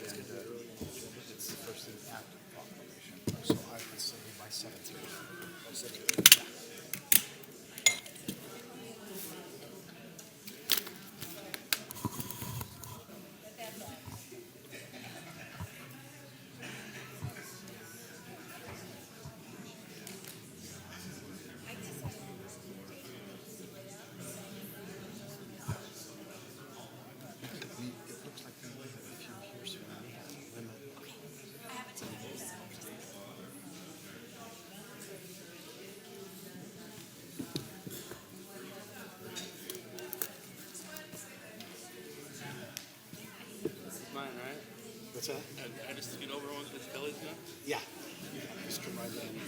It's the first in active population, so I would say by 17. It looks like we only have a few here, so we may have to limit. Mine, right? What's that? I just scoot over once with Kelly's now? Yeah. Just come right in.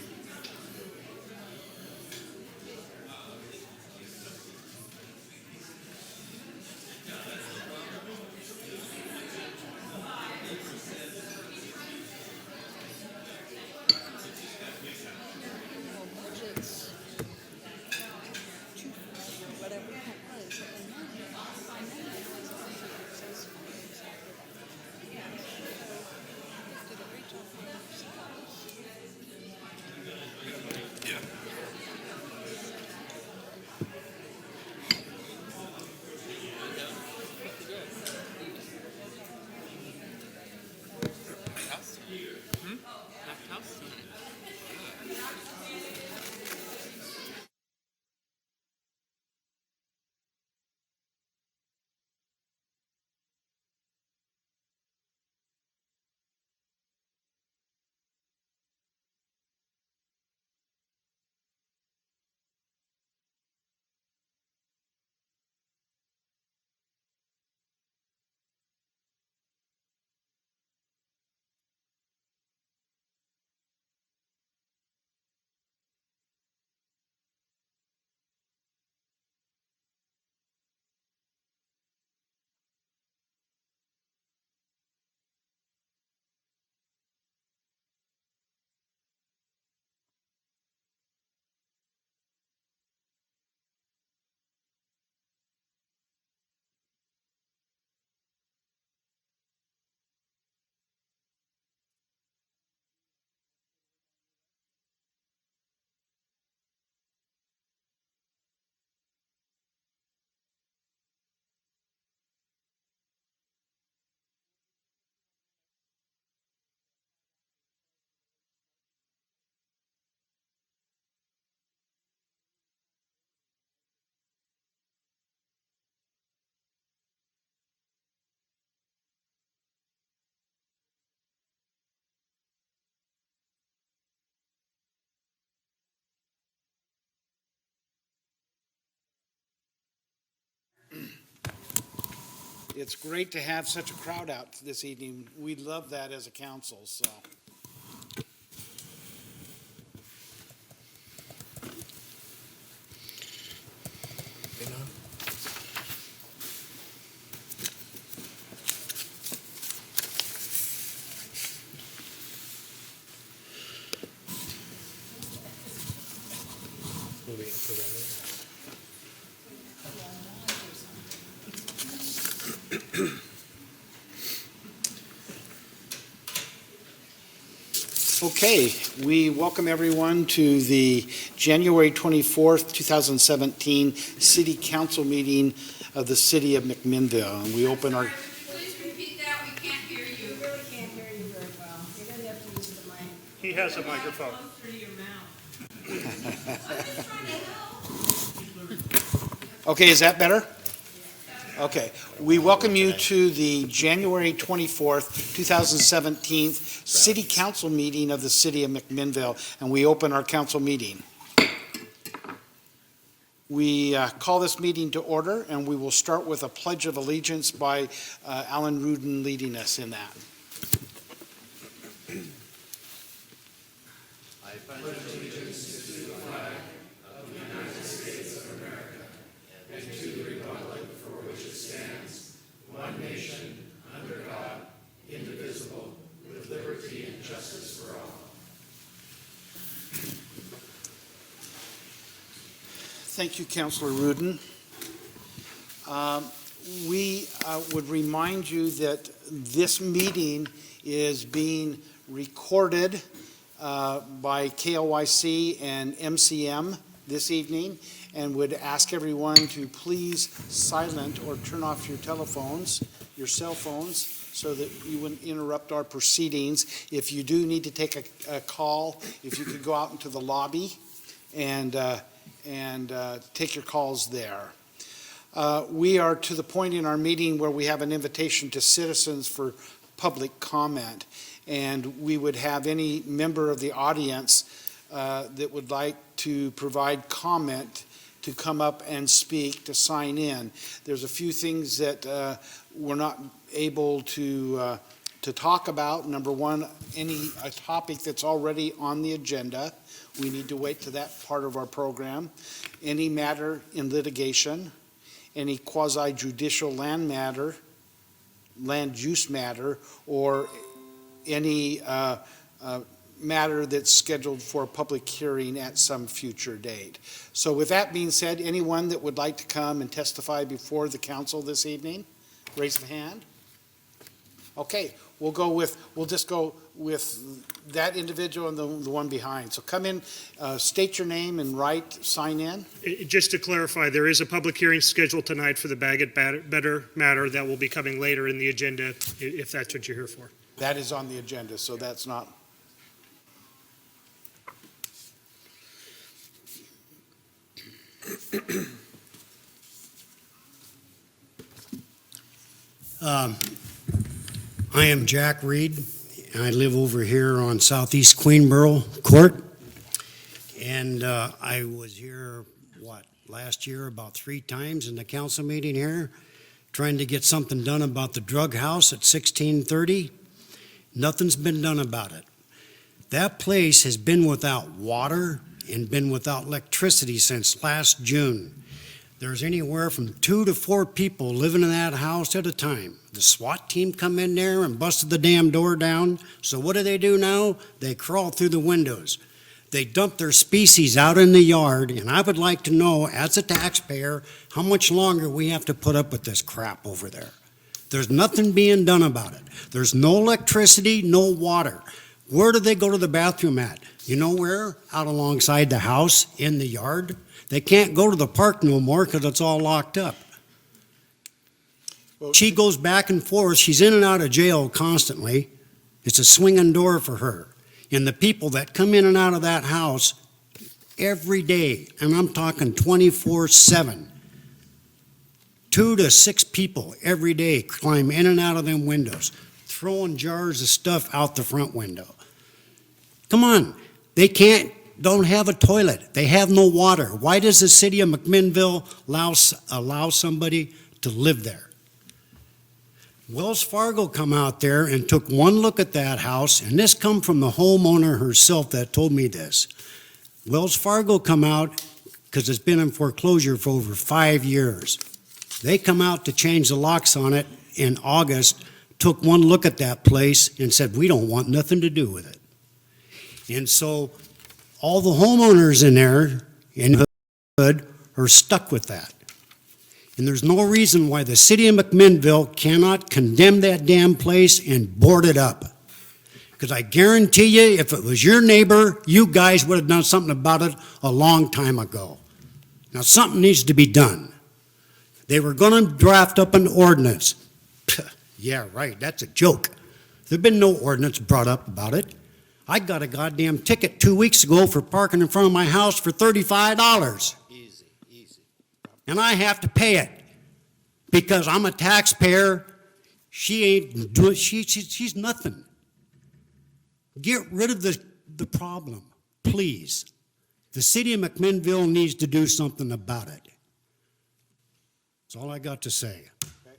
House? Packed house? It's great to have such a crowd out this evening. We love that as a council, so. Okay, we welcome everyone to the January 24th, 2017 City Council meeting of the City of McMinnville. And we open our... Please repeat that, we can't hear you. We really can't hear you very well. You're going to have to use the mic. He has a microphone. Closer to your mouth. I'm just trying to help. Okay, is that better? Okay, we welcome you to the January 24th, 2017 City Council meeting of the City of McMinnville, and we open our council meeting. We call this meeting to order, and we will start with a Pledge of Allegiance by Alan Rudin leading us in that. I pledge allegiance to the flag of the United States of America and to the republic for which it stands, one nation, under God, indivisible, with liberty and justice for all. Thank you, Councilor Rudin. We would remind you that this meeting is being recorded by KLYC and MCM this evening, and would ask everyone to please silent or turn off your telephones, your cell phones, so that you wouldn't interrupt our proceedings. If you do need to take a call, if you could go out into the lobby and take your calls there. We are to the point in our meeting where we have an invitation to citizens for public comment, and we would have any member of the audience that would like to provide comment to come up and speak, to sign in. There's a few things that we're not able to talk about. Number one, a topic that's already on the agenda. We need to wait to that part of our program. Any matter in litigation, any quasi-judicial land use matter, or any matter that's scheduled for a public hearing at some future date. So with that being said, anyone that would like to come and testify before the council this evening, raise the hand. Okay, we'll just go with that individual and the one behind. So come in, state your name and sign in. Just to clarify, there is a public hearing scheduled tonight for the Bagot Better matter that will be coming later in the agenda, if that's what you're here for. That is on the agenda, so that's not. I am Jack Reed, and I live over here on Southeast Queenborough Court. And I was here, last year about 3 times in the council meeting here, trying to get something done about the drug house at 1630. Nothing's been done about it. That place has been without water and been without electricity since last June. There's anywhere from 2 to 4 people living in that house at a time. The SWAT team come in there and busted the damn door down. So what do now? They crawl through the windows. They dump their species out in the yard, and I would like to know, as a taxpayer, how much longer we have to put up with this crap over there. There's nothing being done about it. There's no electricity, no water. Where do they go to the bathroom at? You know where? Out alongside the house, in the yard. They can't go to the park no more because it's all locked up. Well, She goes back and forth. She's in and out of jail constantly. It's a swinging door for her. And the people that come in and out of that house every day, and I'm talking 24/7, 2 to 6 people every day climb in and out of them windows, throwing jars of stuff out the front window. Come on, don't have a toilet. They have no water. Why does the city of McMinnville allow somebody to live there? Wells Fargo come out there and took one look at that house, and this come from the homeowner herself that told me this. Wells Fargo come out, because it's been in foreclosure for over 5 years. They come out to change the locks on it in August, took one look at that place and said, we don't want nothing to do with it. And so all the homeowners in there in the hood are stuck with that. And there's no reason why the city of McMinnville cannot condemn that damn place and board it up. Because I guarantee you, if it was your neighbor, you guys would have done something about it a long time ago. Now, something needs to be done. They were going to draft up an ordinance. Yeah, right, that's a joke. There's been no ordinance brought up about it. I got a goddamn ticket 2 weeks ago for parking in front of my house for $35. Easy. And I have to pay it because I'm a taxpayer. She ain't doing, she's nothing. Get rid of the problem, please. The city of McMinnville needs to do something about it. That's all I got to say. Okay.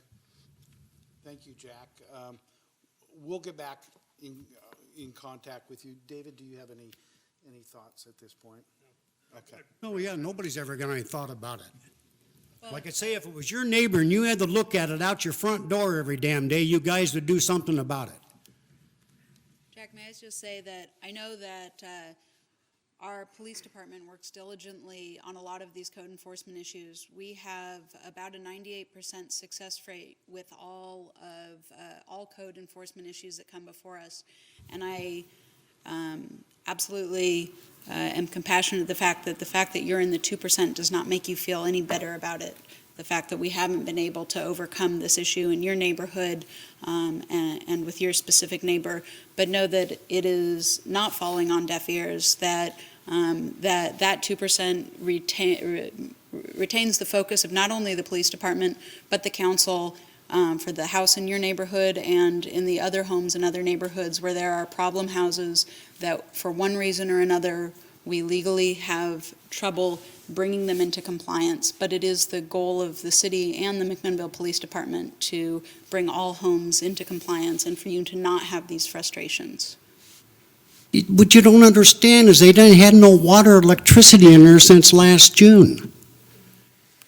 Thank you, Jack. We'll get back in contact with you. David, do you have any thoughts at this point? Okay. Oh, yeah, nobody's ever got any thought about it. Like I say, if it was your neighbor and you had to look at it out your front door every damn day, you guys would do something about it. Jack, may I just say that I know that Our police department works diligently on a lot of these code enforcement issues. We have about a 98% success rate with all code enforcement issues that come before us. And I absolutely am compassionate of the fact that you're in the 2% does not make you feel any better about it. The fact that we haven't been able to overcome this issue in your neighborhood and with your specific neighbor, but know that it is not falling on deaf ears, that 2% retains the focus of not only the police department, but the council for the house in your neighborhood and in the other homes in other neighborhoods where there are problem houses that for one reason or another we legally have trouble bringing them into compliance. But it is the goal of the city and the McMinnville Police Department to bring all homes into compliance and for you to not have these frustrations. What you don't understand is they didn't had no water or electricity in there since last June.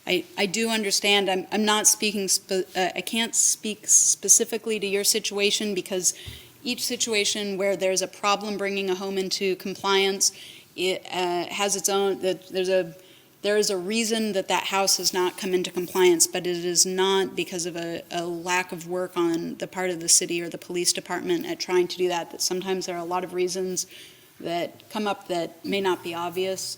I do understand. I'm not speaking, I can't speak specifically to your situation because each situation where there's a problem bringing a home into compliance, it has its own, there is a reason that house has not come into compliance, but it is not because of a lack of work on the part of the city or the police department at trying to do that. That sometimes there are a lot of reasons that come up that may not be obvious,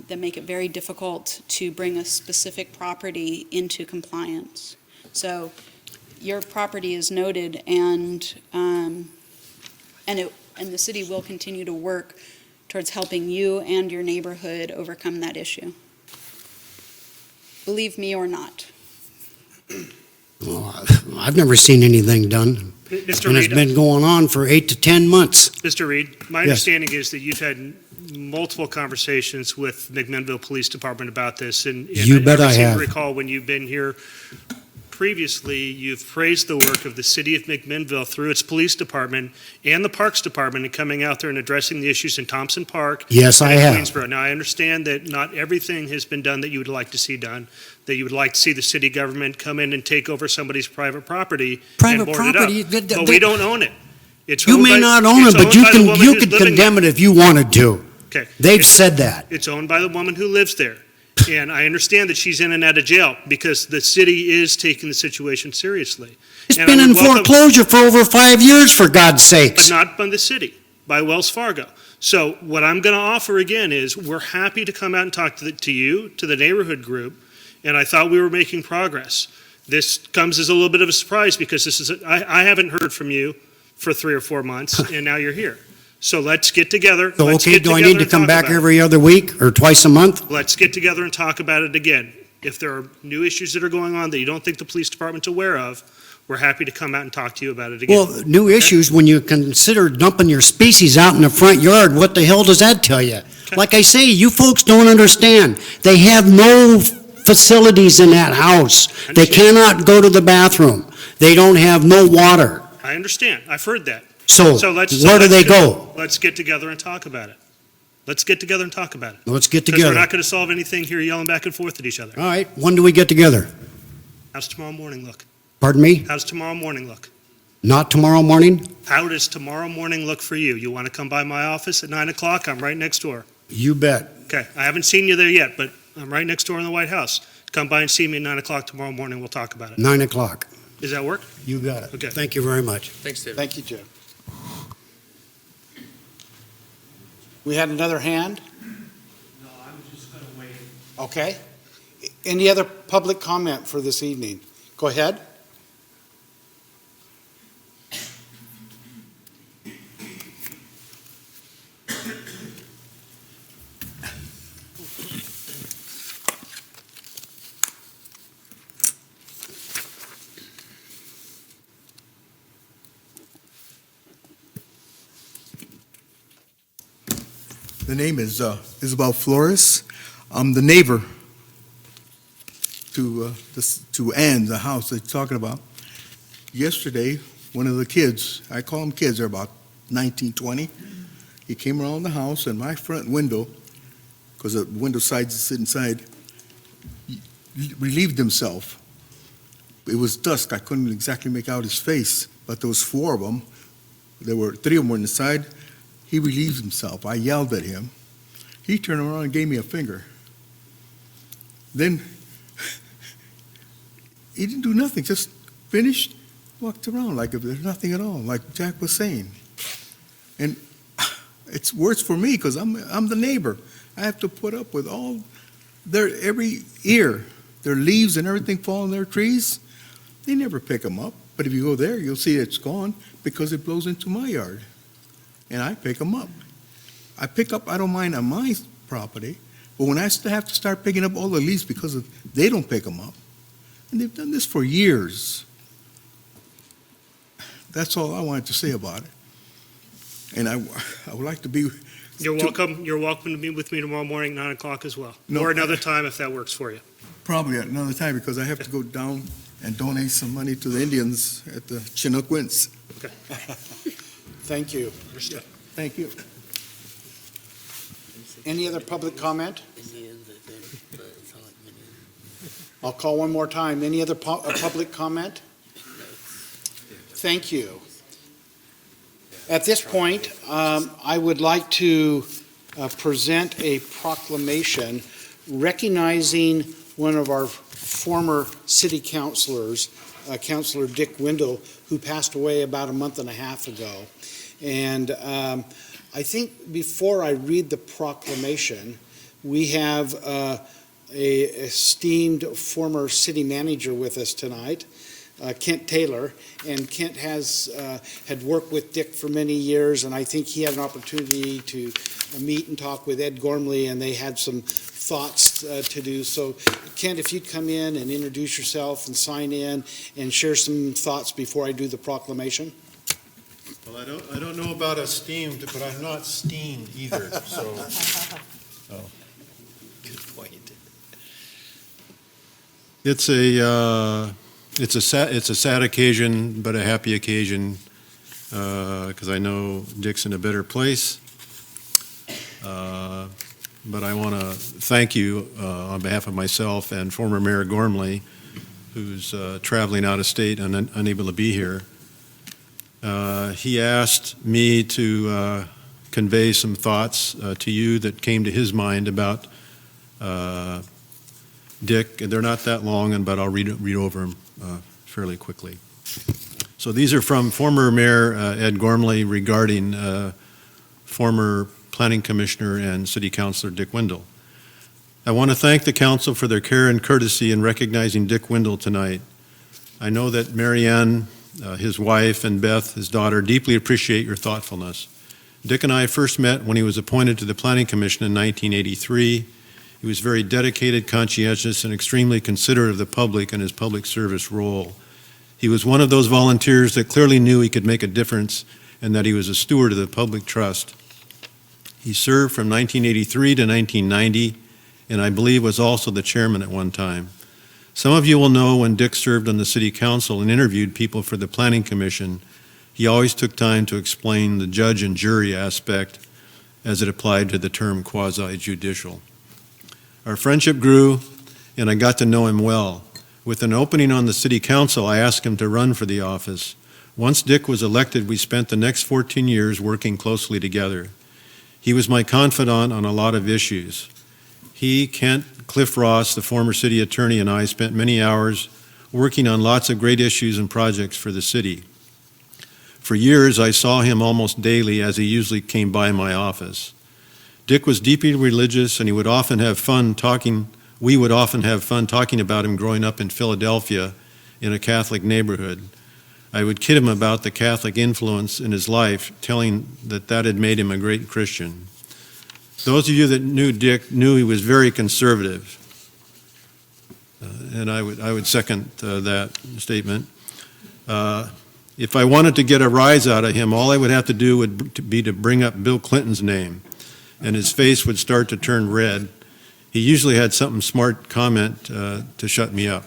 that make it very difficult to bring a specific property into compliance. So your property is noted, and the city will continue to work towards helping you and your neighborhood overcome that issue. Believe me or not. Well, I've never seen anything done, Mr. and it's Reed, been going on for 8 to 10 months. Mr. Reed, my Yes. understanding is that you've had multiple conversations with McMinnville Police Department about this, and You bet I seem to have. recall when you've been here previously, you've praised the work of the city of McMinnville through its police department and the Parks Department in coming out there and addressing the issues in Thompson Park. Yes, I and in have. Queensboro. Now, I understand that not everything has been done that you would like to see done, that you would like to see the city government come in and take over somebody's private property Private and board property, it up. th- th- But we don't own it. It's You owned may by- not own it's it, but owned you by the woman can who's living condemn it if you wanted to. Okay. They've It's- said that. It's owned by the woman who lives there. And I understand that she's in and out of jail because the city is taking the situation seriously. It's And been I in would welcome- foreclosure for over 5 years, for God's But sakes. not by the city, by Wells Fargo. So what I'm going to offer again is we're happy to come out and talk to you, to the neighborhood group, and I thought we were making progress. This comes as a little bit of a surprise because I haven't heard from you for 3 or 4 months, and now you're here. So let's get together. So, Let's okay, get do I together need to and come talk back about it. every other week or twice a month? Let's get together and talk about it again. If there are new issues that are going on that you don't think the police department's aware of, we're happy to come out and talk to you about it again. Well, new issues, when you consider dumping your species out in the front yard, what the hell does that tell you? Like I say, you folks don't understand. They have no facilities in that house. They Understand. cannot go to the bathroom. They don't have no water. I understand. I've heard that. So, let's where do they get- go? Let's get together and talk about it. Let's get together and talk about it. Let's get Because we're together. not going to solve anything here yelling back and forth at each other. All right, when do we get together? How's tomorrow morning look? Pardon me? How's tomorrow morning look? Not tomorrow morning? How does tomorrow morning look for you? You want to come by my office at 9 o'clock? I'm right next door. You bet. Okay, I haven't seen you there yet, but I'm right next door in the White House. Come by and see me at 9 o'clock tomorrow morning. We'll talk about it. 9 o'clock. Does that work? You got it. Okay. Thank you very much. Thanks, David. Thank you, Jim. We had another hand? No, I was just gonna wait. Okay. Any other public comment for this evening? Go ahead. The name is Isabel Flores. I'm the neighbor to Ann, the house that you're talking about. Yesterday, one of the kids, I call them kids, they're about 19, 20, he came around the house and my front window, because the window sides sit inside, relieved himself. It was dusk, I couldn't exactly make out his face, but there was 4 of them. There were 3 of them were inside. He relieved himself. I yelled at him. He turned around and gave me a finger. Then he didn't do nothing, just finished, walked around like if there's nothing at all, like Jack was saying. And it's worse for me because I'm the neighbor. I have to put up with all every year, their leaves and everything fall on their trees. They never pick them up. But if you go there, you'll see it's gone because it blows into my yard. And I pick them up. I pick up, I don't mind on my property, but when I have to start picking up all the leaves because they don't pick them up, and they've done this for years. That's all I wanted to say about it. And I would like to be. You're welcome to meet with me tomorrow morning, 9 o'clock as well. No. Or another time if that works for you. Probably at another time because I have to go down and donate some money to the Indians at the Chinook Winds. Thank you. Thank you. Any other public comment? I'll call one more time. Any other public comment? Thank you. At this point, I would like to present a proclamation recognizing one of our former city councilors, Councilor Dick Windle, who passed away about a month and a half ago. And I think before I read the proclamation, we have a esteemed former city manager with us tonight, Kent Taylor. And Kent had worked with Dick for many years, and I think he had an opportunity to meet and talk with Ed Gormley, and they had some thoughts to do. So, Kent, if you'd come in and introduce yourself and sign in and share some thoughts before I do the proclamation. Well, I don't know about esteemed, but I'm not steamed either, so. Good point. It's a sad occasion, but a happy occasion, because I know Dick's in a better place. But I want to thank you on behalf of myself and former Mayor Gormley, who's traveling out of state and unable to be here. He asked me to convey some thoughts to you that came to his mind about Dick. They're not that long, but I'll read over them fairly quickly. So these are from former Mayor Ed Gormley regarding former Planning Commissioner and City Councilor Dick Windle. I want to thank the council for their care and courtesy in recognizing Dick Windle tonight. I know that Marianne, his wife, and Beth, his daughter, deeply appreciate your thoughtfulness. Dick and I first met when he was appointed to the Planning Commission in 1983. He was very dedicated, conscientious, and extremely considerate of the public and his public service role. He was one of those volunteers that clearly knew he could make a difference and that he was a steward of the public trust. He served from 1983 to 1990, and I believe was also the chairman at one time. Some of you will know when Dick served on the city council and interviewed people for the Planning Commission, he always took time to explain the judge and jury aspect as it applied to the term quasi-judicial. Our friendship grew, and I got to know him well. With an opening on the city council, I asked him to run for the office. Once Dick was elected, we spent the next 14 years working closely together. He was my confidant on a lot of issues. He, Kent, Cliff Ross, the former city attorney, and I spent many hours working on lots of great issues and projects for the city. For years, I saw him almost daily as he usually came by my office. Dick was deeply religious, and we would often have fun talking about him growing up in Philadelphia in a Catholic neighborhood. I would kid him about the Catholic influence in his life, telling that had made him a great Christian. Those of you that knew Dick knew he was very conservative, and I would second that statement. If I wanted to get a rise out of him, all I would have to do would be to bring up Bill Clinton's name, and his face would start to turn red. He usually had something smart comment to shut me up.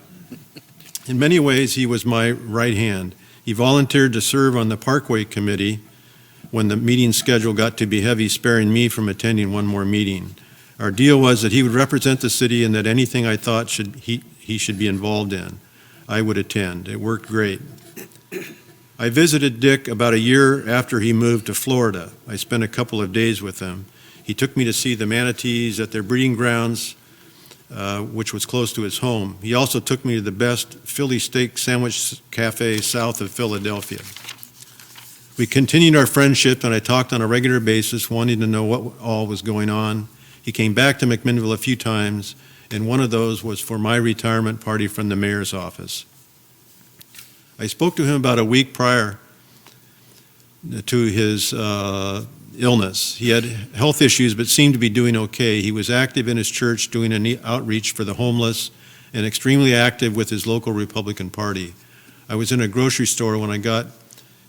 In many ways, he was my right hand. He volunteered to serve on the Parkway Committee when the meeting schedule got to be heavy, sparing me from attending one more meeting. Our deal was that he would represent the city and that anything I thought he should be involved in, I would attend. It worked great. I visited Dick about a year after he moved to Florida. I spent a couple of days with him. He took me to see the manatees at their breeding grounds, which was close to his home. He also took me to the best Philly steak sandwich cafe south of Philadelphia. We continued our friendship, and I talked on a regular basis, wanting to know what all was going on. He came back to McMinnville a few times, and one of those was for my retirement party from the mayor's office. I spoke to him about a week prior to his illness. He had health issues but seemed to be doing okay. He was active in his church doing an outreach for the homeless and extremely active with his local Republican Party. I was in a grocery store when I got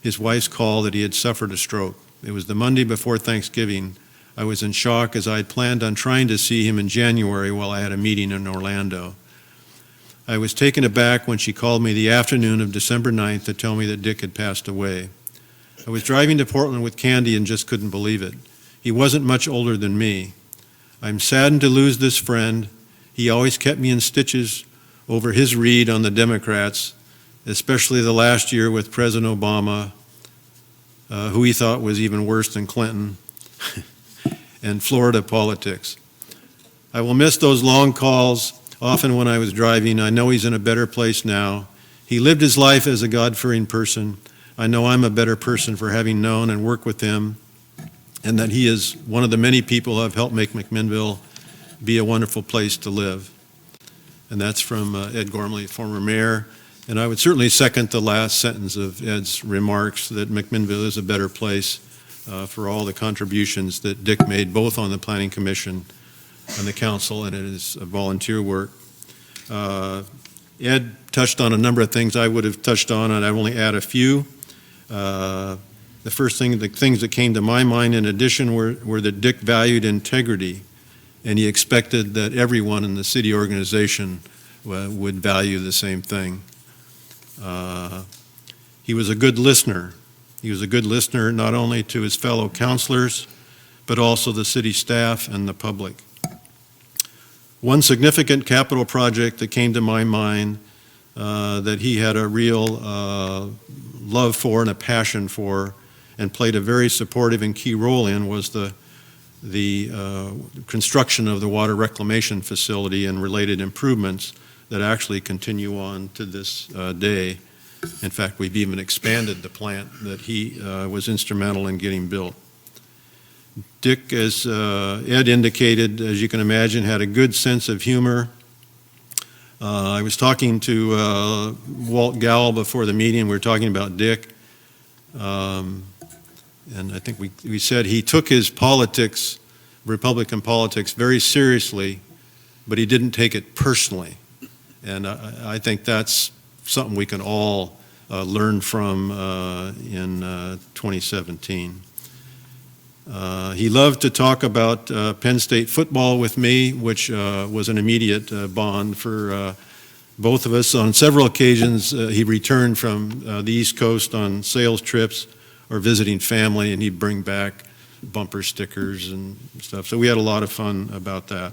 his wife's call that he had suffered a stroke. It was the Monday before Thanksgiving. I was in shock as I had planned on trying to see him in January while I had a meeting in Orlando. I was taken aback when she called me the afternoon of December 9th to tell me that Dick had passed away. I was driving to Portland with Candy and just couldn't believe it. He wasn't much older than me. I'm saddened to lose this friend. He always kept me in stitches over his read on the Democrats, especially the last year with President Obama, who he thought was even worse than Clinton, and Florida politics. I will miss those long calls, often when I was driving. I know he's in a better place now. He lived his life as a God-fearing person. I know I'm a better person for having known and worked with him, and that he is one of the many people who have helped make McMinnville be a wonderful place to live. And that's from Ed Gormley, former mayor. And I would certainly second the last sentence of Ed's remarks that McMinnville is a better place for all the contributions that Dick made, both on the Planning Commission and the council and in his volunteer work. Ed touched on a number of things I would have touched on, and I only add a few. The things that came to my mind in addition were that Dick valued integrity, and he expected that everyone in the city organization would value the same thing. He was a good listener. He was a good listener not only to his fellow councilors, but also the city staff and the public. One significant capital project that came to my mind that he had a real love for and a passion for and played a very supportive and key role in was the construction of the water reclamation facility and related improvements that actually continue on to this day. In fact, we've even expanded the plant that he was instrumental in getting built. Dick, as Ed indicated, as you can imagine, had a good sense of humor. I was talking to Walt Gowell before the meeting. We were talking about Dick. And I think we said he took his politics, Republican politics, very seriously, but he didn't take it personally. And I think that's something we can all learn from in 2017. He loved to talk about Penn State football with me, which was an immediate bond for both of us. On several occasions, he returned from the East Coast on sales trips or visiting family, and he'd bring back bumper stickers and stuff. So we had a lot of fun about that.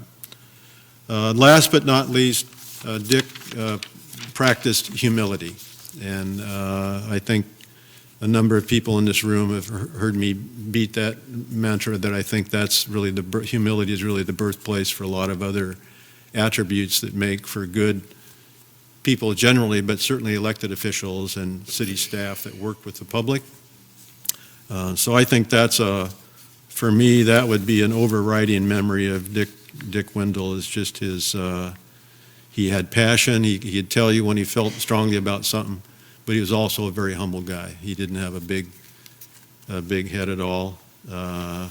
Last but not least, Dick practiced humility. And I think a number of people in this room have heard me beat that mantra, that I think that's really humility is really the birthplace for a lot of other attributes that make for good people generally, but certainly elected officials and city staff that work with the public. So I think that's for me, that would be an overriding memory of Dick Wendell, is just his, he had passion. He'd tell you when he felt strongly about something, but he was also a very humble guy. He didn't have a big head at all. And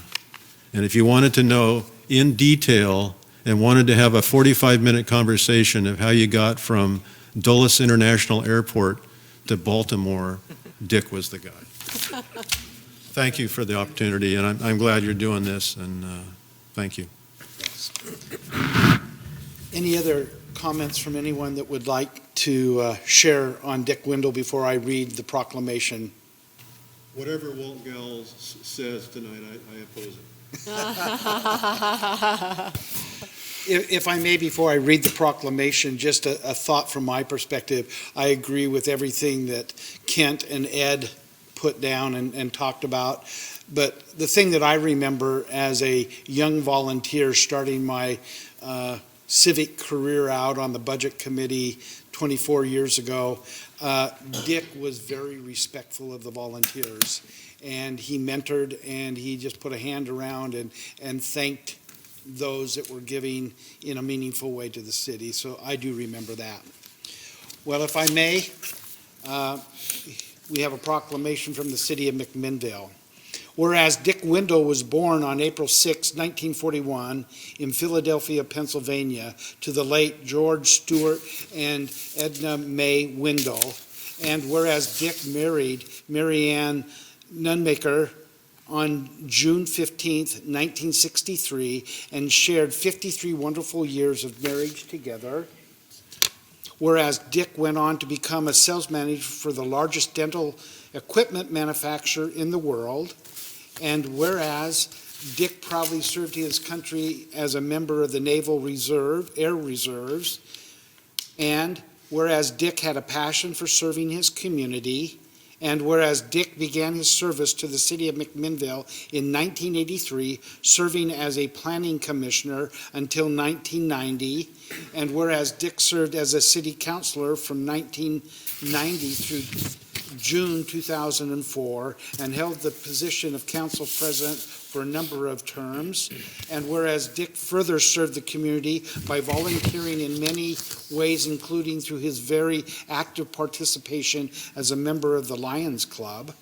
if you wanted to know in detail and wanted to have a 45-minute conversation of how you got from Dulles International Airport to Baltimore, Dick was the guy. Thank you for the opportunity, and I'm glad you're doing this, and thank you. Any other comments from anyone that would like to share on Dick Wendell before I read the proclamation? Whatever Walt Gell says tonight, I oppose it. If I may, before I read the proclamation, just a thought from my perspective. I agree with everything that Kent and Ed put down and talked about. But the thing that I remember as a young volunteer starting my civic career out on the budget committee 24 years ago, Dick was very respectful of the volunteers. And he mentored, and he just put a hand around and thanked those that were giving in a meaningful way to the city. So I do remember that. Well, if I may, we have a proclamation from the city of McMinnville. Whereas Dick Wendell was born on April 6, 1941, in Philadelphia, Pennsylvania, to the late George Stewart and Edna May Wendell, and whereas Dick married Mary Ann Nunmaker on June 15, 1963, and shared 53 wonderful years of marriage together. Whereas Dick went on to become a sales manager for the largest dental equipment manufacturer in the world. And whereas Dick proudly served his country as a member of the Naval Reserve, Air Reserves. And whereas Dick had a passion for serving his community. And whereas Dick began his service to the city of McMinnville in 1983, serving as a planning commissioner until 1990, and whereas Dick served as a city councilor from 1990 through June 2004, and held the position of council president for a number of terms, and whereas Dick further served the community by volunteering in many ways, including through his very active participation as a member of the Lions Club,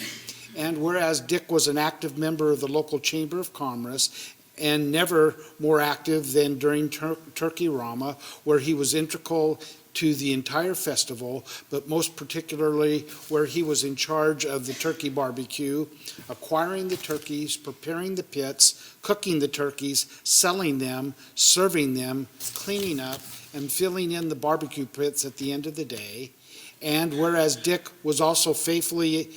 and whereas Dick was an active member of the local Chamber of Commerce, and never more active than during Turkey Rama, where he was integral to the entire festival, but most particularly where he was in charge of the turkey barbecue, acquiring the turkeys, preparing the pits, cooking the turkeys, selling them, serving them, cleaning up, and filling in the barbecue pits at the end of the day. And whereas Dick was also faithfully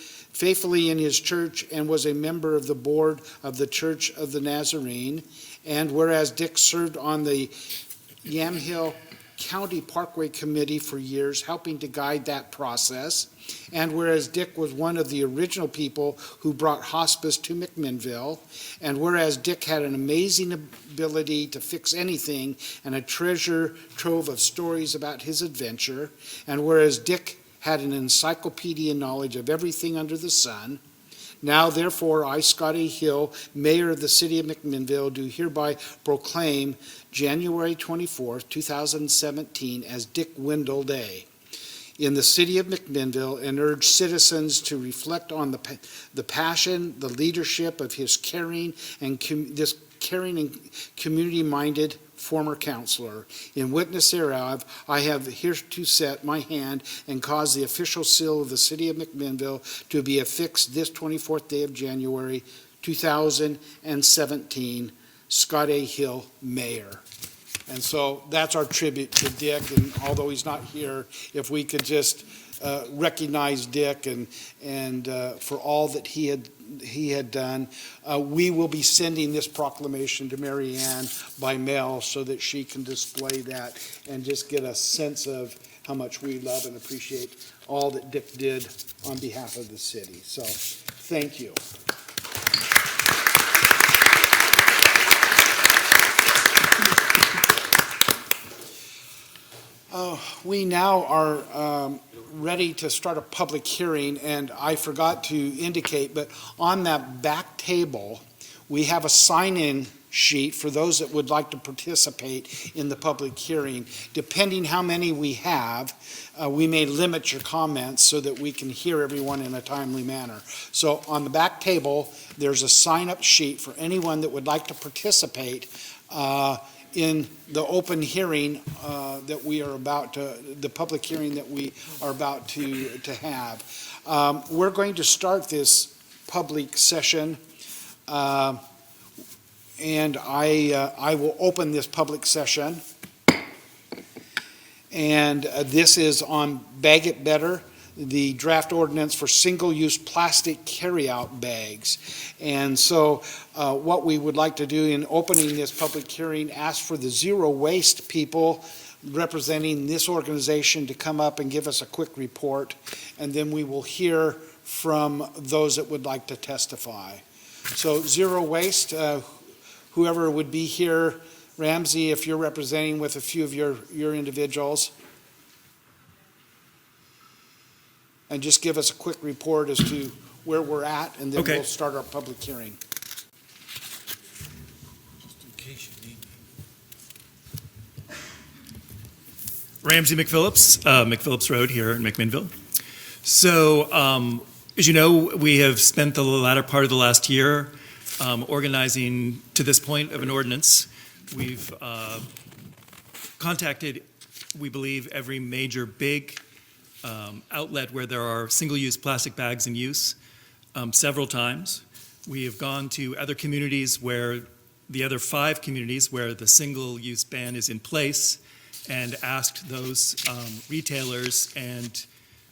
in his church and was a member of the board of the Church of the Nazarene, and whereas Dick served on the Yamhill County Parkway Committee for years, helping to guide that process. And whereas Dick was one of the original people who brought hospice to McMinnville, and whereas Dick had an amazing ability to fix anything and a treasure trove of stories about his adventure, and whereas Dick had an encyclopedia knowledge of everything under the sun, now, therefore, I, Scotty Hill, Mayor of the City of McMinnville, do hereby proclaim January 24th, 2017 as Dick Wendell Day in the City of McMinnville, and urge citizens to reflect on the passion, the leadership of his caring and community-minded former counselor. In witness thereof, I have hereto set my hand and caused the official seal of the City of McMinnville to be affixed this 24th day of January 2017, Scott A. Hill, Mayor. And so that's our tribute to Dick, and although he's not here, if we could just recognize Dick and for all that he had done. We will be sending this proclamation to Mary Ann by mail so that she can display that and just get a sense of how much we love and appreciate all that Dick did on behalf of the city. So, thank you. We now are ready to start a public hearing, and I forgot to indicate, but on that back table, we have a sign-in sheet for those that would like to participate in the public hearing. Depending how many we have, we may limit your comments so that we can hear everyone in a timely manner. So on the back table, there's a sign-up sheet for anyone that would like to participate in the open hearing that we are about to, the public hearing that we are about to have. We're going to start this public session, and I will open this public session. And this is on Bag It Better, the draft ordinance for single-use plastic carryout bags. And so what we would like to do in opening this public hearing, ask for the zero waste people representing this organization to come up and give us a quick report. And then we will hear from those that would like to testify. So zero waste, whoever would be here, Ramsey, if you're representing with a few of your individuals. And just give us a quick report as to where we're at, and then Okay. we'll start our public hearing. Ramsey McPhillips, McPhillips Road here in McMinnville. So, as you know, we have spent the latter part of the last year organizing to this point of an ordinance. We've contacted, we believe, every major big outlet where there are single-use plastic bags in use several times. We have gone to other communities where, the other 5 communities where the single-use ban is in place, and asked those retailers and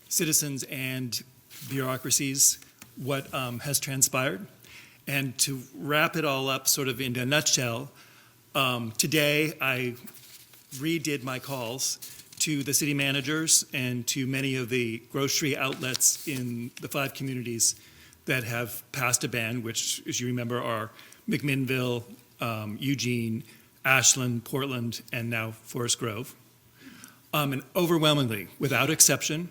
citizens and bureaucracies what has transpired. And to wrap it all up sort of in a nutshell, today I redid my calls to the city managers and to many of the grocery outlets in the 5 communities that have passed a ban, which, as you remember, are McMinnville, Eugene, Ashland, Portland, and now Forest Grove. And overwhelmingly, without exception,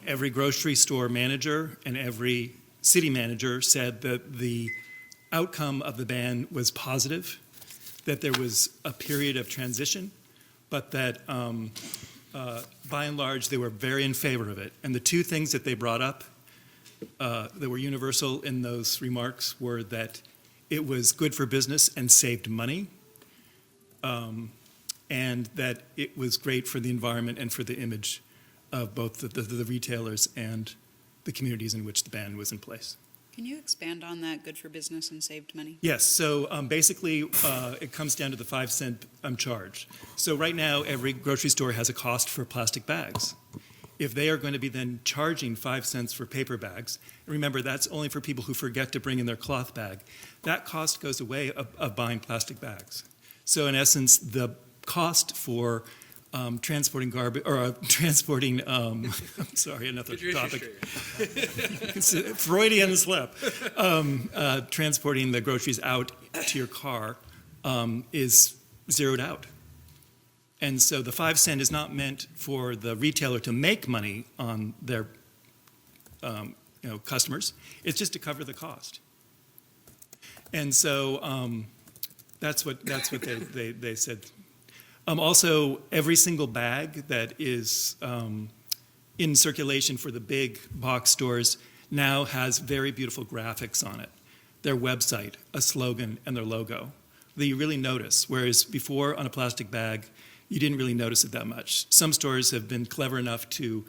every grocery store manager and every city manager said that the outcome of the ban was positive, that there was a period of transition, but that by and large, they were very in favor of it. And the 2 things that they brought up that were universal in those remarks were that it was good for business and saved money, and that it was great for the environment and for the image of both the retailers and the communities in which the ban was in place. Can you expand on that, good for business and saved money? Yes, so basically it comes down to the 5-cent charge. So right now, every grocery store has a cost for plastic bags. If they are going to be then charging 5 cents for paper bags, and remember that's only for people who forget to bring in their cloth bag, that cost goes away of buying plastic bags. So in essence, the cost for transporting garbage, or transporting, I'm sorry, another topic. It's a Freudian slip. Transporting the groceries out to your car is zeroed out. And so the 5 cent is not meant for the retailer to make money on their customers. It's just to cover the cost. And so that's what they said. Also, every single bag that is in circulation for the big box stores now has very beautiful graphics on it. Their website, a slogan, and their logo that you really notice, whereas before on a plastic bag, you didn't really notice it that much. Some stores have been clever enough to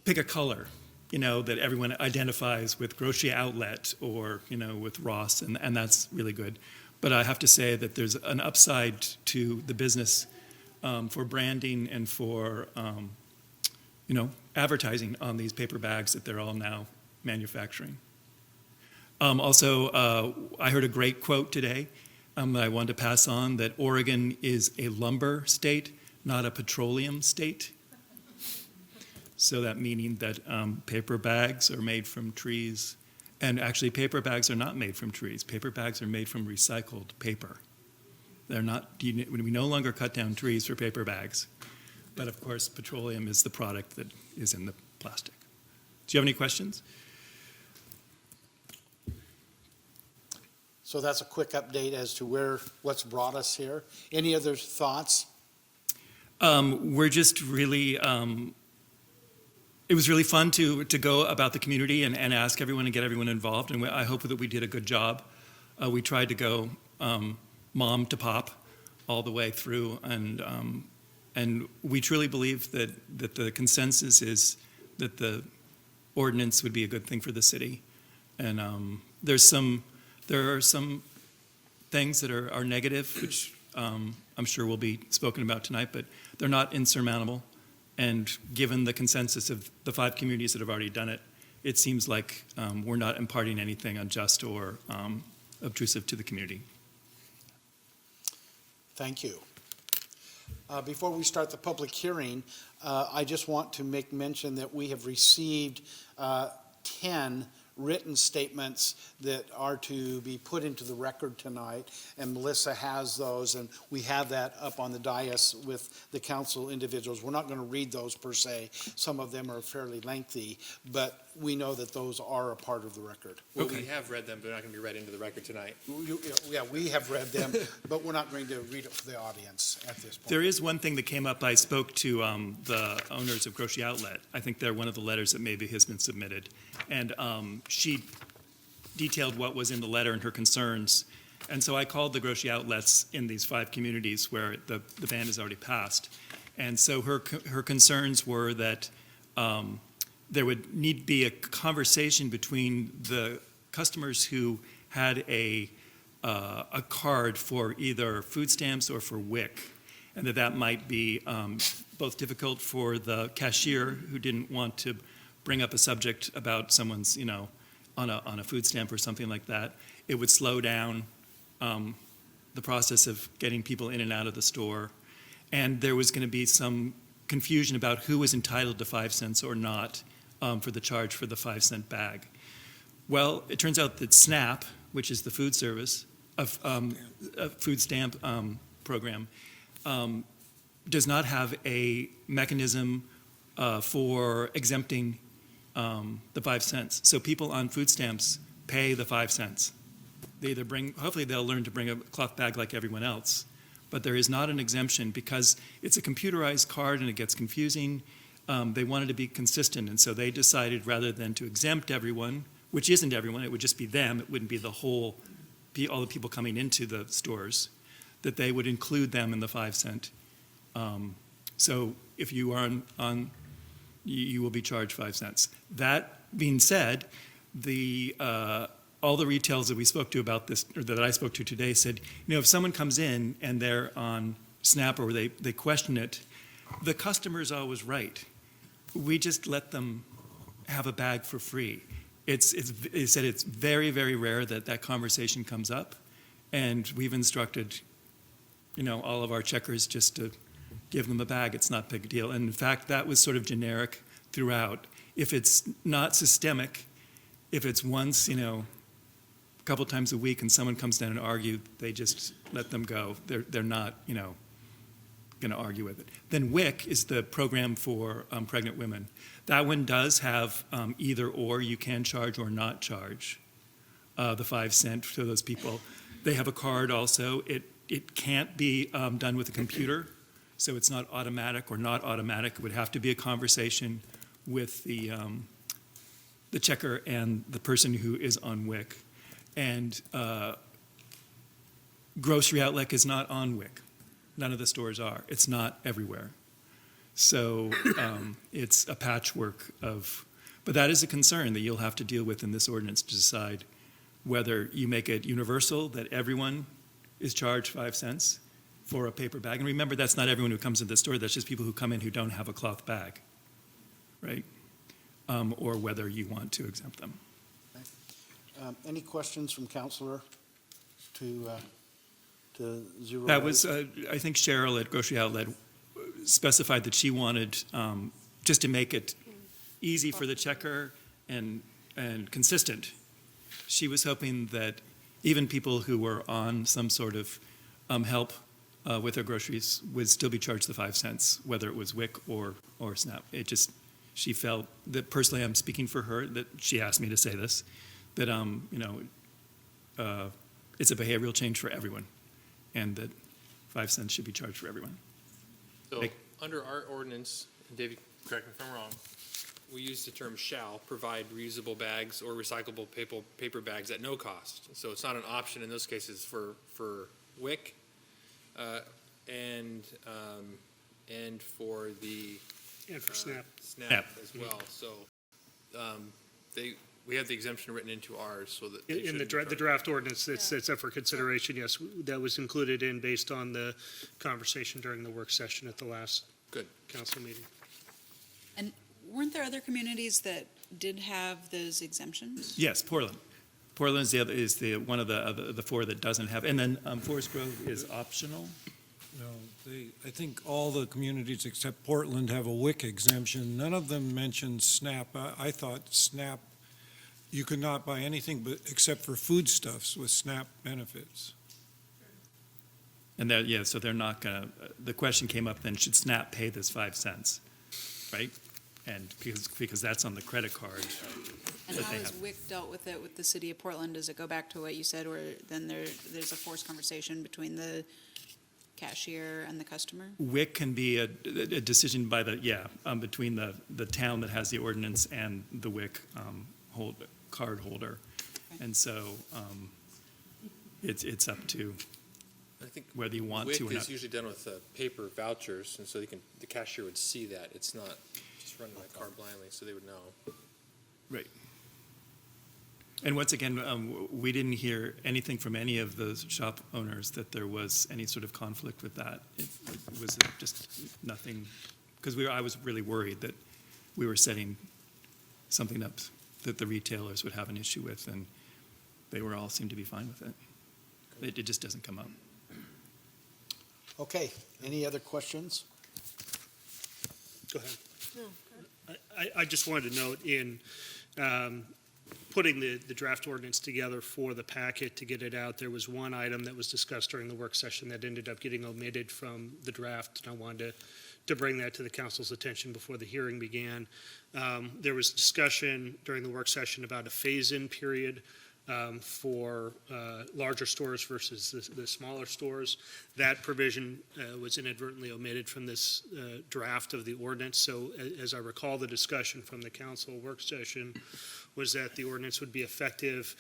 pick a color, that everyone identifies with grocery outlet or, with Ross, and that's really good. But I have to say that there's an upside to the business for branding and for, advertising on these paper bags that they're all now manufacturing. Also, I heard a great quote today that I wanted to pass on, that Oregon is a lumber state, not a petroleum state. So that meaning that paper bags are made from trees. And actually, paper bags are not made from trees. Paper bags are made from recycled paper. They're not, we no longer cut down trees for paper bags. But of course, petroleum is the product that is in the plastic. Do you have any questions? So that's a quick update as to what's brought us here. Any other thoughts? We're just really, it was really fun to go about the community and ask everyone and get everyone involved. And I hope that we did a good job. We tried to go mom to pop all the way through. And we truly believe that the consensus is that the ordinance would be a good thing for the city. And there are some things that are negative, which I'm sure will be spoken about tonight, but they're not insurmountable. And given the consensus of the 5 communities that have already done it, it seems like we're not imparting anything unjust or obtrusive to the community. Thank you. Before we start the public hearing, I just want to make mention that we have received 10 written statements that are to be put into the record tonight, and Melissa has those, and we have that up on the dais with the council individuals. We're not going to read those per se. Some of them are fairly lengthy, but we know that those are a part of the record. Well, we have read them, but they're not going to be read into the record tonight. Yeah, we have read them, but we're not going to read it for the audience at this point. There is one thing that came up. I spoke to the owners of Grocery Outlet. I think they're one of the letters that maybe has been submitted. And she detailed what was in the letter and her concerns. And so I called the grocery outlets in these 5 communities where the ban is already passed. And so her concerns were that there would need to be a conversation between the customers who had a card for either food stamps or for WIC, and that might be both difficult for the cashier who didn't want to bring up a subject about someone's, on a food stamp or something like that. It would slow down the process of getting people in and out of the store. And there was going to be some confusion about who was entitled to 5 cents or not for the charge for the 5-cent bag. Well, it turns out that SNAP, which is the food service, a food stamp program, does not have a mechanism for exempting the 5 cents. So people on food stamps pay the 5 cents. They either hopefully they'll learn to bring a cloth bag like everyone else, but there is not an exemption because it's a computerized card and it gets confusing. They wanted to be consistent, and so they decided rather than to exempt everyone, which isn't everyone, it would just be them, it wouldn't be the whole, all the people coming into the stores, that they would include them in the 5 cent. So if you are on you will be charged 5 cents. That being said, all the retailers that we spoke to about this, or that I spoke to today, said, if someone comes in and they're on SNAP or they question it, the customer's always right. We just let them have a bag for free. It said it's very, very rare that conversation comes up, and we've instructed, all of our checkers just to give them a bag. It's not a big deal. And in fact, that was sort of generic throughout. If it's not systemic, if it's once, a couple times a week and someone comes down and argue, they just let them go. They're not, going to argue with it. Then WIC is the program for pregnant women. That one does have either or. You can charge or not charge the 5 cent for those people. They have a card also. It can't be done with a computer. So it's not automatic or not automatic. It would have to be a conversation with the checker and the person who is on WIC. And Grocery Outlet is not on WIC. None of the stores are. It's not everywhere. So it's a patchwork of, but that is a concern that you'll have to deal with in this ordinance to decide whether you make it universal, that everyone is charged 5 cents for a paper bag. And remember, that's not everyone who comes into the store. That's just people who come in who don't have a cloth bag, right? Or whether you want to exempt them. Any questions from Counselor to Zero? That was, I think Cheryl at Grocery Outlet specified that she wanted, just to make it easy for the checker and consistent, she was hoping that even people who were on some sort of help with their groceries would still be charged the 5 cents, whether it was WIC or SNAP. She felt that, personally, I'm speaking for her, that she asked me to say this, that it's a behavioral change for everyone, and that 5 cents should be charged for everyone. So, under our ordinance, and David, correct me if I'm wrong, we use the term shall provide reusable bags or recyclable paper bags at no cost. So it's not an option in those cases for WIC and for the And for SNAP. SNAP as well. So we have the exemption written into ours so that they In the shouldn't be draft ordinance that's up for consideration, yes, that was included in based on the conversation during the work session at the last Good. council meeting. And weren't there other communities that did have those exemptions? Yes, Portland. Portland is one of the 4 that doesn't have, and then Forest Grove is optional. No, I think all the communities except Portland have a WIC exemption. None of them mention SNAP. I thought SNAP, you could not buy anything but, except for foodstuffs with SNAP benefits. And so they're not gonna, the question came up then, should SNAP pay this 5 cents, right? And because that's on the credit card. And that how they has have. WIC dealt with it with the city of Portland? Does it go back to what you said, where then there's a forced conversation between the cashier and the customer? WIC can be a decision by between the town that has the ordinance and the WIC card holder. Okay. And so it's up to I think whether you want WIC to or is not. usually done with paper vouchers, and so the cashier would see that. It's not just running the card blindly, so they would know. And once again, we didn't hear anything from any of those shop owners that there was any sort of conflict with that. It was just nothing, because I was really worried that we were setting something up that the retailers would have an issue with, and they all seemed to be fine with it. It just doesn't come up. Okay, any other questions? Go ahead. I just wanted to note in putting the draft ordinance together for the packet to get it out, there was one item that was discussed during the work session that ended up getting omitted from the draft, and I wanted to bring that to the council's attention before the hearing began. There was discussion during the work session about a phase-in period for larger stores versus the smaller stores. That provision was inadvertently omitted from this draft of the ordinance. So as I recall, the discussion from the council work session was that the ordinance would be effective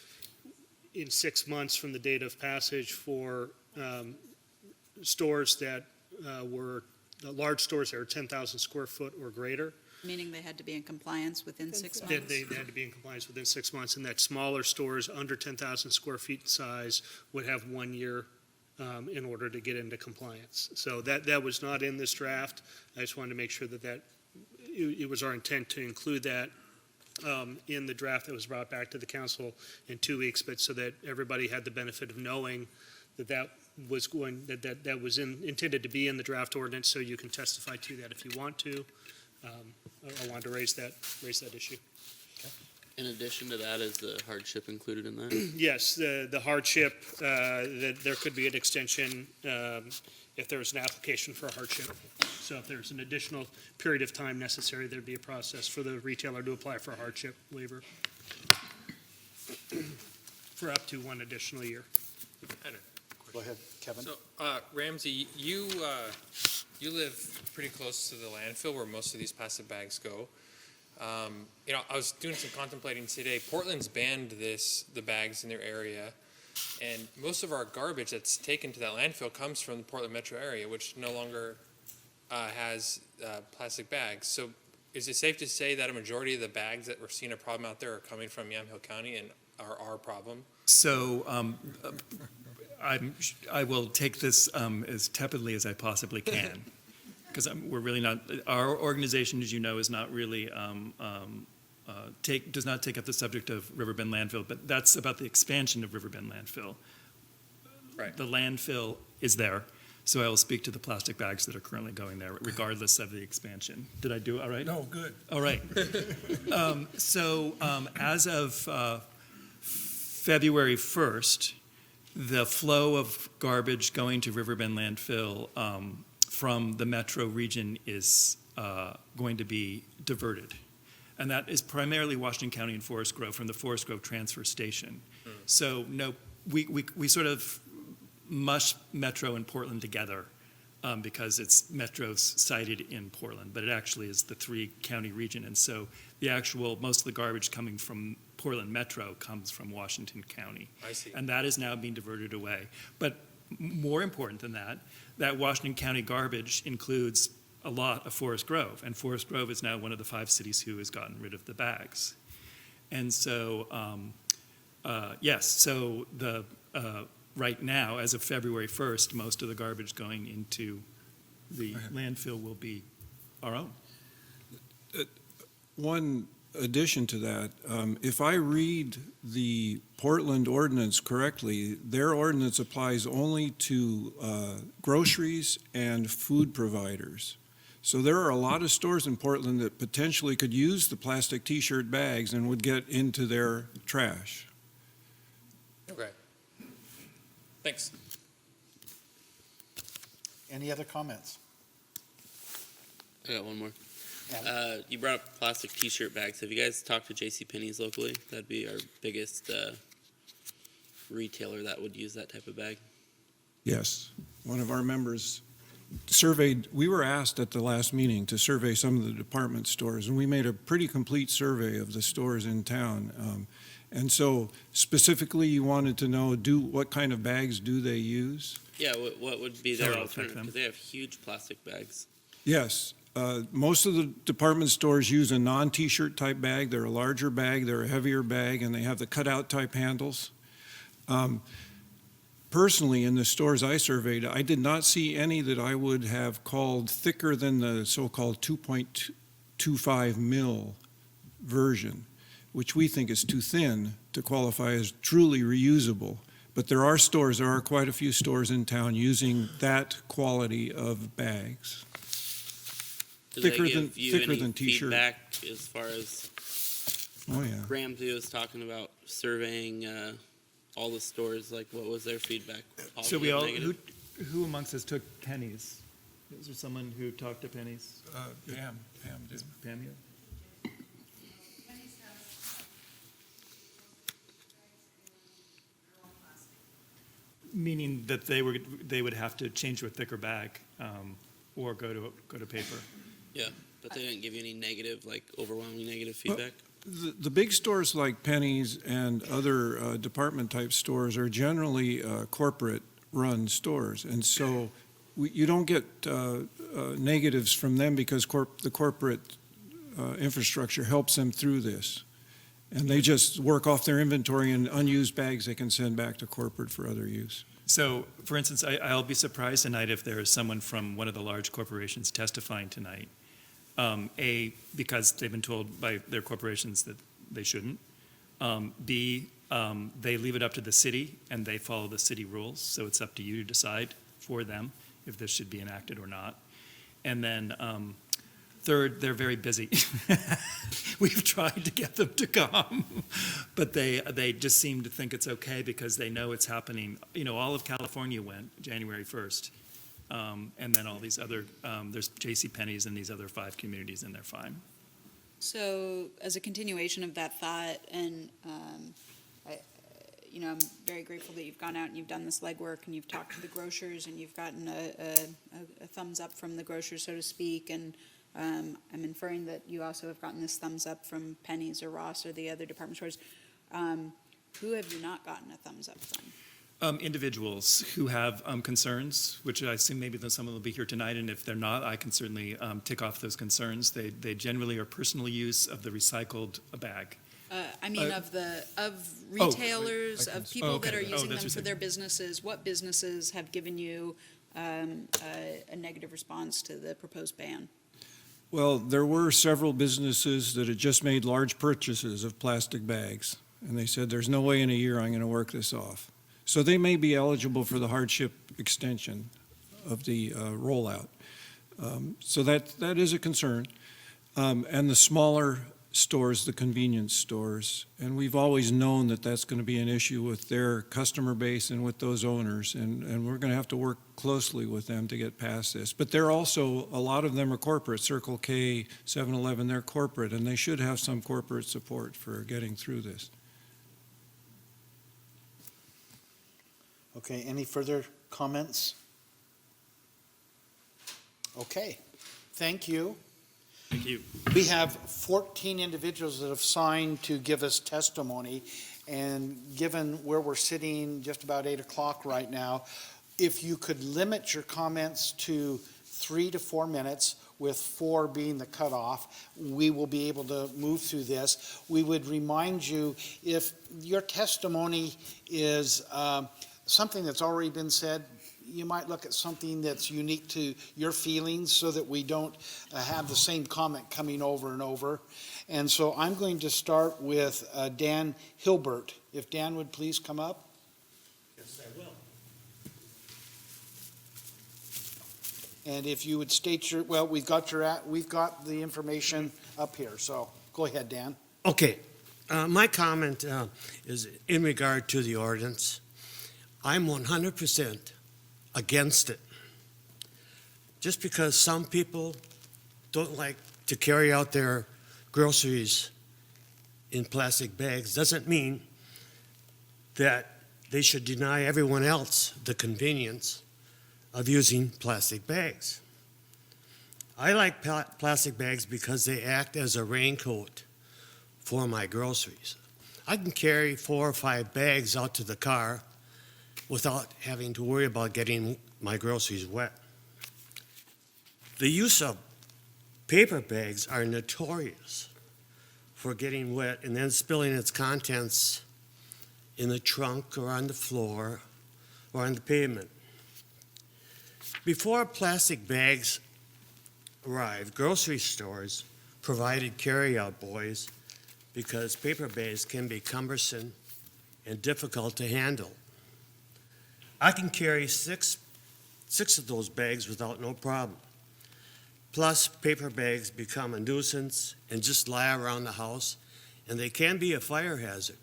in 6 months from the date of passage for stores that were large stores that are 10,000 square foot or greater. Meaning they had to be in compliance within 6 months? They had to be in compliance within 6 months, and that smaller stores under 10,000 square feet in size would have 1 year in order to get into compliance. So that was not in this draft. I just wanted to make sure that it was our intent to include that in the draft that was brought back to the council in 2 weeks, but so that everybody had the benefit of knowing that was intended to be in the draft ordinance, so you can testify to that if you want to. I wanted to raise that issue. In addition to that, is the hardship included in that? Yes, the hardship, that there could be an extension if there was an application for a hardship. So if there's an additional period of time necessary, there'd be a process for the retailer to apply for a hardship waiver for up to 1 additional year. Go ahead, Kevin. So, Ramsey, you live pretty close to the landfill where most of these plastic bags go. I was doing some contemplating today. Portland's banned the bags in their area, and most of our garbage that's taken to that landfill comes from the Portland metro area, which no longer has plastic bags. So, is it safe to say that a majority of the bags that we're seeing a problem out there are coming from Yamhill County and are our problem? So I will take this as tepidly as I possibly can, because we're really not, our organization, as you know, is not really, does not take up the subject of Riverbend landfill, but that's about the expansion of Riverbend landfill. Right. The landfill is there, so I will speak to the plastic bags that are currently going there, regardless of the expansion. Did I do it all right? No, good. All right. As of February 1st, the flow of garbage going to Riverbend landfill from the metro region is going to be diverted. And that is primarily Washington County and Forest Grove from the Forest Grove transfer station. So no, we sort of mush Metro and Portland together because it's Metro's sited in Portland, but it actually is the 3-county region. And so most of the garbage coming from Portland Metro comes from Washington County. I see. And that is now being diverted away. But more important than that, that Washington County garbage includes a lot of Forest Grove. And Forest Grove is now one of the 5 cities who has gotten rid of the bags. And so, right now, as of February 1st, most of the garbage going into the landfill will be our own. One addition to that. If I read the Portland ordinance correctly, their ordinance applies only to groceries and food providers. So there are a lot of stores in Portland that potentially could use the plastic T-shirt bags and would get into their trash. Okay. Thanks. Any other comments? I got one more. Yeah. You brought up plastic T-shirt bags. Have you guys talked to JCPenney's locally? That'd be our biggest retailer that would use that type of bag. Yes, one of our members surveyed, we were asked at the last meeting to survey some of the department stores, and we made a pretty complete survey of the stores in town. And so specifically, you wanted to know, what kind of bags do they use? Yeah, what would be their How would it affect alternative? them? Because they have huge plastic bags. Yes, most of the department stores use a non-T-shirt type bag. They're a larger bag, they're a heavier bag, and they have the cutout type handles. Personally, in the stores I surveyed, I did not see any that I would have called thicker than the so-called 2.25 mil version, which we think is too thin to qualify as truly reusable. But there are quite a few stores in town using that quality of bags. Do Thicker they than- give you thicker any than T-shirt. feedback as far as Oh, yeah. Ramsey was talking about surveying all the stores? Like, what was their feedback? So we Positive, all, negative? who amongst us took Pennies? Was there someone who talked to Pennies? Pam did. Pam, yeah? Meaning that they would have to change to a thicker bag, or go to paper. But they didn't give you any negative, like overwhelming negative feedback? The big stores like Penny's and other department-type stores are generally corporate-run stores, and so you don't get negatives from them because the corporate infrastructure helps them through this. And they just work off their inventory, and unused bags they can send back to corporate for other use. So, for instance, I'll be surprised tonight if there is someone from one of the large corporations testifying tonight. Because they've been told by their corporations that they shouldn't. B, they leave it up to the city and they follow the city rules, so it's up to you to decide for them if this should be enacted or not. And then third, they're very busy. We've tried to get them to come, but they just seem to think it's okay because they know it's happening. You know, all of California went January 1st. And then all these other, there's JCPenney's and these other 5 communities, and they're fine. So, as a continuation of that thought, and I'm very grateful that you've gone out and you've done this legwork and you've talked to the grocers and you've gotten a thumbs up from the grocers, so to speak. And I'm inferring that you also have gotten this thumbs up from Penny's or Ross or the other department stores. Who have you not gotten a thumbs up from? Individuals who have concerns, which I assume maybe some of them will be here tonight, and if they're not, I can certainly tick off those concerns. They generally are personal use of the recycled bag. Of retailers, of people okay. that are Oh, using that's them what for you their businesses. What businesses have given you a negative response to the proposed ban? Well, there were several businesses that had just made large purchases of plastic bags, and they said, there's no way in a year I'm going to work this off. So they may be eligible for the hardship extension of the rollout. So that is a concern. And the smaller stores, the convenience stores, and we've always known that that's going to be an issue with their customer base and with those owners, and we're going to have to work closely with them to get past this. But they're also, a lot of them are corporate. Circle K, 7-Eleven, they're corporate, and they should have some corporate support for getting through this. Okay, any further comments? Okay, thank you. Thank you. We have 14 individuals that have signed to give us testimony, and given where we're sitting, just about 8 o'clock right now, if you could limit your comments to 3 to 4 minutes, with 4 being the cutoff, we will be able to move through this. We would remind you, if your testimony is something that's already been said, you might look at something that's unique to your feelings so that we don't have the same comment coming over and over. And so I'm going to start with Dan Hilbert. If Dan would please come up. Yes, I will. And if you would state your, well, we've got the information up here, so go ahead, Dan. Okay, my comment is in regard to the ordinance. I'm 100% against it. Just because some people don't like to carry out their groceries in plastic bags doesn't mean that they should deny everyone else the convenience of using plastic bags. I like plastic bags because they act as a raincoat for my groceries. I can carry 4 or 5 bags out to the car without having to worry about getting my groceries wet. The use of paper bags are notorious for getting wet and then spilling its contents in the trunk or on the floor or on the pavement. Before plastic bags arrived, grocery stores provided carry-out boys because paper bags can be cumbersome and difficult to handle. I can carry six of those bags without no problem. Plus, paper bags become a nuisance and just lie around the house, and they can be a fire hazard.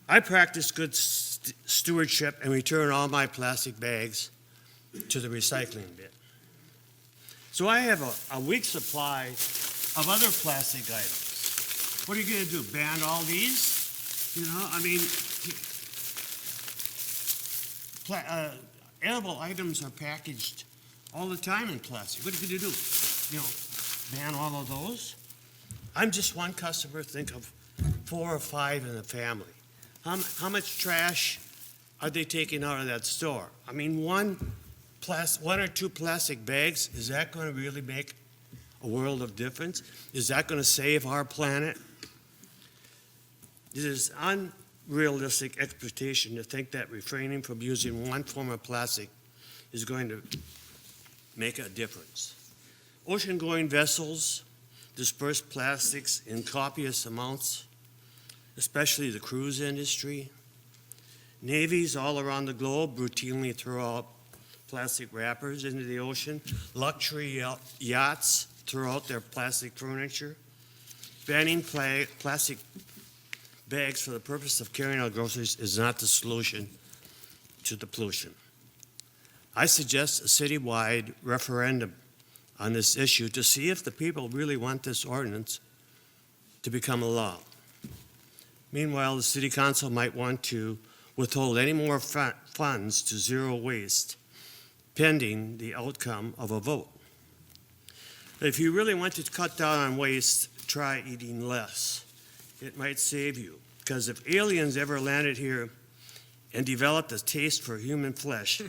I practice good stewardship and return all my plastic bags to the recycling bin. So I have a week's supply of other plastic items. What are you going to do, ban all these? You know, I mean, edible items are packaged all the time in plastic. What are you going to do? You know, ban all of those? I'm just one customer. Think of 4 or 5 in a family. How much trash are they taking out of that store? I mean, one or two plastic bags, is that going to really make a world of difference? Is that going to save our planet? It is unrealistic expectation to think that refraining from using one form of plastic is going to make a difference. Ocean-going vessels disperse plastics in copious amounts, especially the cruise industry. Navies all around the globe routinely throw out plastic wrappers into the ocean. Luxury yachts throw out their plastic furniture. Banning plastic bags for the purpose of carrying out groceries is not the solution to the pollution. I suggest a citywide referendum on this issue to see if the people really want this ordinance to become a law. Meanwhile, the City Council might want to withhold any more funds to zero waste pending the outcome of a vote. If you really want to cut down on waste, try eating less. It might save you, because if aliens ever landed here and developed a taste for human flesh,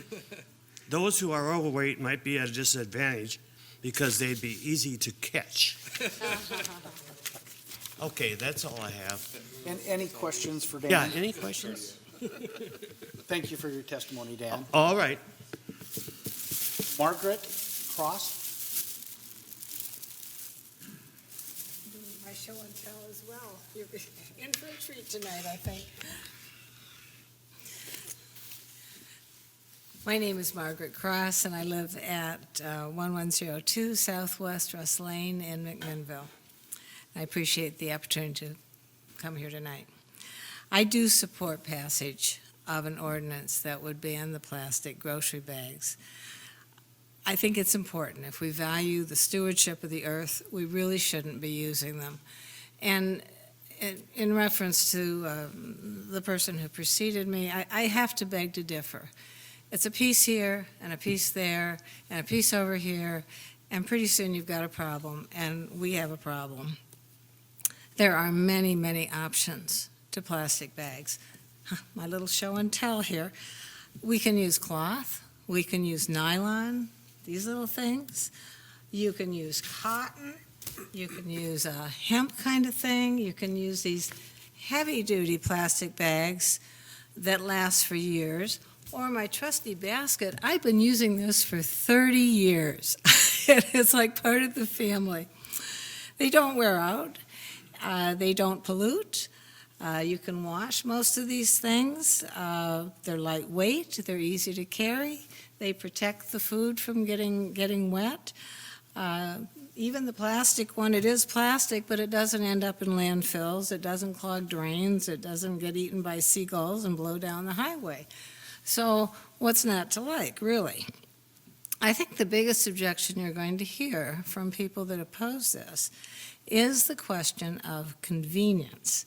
those who are overweight might be at a disadvantage because they'd be easy to catch. Okay, that's all I have. And any questions for Dan? Yeah, any questions? Thank you for your testimony, Dan. All right. Margaret Cross? Doing my show and tell as well. You're in for a treat tonight, I think. My name is Margaret Cross, and I live at 1102 Southwest Russ Lane in McMinnville. I appreciate the opportunity to come here tonight. I do support passage of an ordinance that would ban the plastic grocery bags. I think it's important. If we value the stewardship of the earth, we really shouldn't be using them. And in reference to the person who preceded me, I have to beg to differ. It's a piece here and a piece there and a piece over here, and pretty soon you've got a problem, and we have a problem. There are many, many options to plastic bags. My little show and tell here. We can use cloth, we can use nylon, these little things. You can use cotton, you can use a hemp kind of thing, you can use these heavy-duty plastic bags that last for years, Or my trusty basket, I've been using this for 30 years. It's like part of the family. They don't wear out. They don't pollute. You can wash most of these things. They're lightweight. They're easy to carry. They protect the food from getting wet. Even the plastic one, it is plastic, but it doesn't end up in landfills. It doesn't clog drains. It doesn't get eaten by seagulls and blow down the highway. So what's not to like, really? I think the biggest objection you're going to hear from people that oppose this is the question of convenience.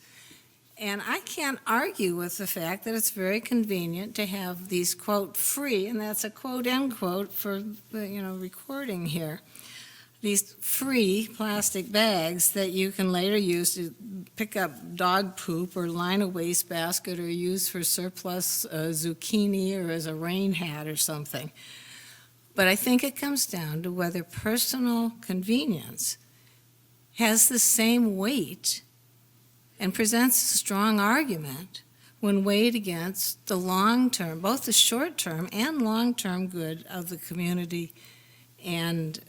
And I can't argue with the fact that it's very convenient to have these, quote, free, and that's a quote, end quote, for, recording here, these free plastic bags that you can later use to pick up dog poop or line a wastebasket or use for surplus zucchini or as a rain hat or something. But I think it comes down to whether personal convenience has the same weight and presents a strong argument when weighed against the long-term, both the short-term and long-term good of the community and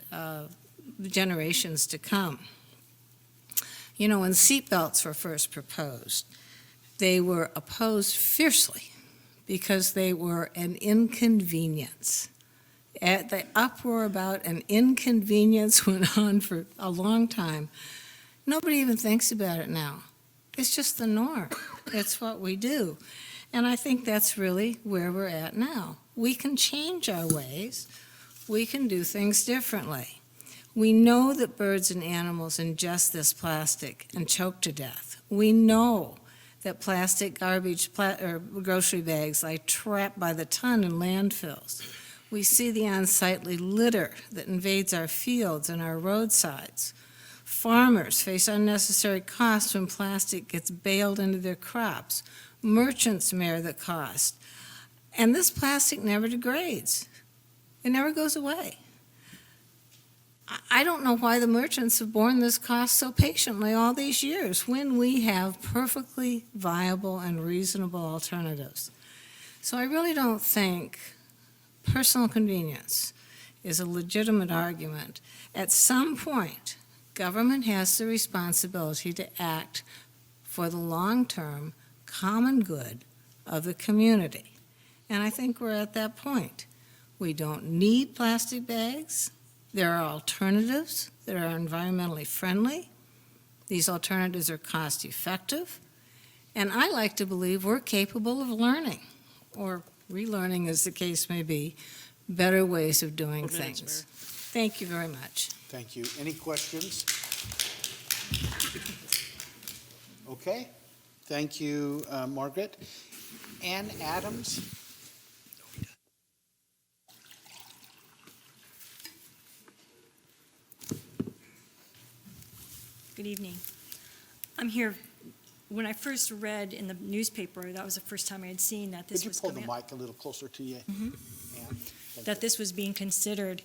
generations to come. When seatbelts were first proposed, they were opposed fiercely because they were an inconvenience. The uproar about an inconvenience went on for a long time. Nobody even thinks about it now. It's just the norm. It's what we do. And I think that's really where we're at now. We can change our ways. We can do things differently. We know that birds and animals ingest this plastic and choke to death. We know that plastic garbage or grocery bags are trapped by the ton in landfills. We see the unsightly litter that invades our fields and our roadsides. Farmers face unnecessary costs when plastic gets baled into their crops. Merchants bear the cost. And this plastic never degrades. It never goes away. I don't know why the merchants have borne this cost so patiently all these years when we have perfectly viable and reasonable alternatives. So I really don't think personal convenience is a legitimate argument. At some point, government has the responsibility to act for the long-term common good of the community. And I think we're at that point. We don't need plastic bags. There are alternatives that are environmentally friendly. These alternatives are cost-effective. And I like to believe we're capable of learning, or relearning as the case may be, better ways of doing things. Thank you very much. Thank you. Any questions? Okay. Thank you, Margaret. Ann Adams? Good evening. I'm here, when I first read in the newspaper, that was the first time I had seen that this was Could you pull coming the up. mic a little closer to you? Mhm. Ann? Thank That you. this was being considered.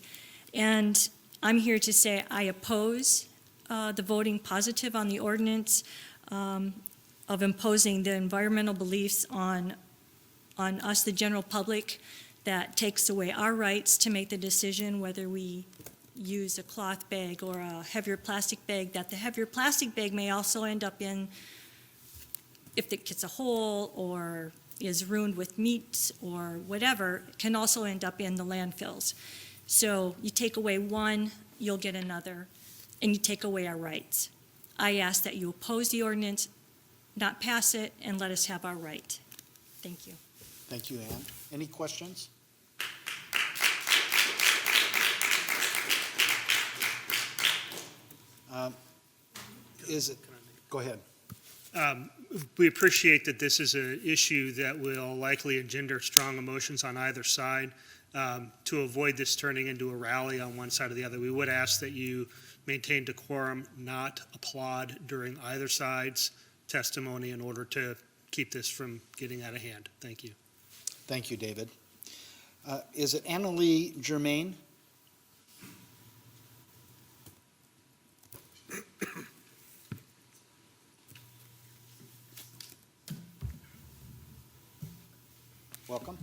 And I'm here to say I oppose the voting positive on the ordinance of imposing the environmental beliefs on us, the general public, that takes away our rights to make the decision whether we use a cloth bag or a heavier plastic bag, that the heavier plastic bag may also end up in, if it gets a hole or is ruined with meat or whatever, can also end up in the landfills. So you take away one, you'll get another, and you take away our rights. I ask that you oppose the ordinance, not pass it, and let us have our right. Thank you. Thank you, Ann. Any questions? Go ahead. We appreciate that this is an issue that will likely engender strong emotions on either side. To avoid this turning into a rally on one side or the other, we would ask that you maintain decorum, not applaud during either side's testimony in order to keep this from getting out of hand. Thank you. Thank you, David. Is it Annalee Germain? Welcome.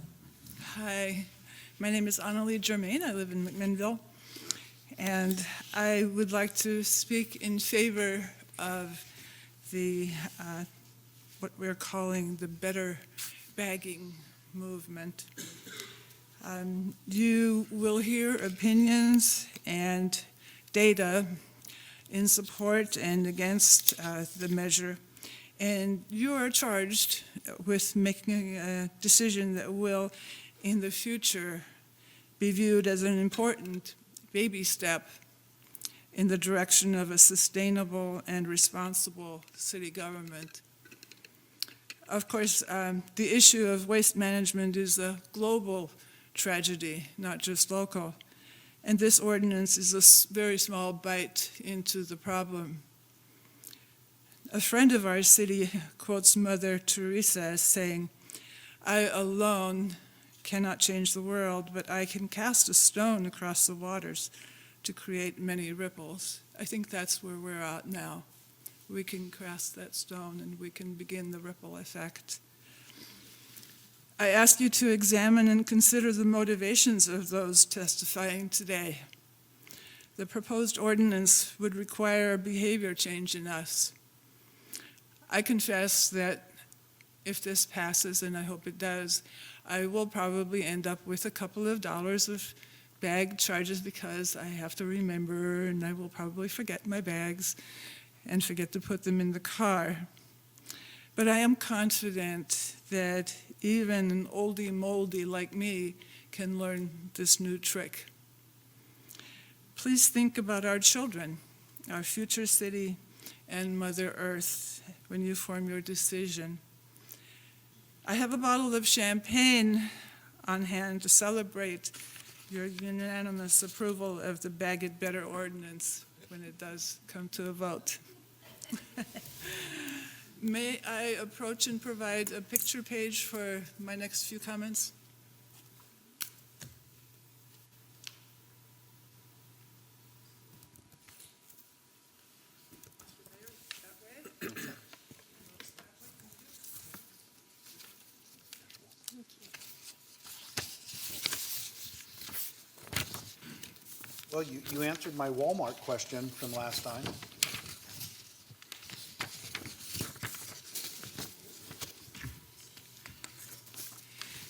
Hi, my name is Annalie Germain. I live in McMinnville. And I would like to speak in favor of the, what we're calling the better bagging movement. You will hear opinions and data in support and against the measure, and you are charged with making a decision that will, in the future, be viewed as an important baby step in the direction of a sustainable and responsible city government. Of course, the issue of waste management is a global tragedy, not just local. And this ordinance is a very small bite into the problem. A friend of our city quotes Mother Teresa as saying, "I alone cannot change the world, but I can cast a stone across the waters to create many ripples." I think that's where we're at now. We can cast that stone and we can begin the ripple effect. I ask you to examine and consider the motivations of those testifying today. The proposed ordinance would require a behavior change in us. I confess that if this passes, and I hope it does, I will probably end up with a couple of dollars of bag charges because I have to remember, and I will probably forget my bags and forget to put them in the car. But I am confident that even an oldie moldy like me can learn this new trick. Please think about our children, our future city, and Mother Earth when you form your decision. I have a bottle of champagne on hand to celebrate your unanimous approval of the Bag It Better ordinance when it does come to a vote. May I approach and provide a picture page for my next few comments? Well, you answered my Walmart question from last time.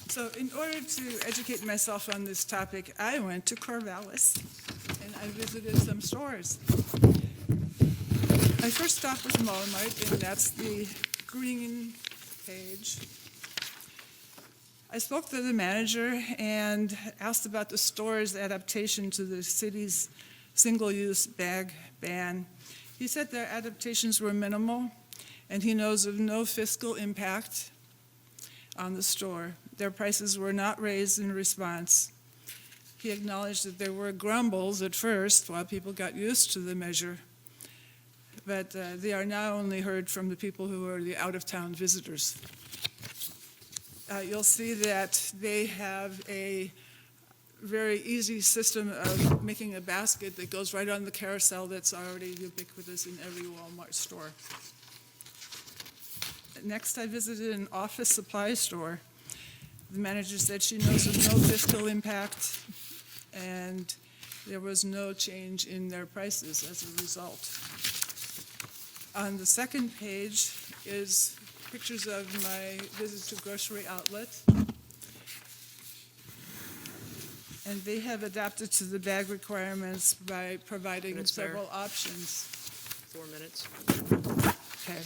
So in order to educate myself on this topic, I went to Corvallis and I visited some stores. I first stopped with Walmart, and that's the green page. I spoke to the manager and asked about the store's adaptation to the city's single-use bag ban. He said their adaptations were minimal, and he knows of no fiscal impact on the store. Their prices were not raised in response. He acknowledged that there were grumbles at first while people got used to the measure, but they are now only heard from the people who are the out-of-town visitors. You'll see that they have a very easy system of making a basket that goes right on the carousel that's already ubiquitous in every Walmart store. Next, I visited an office supply store. The manager said she knows of no fiscal impact, and there was no change in their prices as a result. On the second page is pictures of my visit to grocery outlet. And they have adapted to the bag requirements by providing Minutes, Mayor. several options. 4 minutes. Okay.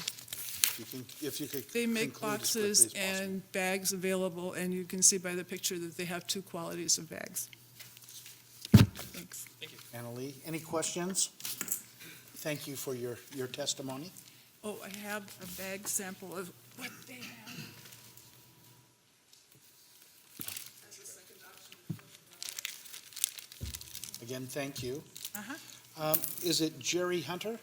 If you could They make conclude as quickly boxes as possible. and bags available, and you can see by the picture that they have two qualities of bags. Thanks. Annalee, any questions? Thank you for your testimony. Oh, I have a bag sample of what they have. Again, thank you. Uh-huh. Is it Jerry Hunter?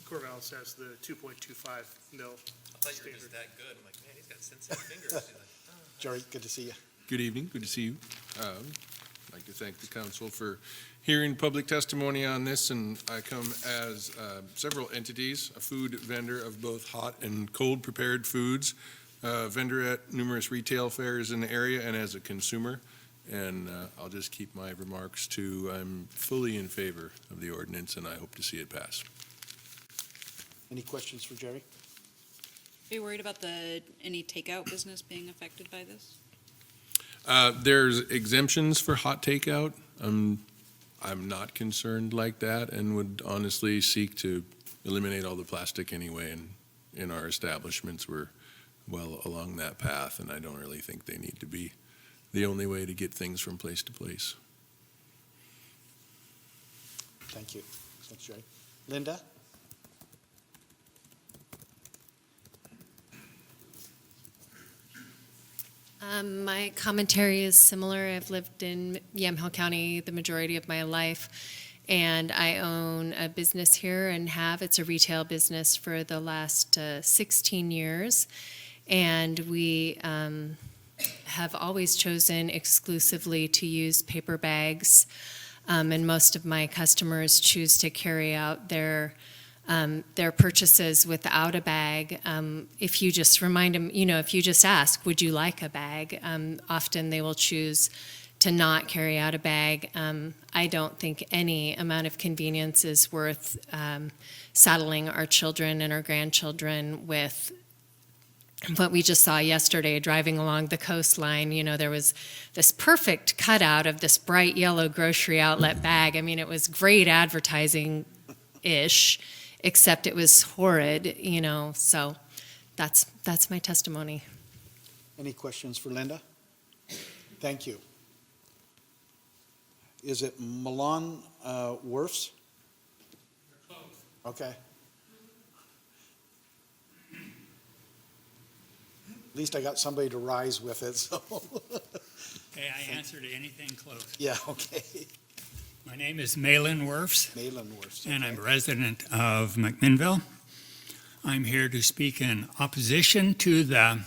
Corvallis has the 2.25 mil. I thought you were just that good. I'm like, man, he's got sensitive fingers. He's like, Jerry, good to see you. Good evening, good to see you. I'd like to thank the council for hearing public testimony on this, and I come as several entities, a food vendor of both hot and cold prepared foods, a vendor at numerous retail fairs in the area, and as a consumer. And I'll just keep my remarks to I'm fully in favor of the ordinance, and I hope to see it pass. Any questions for Jerry? Are you worried about any takeout business being affected by this? There's exemptions for hot takeout. I'm not concerned like that and would honestly seek to eliminate all the plastic anyway. And in our establishments, we're well along that path, and I don't really think they need to be the only way to get things from place to place. Thank you. Thanks, Jerry. Linda? My commentary is similar. I've lived in Yamhill County the majority of my life, and I own a business here and it's a retail business for the last 16 years. And we have always chosen exclusively to use paper bags, and most of my customers choose to carry out their purchases without a bag. If you just remind them, if you just ask, would you like a bag? Often they will choose to not carry out a bag. I don't think any amount of convenience is worth saddling our children and our grandchildren with. What we just saw yesterday driving along the coastline, there was this perfect cutout of this bright yellow grocery outlet bag. I mean, it was great advertising-ish, except it was horrid, so that's my testimony. Any questions for Linda? Thank you. Is it Milan Werfs? Okay. At least I got somebody to rise with it, so. Okay, I answer to anything close. Yeah, okay. My name is Malin Werfs, Malin Werfs. and I'm a resident of McMinnville. I'm here to speak in opposition to the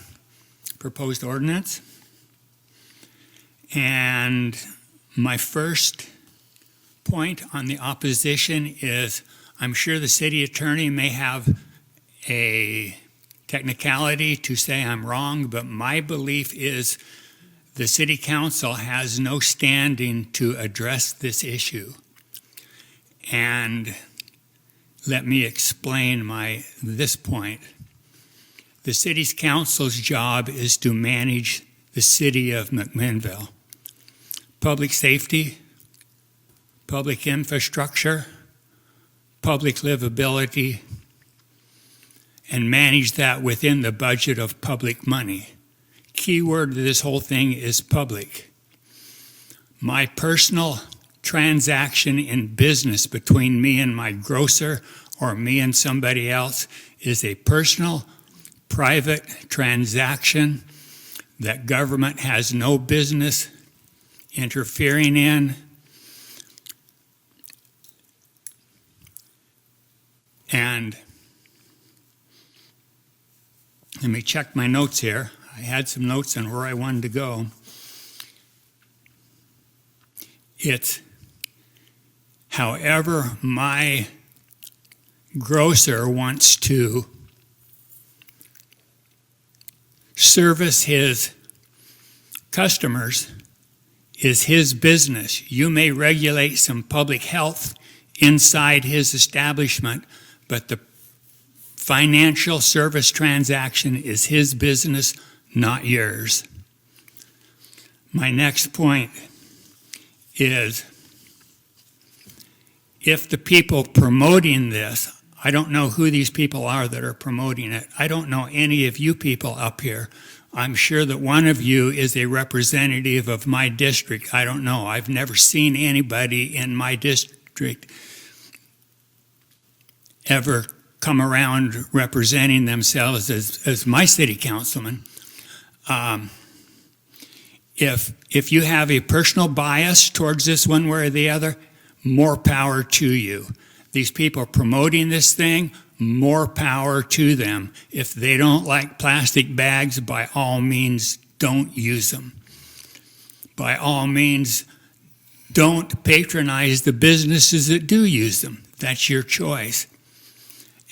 proposed ordinance. And my first point on the opposition is I'm sure the city attorney may have a technicality to say I'm wrong, but my belief is the city council has no standing to address this issue. And let me explain this point. The city's council's job is to manage the city of McMinnville. Public safety, public infrastructure, public livability, and manage that within the budget of public money. Key word to this whole thing is public. My personal transaction in business between me and my grocer or me and somebody else is a personal, private transaction that government has no business interfering in. And let me check my notes here. I had some notes on where I wanted to go. It's however my grocer wants to service his customers is his business. You may regulate some public health inside his establishment, but the financial service transaction is his business, not yours. My next point is if the people promoting this, I don't know who these people are that are promoting it. I don't know any of you people up here. I'm sure that one of you is a representative of my district. I don't know. I've never seen anybody in my district ever come around representing themselves as my city councilman. If you have a personal bias towards this one way or the other, more power to you. These people promoting this thing, more power to them. If they don't like plastic bags, by all means, don't use them. By all means, Don't patronize the businesses that do use them. That's your choice.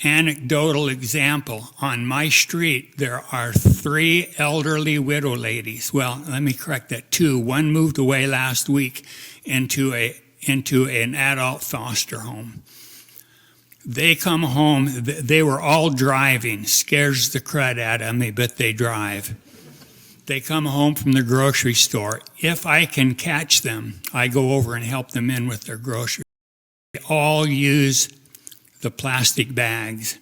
Anecdotal example, on my street, there are 3 elderly widow ladies. Well, let me correct that, 2. One moved away last week into an adult foster home. They come home, they were all driving, scares the crud out of me, but they drive. They come home from the grocery store. If I can catch them, I go over and help them in with their groceries. They all use the plastic bags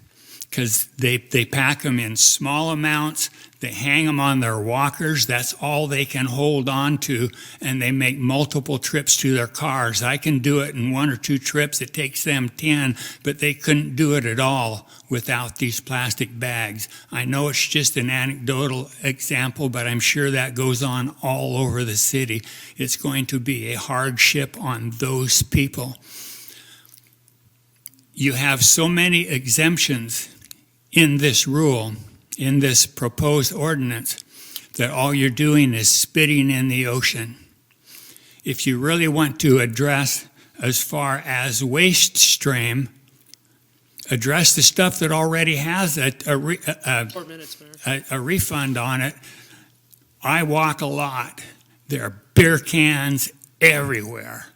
because they pack them in small amounts. They hang them on their walkers. That's all they can hold on to, and they make multiple trips to their cars. I can do it in 1 or 2 trips. It takes them 10, but they couldn't do it at all without these plastic bags. I know it's just an anecdotal example, but I'm sure that goes on all over the city. It's going to be a hardship on those people. You have so many exemptions in this rule, in this proposed ordinance, that all you're doing is spitting in the ocean. If you really want to address as far as waste stream, address the stuff that already has a 4 minutes, Mayor. a refund on it. I walk a lot. There are beer cans everywhere.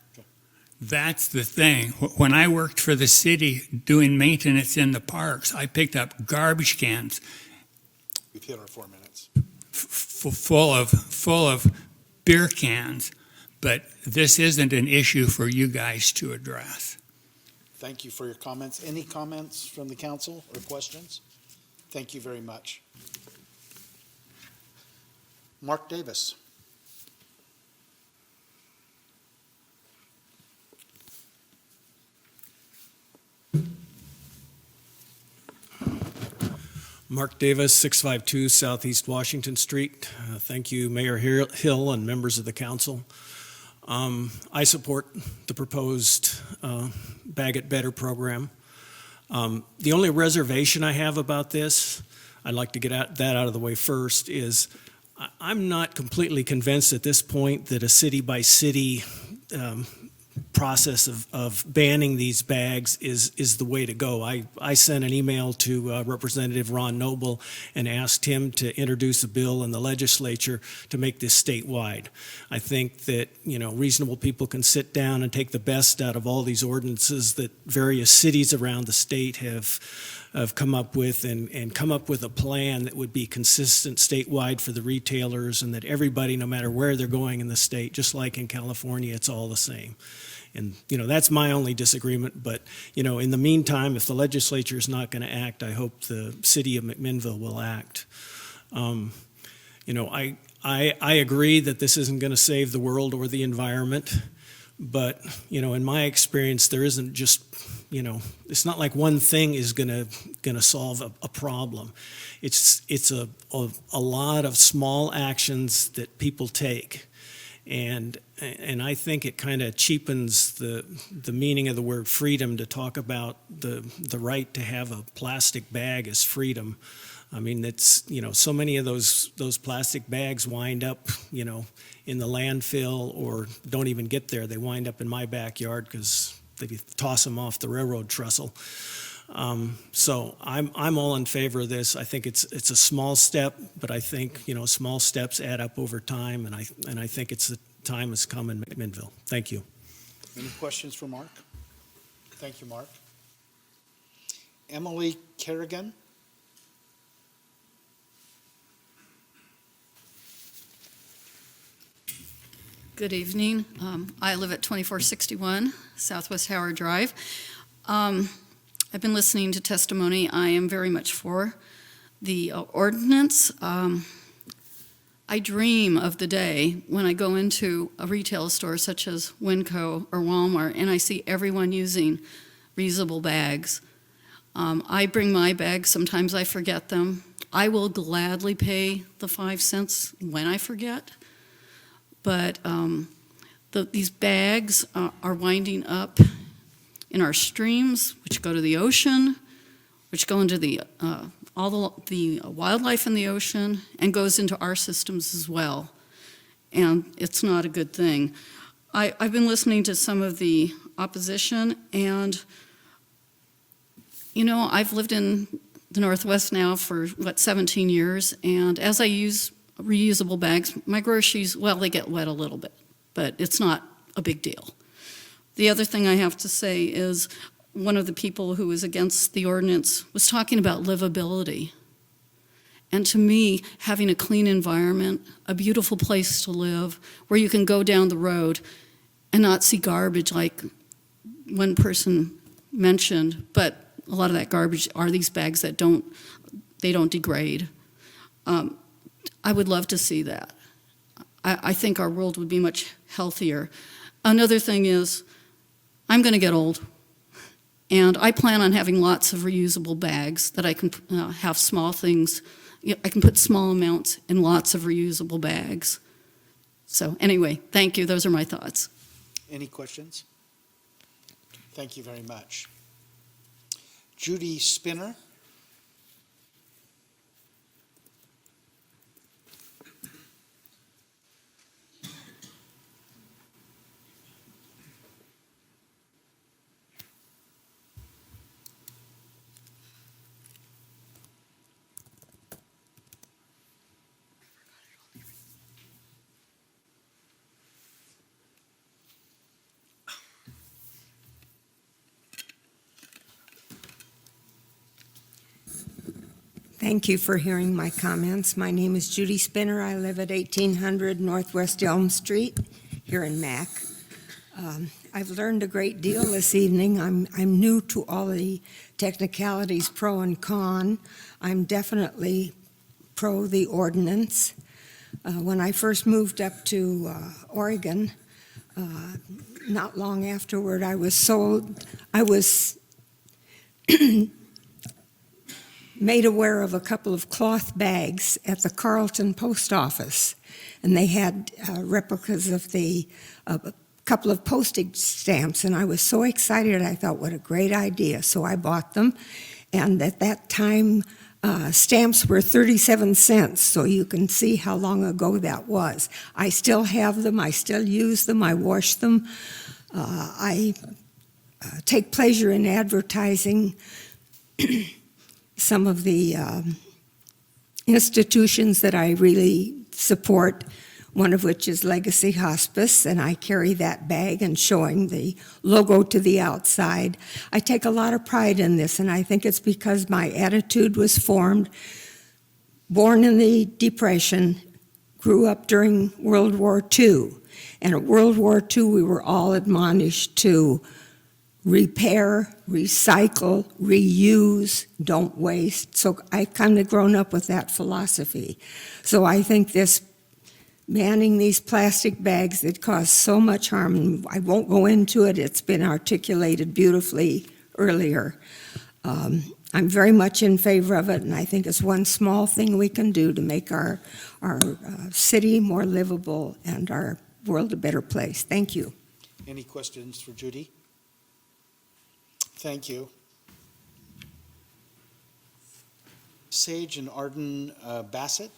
That's the thing. When I worked for the city doing maintenance in the parks, I picked up garbage cans We've hit our 4 minutes. full of beer cans, but this isn't an issue for you guys to address. Thank you for your comments. Any comments from the council or questions? Thank you very much. Mark Davis. Mark Davis, 652 Southeast Washington Street. Thank you, Mayor Hill and members of the council. I support the proposed Bag It Better program. The only reservation I have about this, I'd like to get that out of the way first, is I'm not completely convinced at this point that a city-by-city process of banning these bags is the way to go. I sent an email to Representative Ron Noble and asked him to introduce a bill in the legislature to make this statewide. I think that, reasonable people can sit down and take the best out of all these ordinances that various cities around the state have come up with and come up with a plan that would be consistent statewide for the retailers, and that everybody, no matter where they're going in the state, just like in California, it's all the same. And, that's my only disagreement. But, in the meantime, if the legislature is not going to act, I hope the city of McMinnville will act. I agree that this isn't going to save the world or the environment. But, in my experience, there isn't just, it's not like one thing is going to solve a problem. It's a lot of small actions that people take. And I think it kind of cheapens the meaning of the word freedom to talk about the right to have a plastic bag as freedom. I mean, it's, so many of those plastic bags wind up, in the landfill or don't even get there. They wind up in my backyard because they toss them off the railroad trestle. So I'm all in favor of this. I think it's a small step, but I think, small steps add up over time, and I think the time has come in McMinnville. Thank you. Any questions for Mark? Thank you, Mark. Emily Kerrigan. Good evening. I live at 2461 Southwest Howard Drive. I've been listening to testimony. I am very much for the ordinance. I dream of the day when I go into a retail store such as Winco or Walmart and I see everyone using reusable bags. I bring my bags. Sometimes I forget them. I will gladly pay the 5 cents when I forget. But these bags are winding up in our streams, which go to the ocean, which go into all the wildlife in the ocean, and goes into our systems as well. And it's not a good thing. I've been listening to some of the opposition, and, you know, I've lived in the Northwest now for, 17 years, and as I use reusable bags, my groceries, well, they get wet a little bit, but it's not a big deal. The other thing I have to say is one of the people who was against the ordinance was talking about livability. And to me, having a clean environment, a beautiful place to live, where you can go down the road and not see garbage like one person mentioned, but a lot of that garbage are these bags that don't degrade. I would love to see that. I think our world would be much healthier. Another thing is, I'm going to get old, and I plan on having lots of reusable bags that I can have small things. I can put small amounts in lots of reusable bags. So anyway, thank you. Those are my thoughts. Any questions? Thank you very much. Judy Spinner. Thank you for hearing my comments. My name is Judy Spinner. I live at 1800 Northwest Elm Street here in Mac. I've learned a great deal this evening. I'm new to all the technicalities, pro and con. I'm definitely pro the ordinance. When I first moved up to Oregon, not long afterward, I was made aware of a couple of cloth bags at the Carlton post office, and they had replicas of a couple of postage stamps, and I was so excited. I thought, what a great idea. So I bought them, and at that time, stamps were 37 cents, so you can see how long ago that was. I still have them. I still use them. I wash them. I take pleasure in advertising some of the institutions that I really support, one of which is Legacy Hospice, and I carry that bag and showing the logo to the outside. I take a lot of pride in this, and I think it's because my attitude was formed, born in the Depression, grew up during World War II, and at World War II we were all admonished to repair, recycle, reuse, don't waste. So I kind of grown up with that philosophy. So I think this banning these plastic bags that cause so much harm, and I won't go into it, it's been articulated beautifully earlier. I'm very much in favor of it, and I think it's one small thing we can do to make our city more livable and our world a better place. Thank you. Any questions for Judy? Thank you. Sage and Arden Bassett.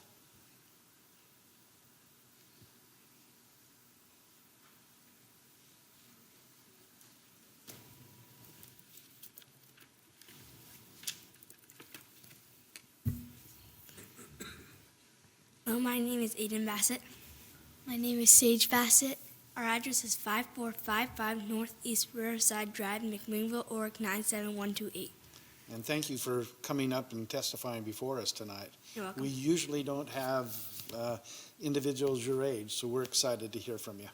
Well, my name is Aiden Bassett. My name is Sage Bassett. Our address is 5455 Northeast Riverside Drive, McMinnville, Oregon 97128. And thank you for coming up and testifying before us tonight. You're welcome. We usually don't have individuals your age, so we're excited to hear from you.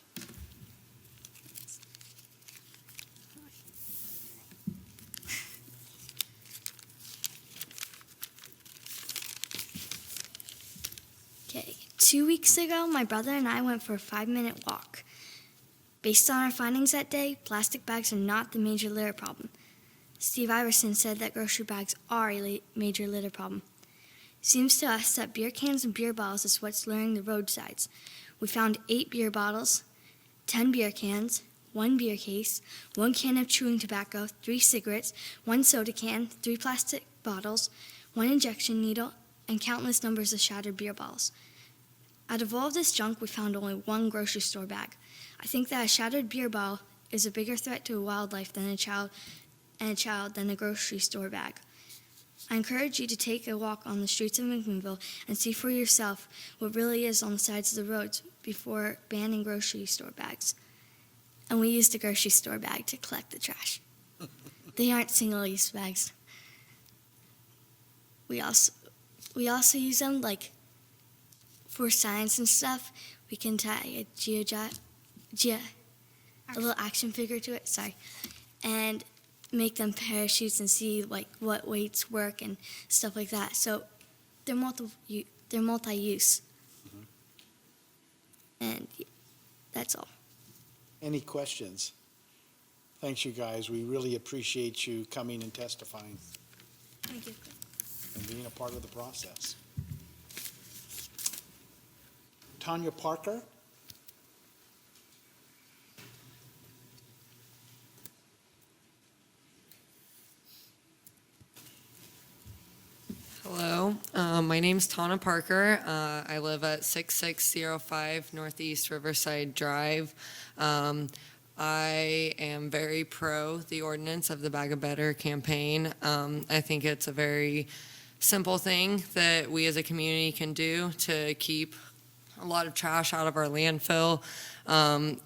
Okay, 2 weeks ago, my brother and I went for a 5-minute walk. Based on our findings that day, plastic bags are not the major litter problem. Steve Iverson said that grocery bags are a major litter problem. Seems to us that beer cans and beer bottles is what's littering the roadsides. We found 8 beer bottles, 10 beer cans, 1 beer case, 1 can of chewing tobacco, 3 cigarettes, 1 soda can, 3 plastic bottles, 1 injection needle, and countless numbers of shattered beer bottles. Out of all of this junk, we found only one grocery store bag. I think that a shattered beer bottle is a bigger threat to wildlife than a child than a grocery store bag. I encourage you to take a walk on the streets of McMinnville and see for yourself what really is on the sides of the roads before banning grocery store bags. And we used a grocery store bag to collect the trash. They aren't single-use bags. We also use them like for science and stuff. We can tie a little action figure to it, and make them parachutes and see like what weights work and stuff like that. So they're multi-use. And that's all. Any questions? Thanks, you guys. We really appreciate you coming and testifying Thank you. and being a part of the process. Tanya Parker? Hello, my name's Tana Parker. I live at 6605 Northeast Riverside Drive. I am very pro the ordinance of the Bag of Better campaign. I think it's a very simple thing that we as a community can do to keep a lot of trash out of our landfill.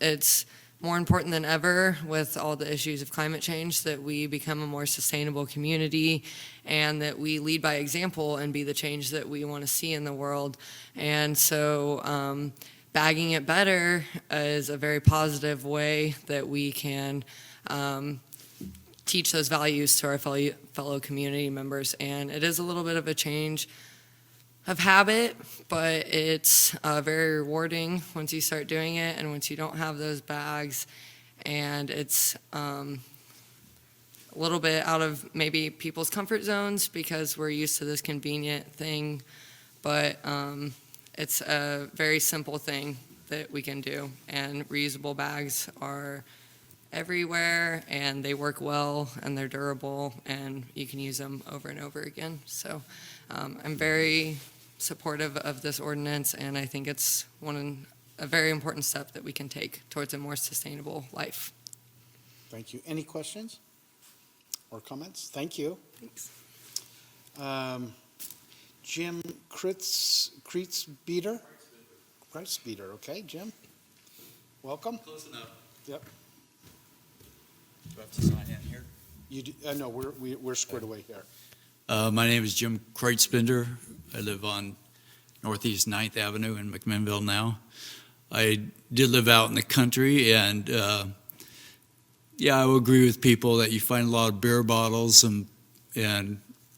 It's more important than ever with all the issues of climate change that we become a more sustainable community and that we lead by example and be the change that we want to see in the world. And so bagging it better is a very positive way that we can teach those values to our fellow community members. And it is a little bit of a change of habit, but it's very rewarding once you start doing it and once you don't have those bags. And it's a little bit out of maybe people's comfort zones because we're used to this convenient thing, but it's a very simple thing that we can do. And reusable bags are everywhere and they work well and they're durable and you can use them over and over again. So I'm very supportive of this ordinance, and I think it's a very important step that we can take towards a more sustainable life. Thank you. Any questions or comments? Thank you. Thanks. Jim Kreitzbeater? Kreitzbeater, okay, Jim. Welcome. Close enough. Yep. Do I have to sign in here? You do, no, we're squared away here. My name is Jim Kreitzbinder. I live on Northeast 9th Avenue in McMinnville now. I did live out in the country, and yeah, I would agree with people that you find a lot of beer bottles and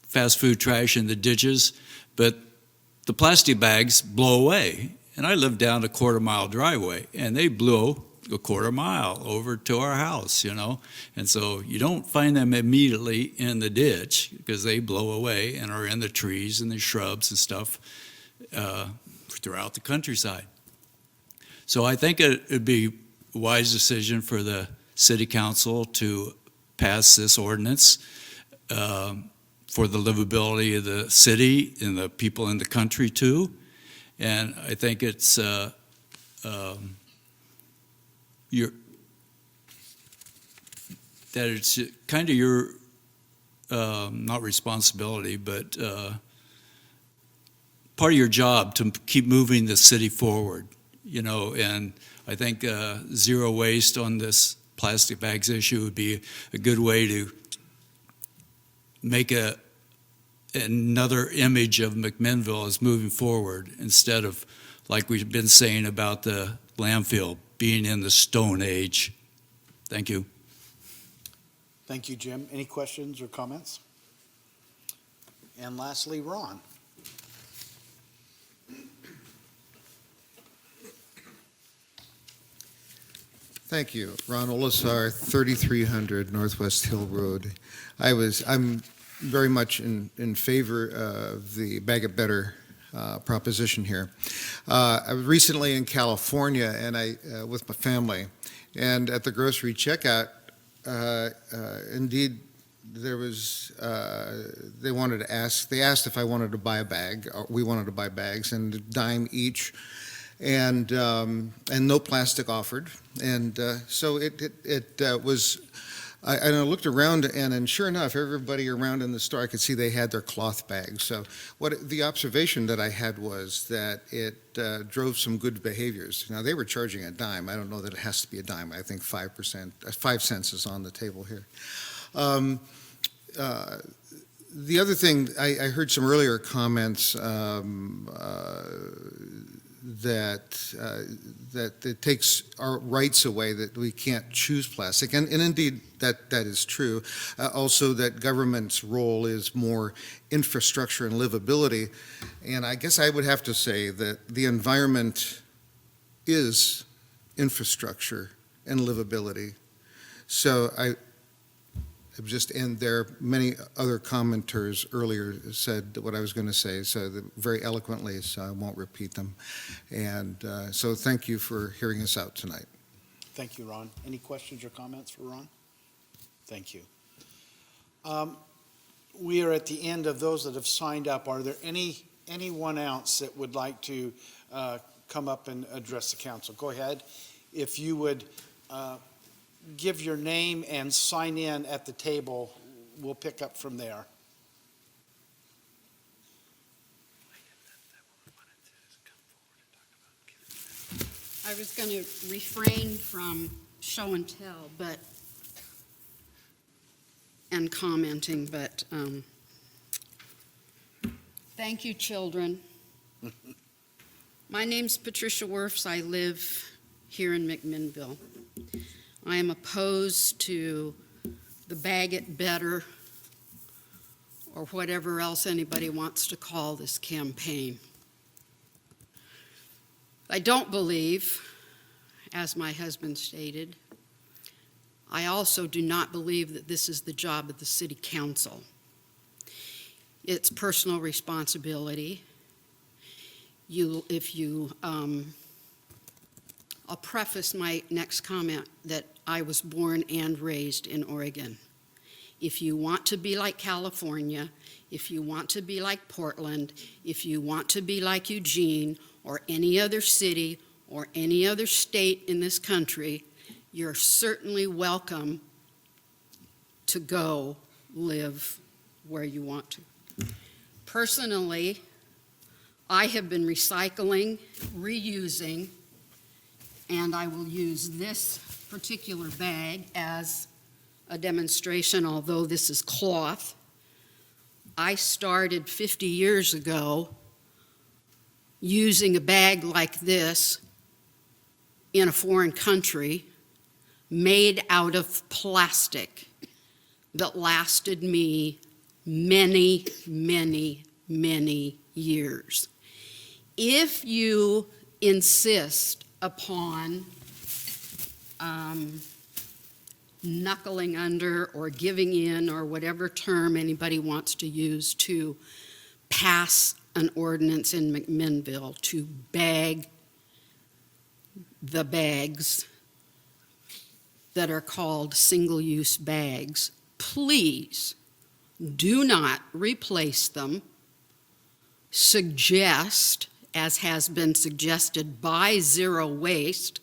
fast food trash in the ditches, but the plastic bags blow away. And I live down a quarter-mile driveway, and they blew a quarter mile over to our house, you know. And so you don't find them immediately in the ditch because they blow away and are in the trees and the shrubs and stuff throughout the countryside. So I think it'd be a wise decision for the city council to pass this ordinance for the livability of the city and the people in the country too. And I think it's that it's kind of your not responsibility, but part of your job to keep moving the city forward, you know. And I think zero waste on this plastic bags issue would be a good way to make another image of McMinnville as moving forward, instead of, like we've been saying about the landfill, being in the Stone Age. Thank you. Thank you, Jim. Any questions or comments? And lastly, Ron. Thank you. Ron Olisar, 3300 Northwest Hill Road. I'm very much in favor of the Bag It Better proposition here. I was recently in California and with my family, and at the grocery checkout, indeed, there was, they asked if I wanted to buy a bag. We wanted to buy bags, and a dime each. and no plastic offered. And so it was. I looked around, and sure enough, everybody around in the store, I could see they had their cloth bags. So the observation that I had was that it drove some good behaviors. Now, they were charging a dime. I don't know that it has to be a dime. I think 5 cents is on the table here. The other thing, I heard some earlier comments that it takes our rights away, that we can't choose plastic, and indeed that is true. Also, that government's role is more infrastructure and livability, and I guess I would have to say that the environment is infrastructure and livability. So I just end there. Many other commenters earlier said what I was going to say, so very eloquently, so I won't repeat them. And so thank you for hearing us out tonight. Thank you, Ron. Any questions or comments for Ron? Thank you. We are at the end of those that have signed up. Are there anyone else that would like to come up and address the council? Go ahead. If you would give your name and sign in at the table, we'll pick up from there. I was going to refrain from show and tell, and commenting, but thank you, children. My name's Patricia Werfs. I live here in McMinnville. I am opposed to the Bag It Better, or whatever else anybody wants to call this campaign. I don't believe, as my husband stated, I also do not believe that this is the job of the city council. It's personal responsibility. I'll preface my next comment that I was born and raised in Oregon. If you want to be like California, if you want to be like Portland, if you want to be like Eugene or any other city or any other state in this country, you're certainly welcome to go live where you want to. Personally, I have been recycling, reusing, and I will use this particular bag as a demonstration, although this is cloth. I started 50 years ago using a bag like this in a foreign country made out of plastic that lasted me many, many, many years. If you insist upon knuckling under or giving in, or whatever term anybody wants to use, to pass an ordinance in McMinnville to bag the bags that are called single-use bags, please do not replace them. Suggest, as has been suggested by Zero Waste,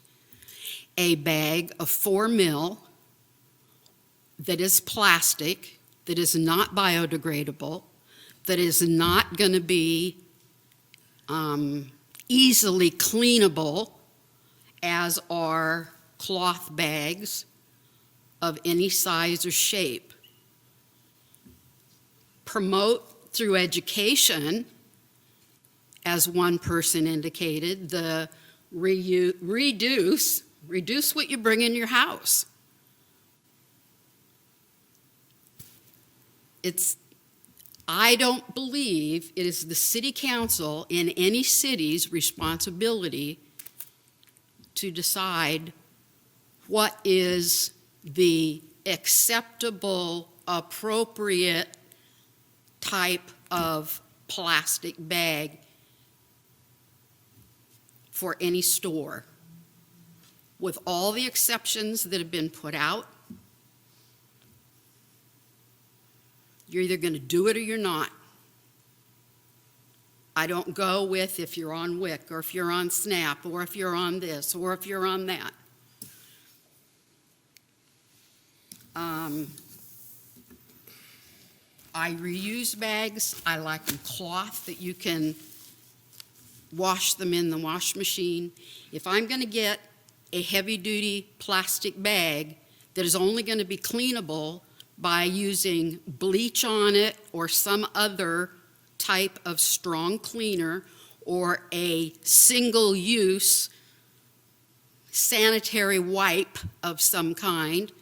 a bag of 4 mil that is plastic, that is not biodegradable, that is not going to be easily cleanable, as are cloth bags of any size or shape. Promote through education, as one person indicated, the reduce what you bring in your house. I don't believe it is the city council in any city's responsibility to decide what is the acceptable, appropriate type of plastic bag for any store. With all the exceptions that have been put out, you're either going to do it or you're not. I don't go with if you're on WIC, or if you're on SNAP, or if you're on this, or if you're on that. I reuse bags. I like them cloth that you can wash them in the wash machine. If I'm going to get a heavy-duty plastic bag that is only going to be cleanable by using bleach on it or some other type of strong cleaner, or a single-use sanitary wipe of some kind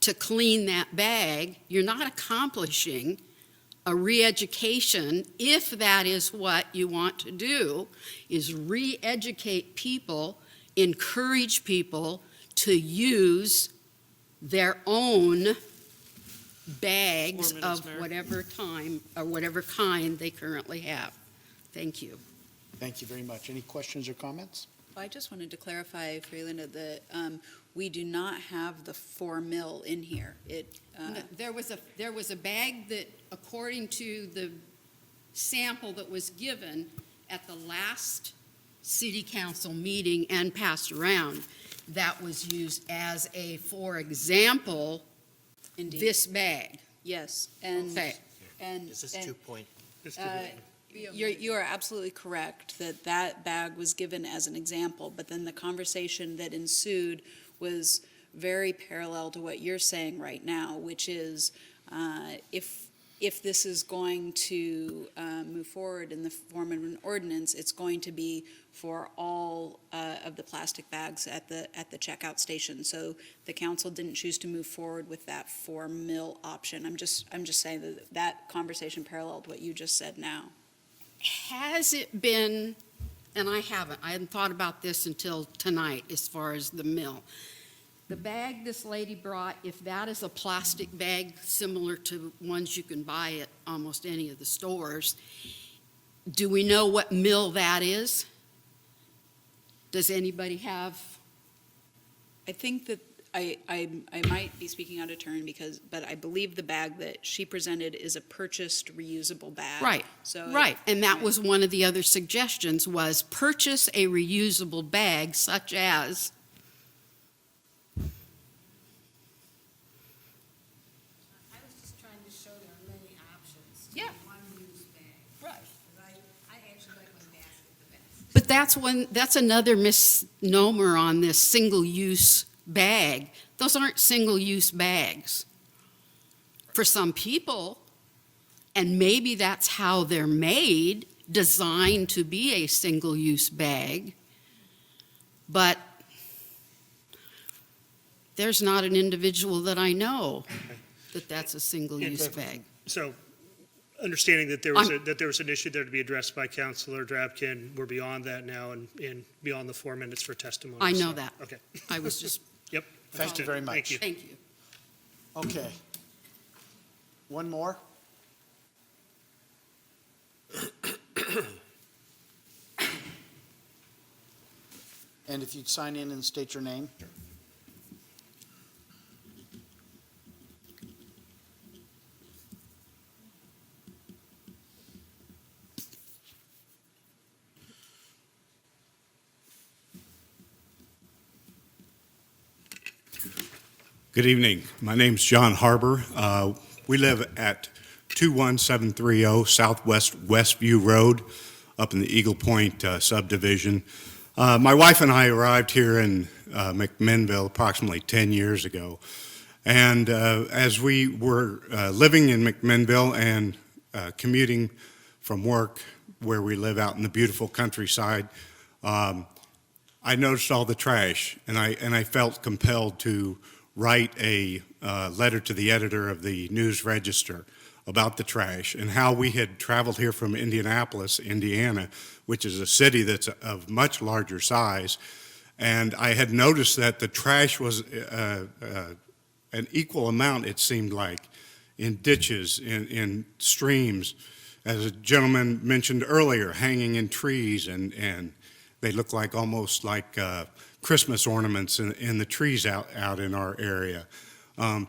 to clean that bag, you're not accomplishing a re-education, if that is what you want to do, is re-educate people, encourage people to use their own bags 4 minutes, of Mayor. whatever time or whatever kind they currently have. Thank you. Thank you very much. Any questions or comments? I just wanted to clarify, Freelinda, that we do not have the 4 mil in here. There was a bag that, according to the sample that was given at the last city council meeting and passed around, that was used as a, for example, Indeed. this bag. Yes, and Okay. and This is and, 2 point. you are absolutely correct that bag was given as an example, but then the conversation that ensued was very parallel to what you're saying right now, which is if this is going to move forward in the form of an ordinance, it's going to be for all of the plastic bags at the checkout station. So the council didn't choose to move forward with that 4 mil option. I'm just saying that conversation paralleled what you just said now. Has it been, and I hadn't thought about this until tonight as far as the mill. The bag this lady brought, if that is a plastic bag similar to ones you can buy at almost any of the stores, do we know what mill that is? Does anybody have? I think that I might be speaking out of turn but I believe the bag that she presented is a purchased reusable bag. Right, So right. And that was one of the other suggestions, was purchase a reusable bag such as, I was just trying to show there are many options. Yeah. One-use bag. Right. I actually like my basket the best. but that's another misnomer on this single-use bag. Those aren't single-use bags. For some people, and maybe that's how they're made, designed to be a single-use bag, but there's not an individual that I know that's a single-use bag. So, understanding that there was an issue there to be addressed by Councilor Drabkin, we're beyond that now and beyond the 4 minutes for testimony. I know So, that. Okay. I was just, Yep. Thank you very much. Thank you. thank you. Okay. One more? And if you'd sign in and state your name? Good evening. My name's John Harbor. We live at 21730 Southwest Westview Road up in the Eagle Point subdivision. My wife and I arrived here in McMinnville approximately 10 years ago. And as we were living in McMinnville and commuting from work where we live out in the beautiful countryside, I noticed all the trash, and I felt compelled to write a letter to the editor of the News Register about the trash and how we had traveled here from Indianapolis, Indiana, which is a city that's of much larger size. And I had noticed that the trash was an equal amount, it seemed like, in ditches, in streams, as a gentleman mentioned earlier, hanging in trees, and they look like almost like Christmas ornaments in the trees out in our area.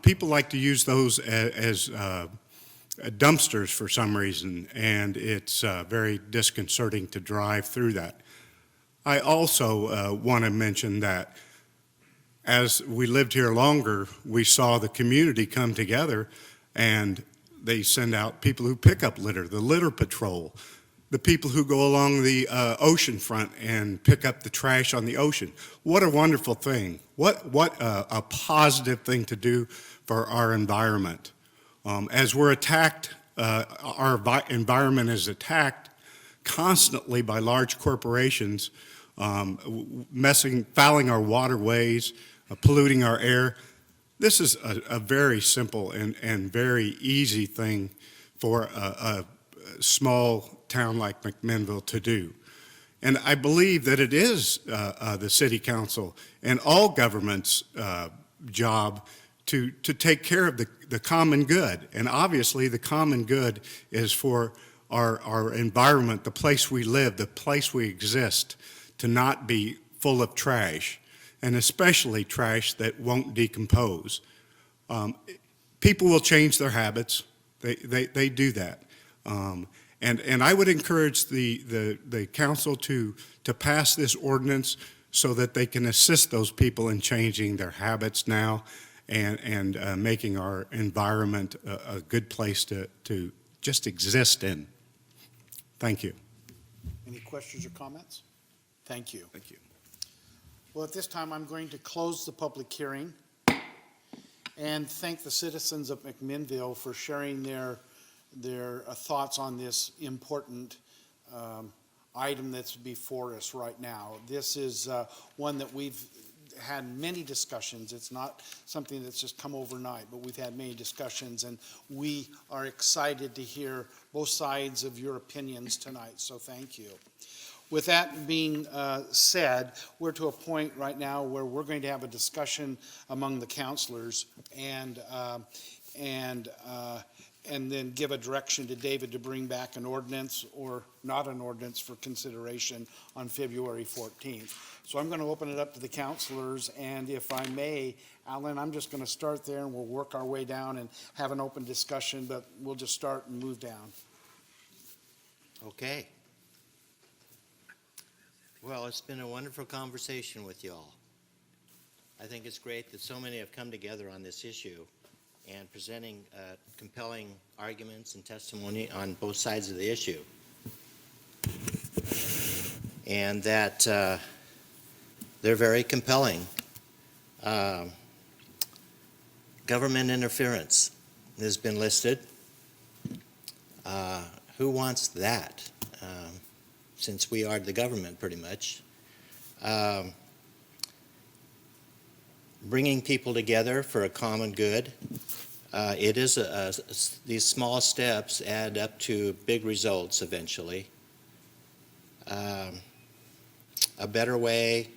People like to use those as dumpsters for some reason, and it's very disconcerting to drive through that. I also want to mention that as we lived here longer, we saw the community come together, and they send out people who pick up litter, the litter patrol, the people who go along the ocean front and pick up the trash on the ocean. What a wonderful thing. What a positive thing to do for our environment. As we're attacked, our environment is attacked constantly by large corporations, fouling our waterways, polluting our air. This is a very simple and very easy thing for a small town like McMinnville to do. And I believe that it is the city council and all government's job to take care of the common good. And obviously the common good is for our environment, the place we live, the place we exist, to not be full of trash, and especially trash that won't decompose. People will change their habits. They do that. And I would encourage the council to pass this ordinance so that they can assist those people in changing their habits now and making our environment a good place to just exist in. Thank you. Any questions or comments? Thank you. Thank you. Well, at this time, I'm going to close the public hearing and thank the citizens of McMinnville for sharing their thoughts on this important item that's before us right now. This is one that we've had many discussions. It's not something that's just come overnight, but we've had many discussions, and we are excited to hear both sides of your opinions tonight, so thank you. With that being said, we're to a point right now where we're going to have a discussion among the counselors and then give a direction to David to bring back an ordinance or not an ordinance for consideration on February 14th. So I'm going to open it up to the counselors, and if I may, Alan, I'm just going to start there and we'll work our way down and have an open discussion, but we'll just start and move down. Okay. Well, it's been a wonderful conversation with you all. I think it's great that so many have come together on this issue and presenting compelling arguments and testimony on both sides of the issue. And that they're very compelling. Government interference has been listed. Who wants that? Since we are the government, pretty much. Bringing people together for a common good. It is these small steps add up to big results eventually. A better way.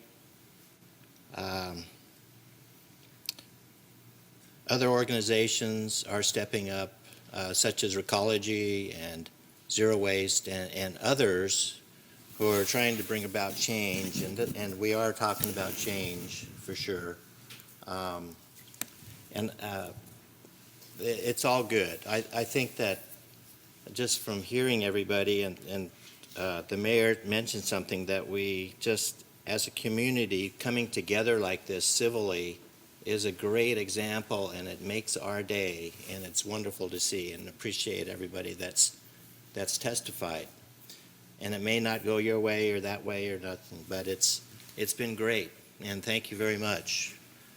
Other organizations are stepping up, such as Recology and Zero Waste and others who are trying to bring about change, and we are talking about change for sure. It's all good. I think that just from hearing everybody, and the mayor mentioned something, that we just, as a community, coming together like this civilly is a great example, and it makes our day, and it's wonderful to see, and appreciate everybody that's testified. And it may not go your way or that way or nothing, but it's been great, and thank you very much.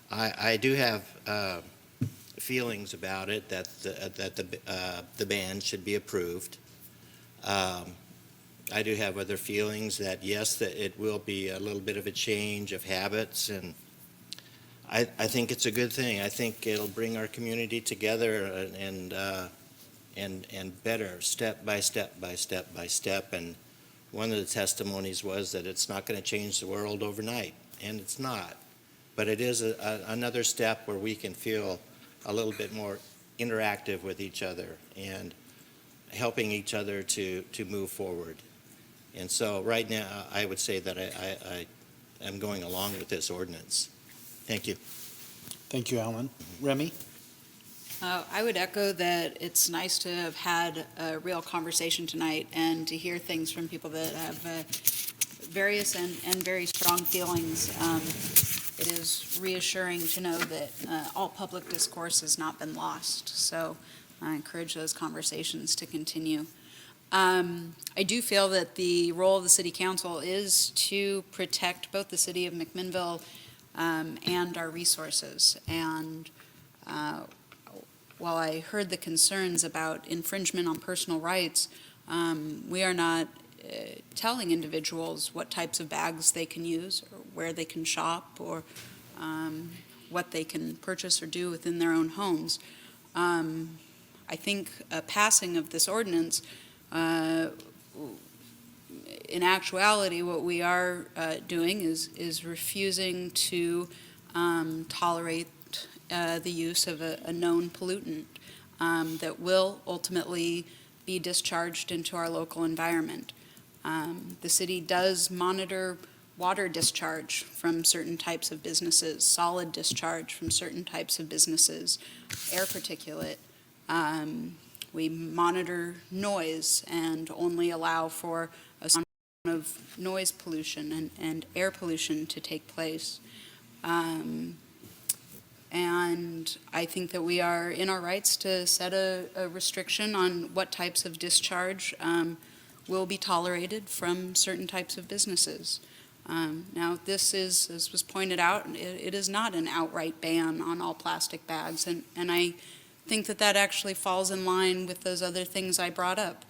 I do have feelings about it that the ban should be approved. I do have other feelings that yes, that it will be a little bit of a change of habits, and I think it's a good thing. I think it'll bring our community together and better step by step by step by step. And one of the testimonies was that it's not going to change the world overnight, and it's not. But it is another step where we can feel a little bit more interactive with each other and helping each other to move forward. And so right now, I would say that I am going along with this ordinance. Thank you. Thank you, Alan. Remy? I would echo that it's nice to have had a real conversation tonight and to hear things from people that have various and very strong feelings. It is reassuring to know that all public discourse has not been lost. So I encourage those conversations to continue. I do feel that the role of the City Council is to protect both the City of McMinnville and our resources. And while I heard the concerns about infringement on personal rights, we are not telling individuals what types of bags they can use or where they can shop or what they can purchase or do within their own homes. I think a passing of this ordinance, in actuality, what we are doing is refusing to tolerate the use of a known pollutant that will ultimately be discharged into our local environment. The city does monitor water discharge from certain types of businesses, solid discharge from certain types of businesses, air particulate. We monitor noise and only allow for a amount of noise pollution and air pollution to take place. And I think that we are in our rights to set a restriction on what types of discharge will be tolerated from certain types of businesses. Now, this is, as was pointed out, it is not an outright ban on all plastic bags, and I think that that actually falls in line with those other things I brought up.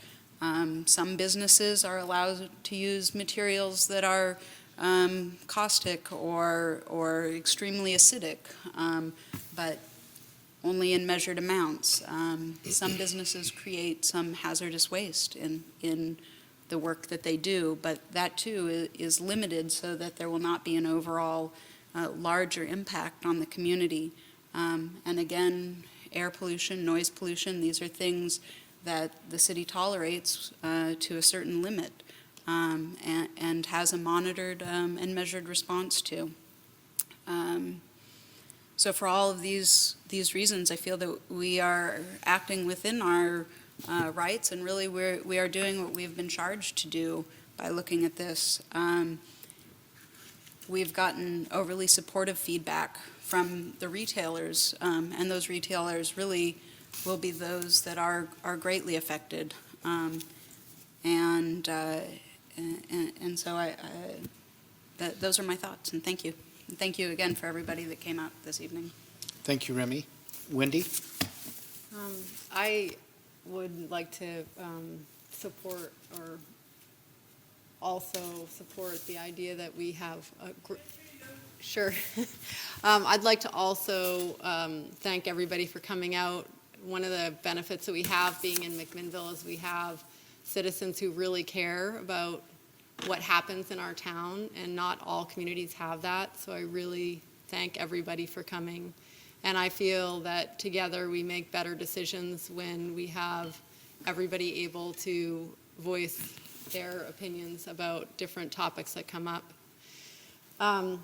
Some businesses are allowed to use materials that are caustic or extremely acidic, but only in measured amounts. Some businesses create some hazardous waste in the work that they do, but that too is limited so that there will not be an overall larger impact on the community. And again, air pollution, noise pollution, these are things that the city tolerates to a certain limit and has a monitored and measured response to. So for all of these reasons, I feel that we are acting within our rights, and really we are doing what we've been charged to do by looking at this. We've gotten overly supportive feedback from the retailers, and those retailers really will be those that are greatly affected. And so those are my thoughts, and thank you. And thank you again for everybody that came out this evening. Thank you, Remy. Wendy? I would like to support or also support the idea that we have a Sure. I'd like to also thank everybody for coming out. One of the benefits that we have being in McMinnville is we have citizens who really care about what happens in our town, and not all communities have that. So I really thank everybody for coming. And I feel that together we make better decisions when we have everybody able to voice their opinions about different topics that come up. I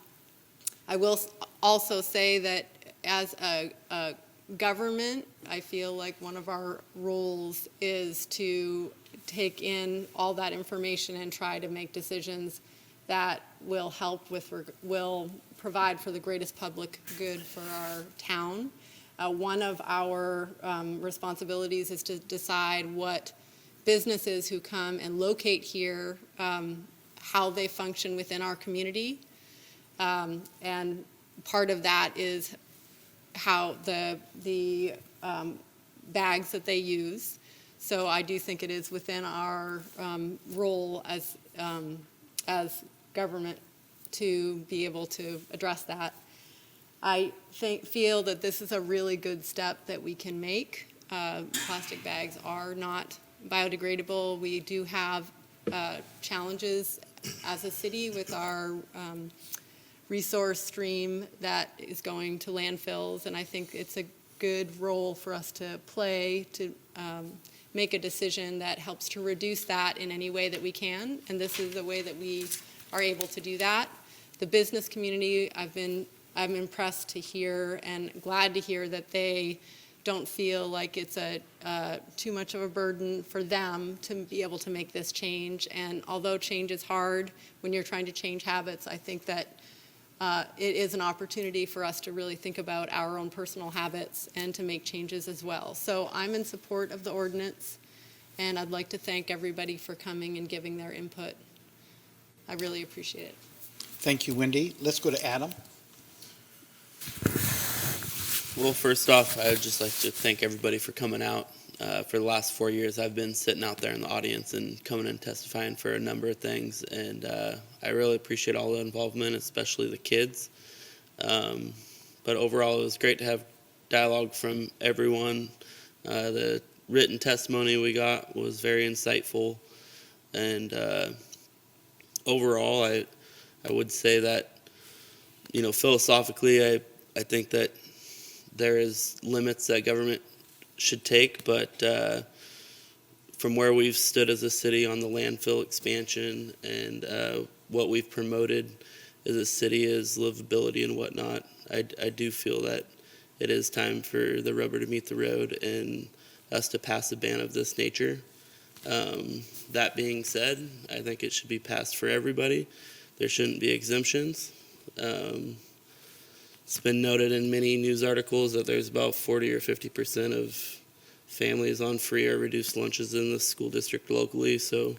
will also say that as a government, I feel like one of our roles is to take in all that information and try to make decisions that will will provide for the greatest public good for our town. One of our responsibilities is to decide what businesses who come and locate here, how they function within our community. And part of that is how the bags that they use. So I do think it is within our role as government to be able to address that. I feel that this is a really good step that we can make. Plastic bags are not biodegradable. We do have challenges as a city with our resource stream that is going to landfills, and I think it's a good role for us to play to make a decision that helps to reduce that in any way that we can, and this is a way that we are able to do that. The business community, I'm impressed to hear and glad to hear that they don't feel like it's too much of a burden for them to be able to make this change. And although change is hard when you're trying to change habits, I think that it is an opportunity for us to really think about our own personal habits and to make changes as well. So I'm in support of the ordinance, and I'd like to thank everybody for coming and giving their input. I really appreciate it. Thank you, Wendy. Let's go to Adam. Well, first off, I would just like to thank everybody for coming out. For the last 4 years, I've been sitting out there in the audience and coming and testifying for a number of things, and I really appreciate all the involvement, especially the kids. But overall, it was great to have dialogue from everyone. The written testimony we got was very insightful, and overall, I would say that, philosophically, I think that there is limits that government should take, but from where we've stood as a city on the landfill expansion and what we've promoted as a city is livability and whatnot, I do feel that it is time for the rubber to meet the road and us to pass a ban of this nature. That being said, I think it should be passed for everybody. There shouldn't be exemptions. It's been noted in many news articles that there's about 40 or 50% of families on free or reduced lunches in the school district locally. So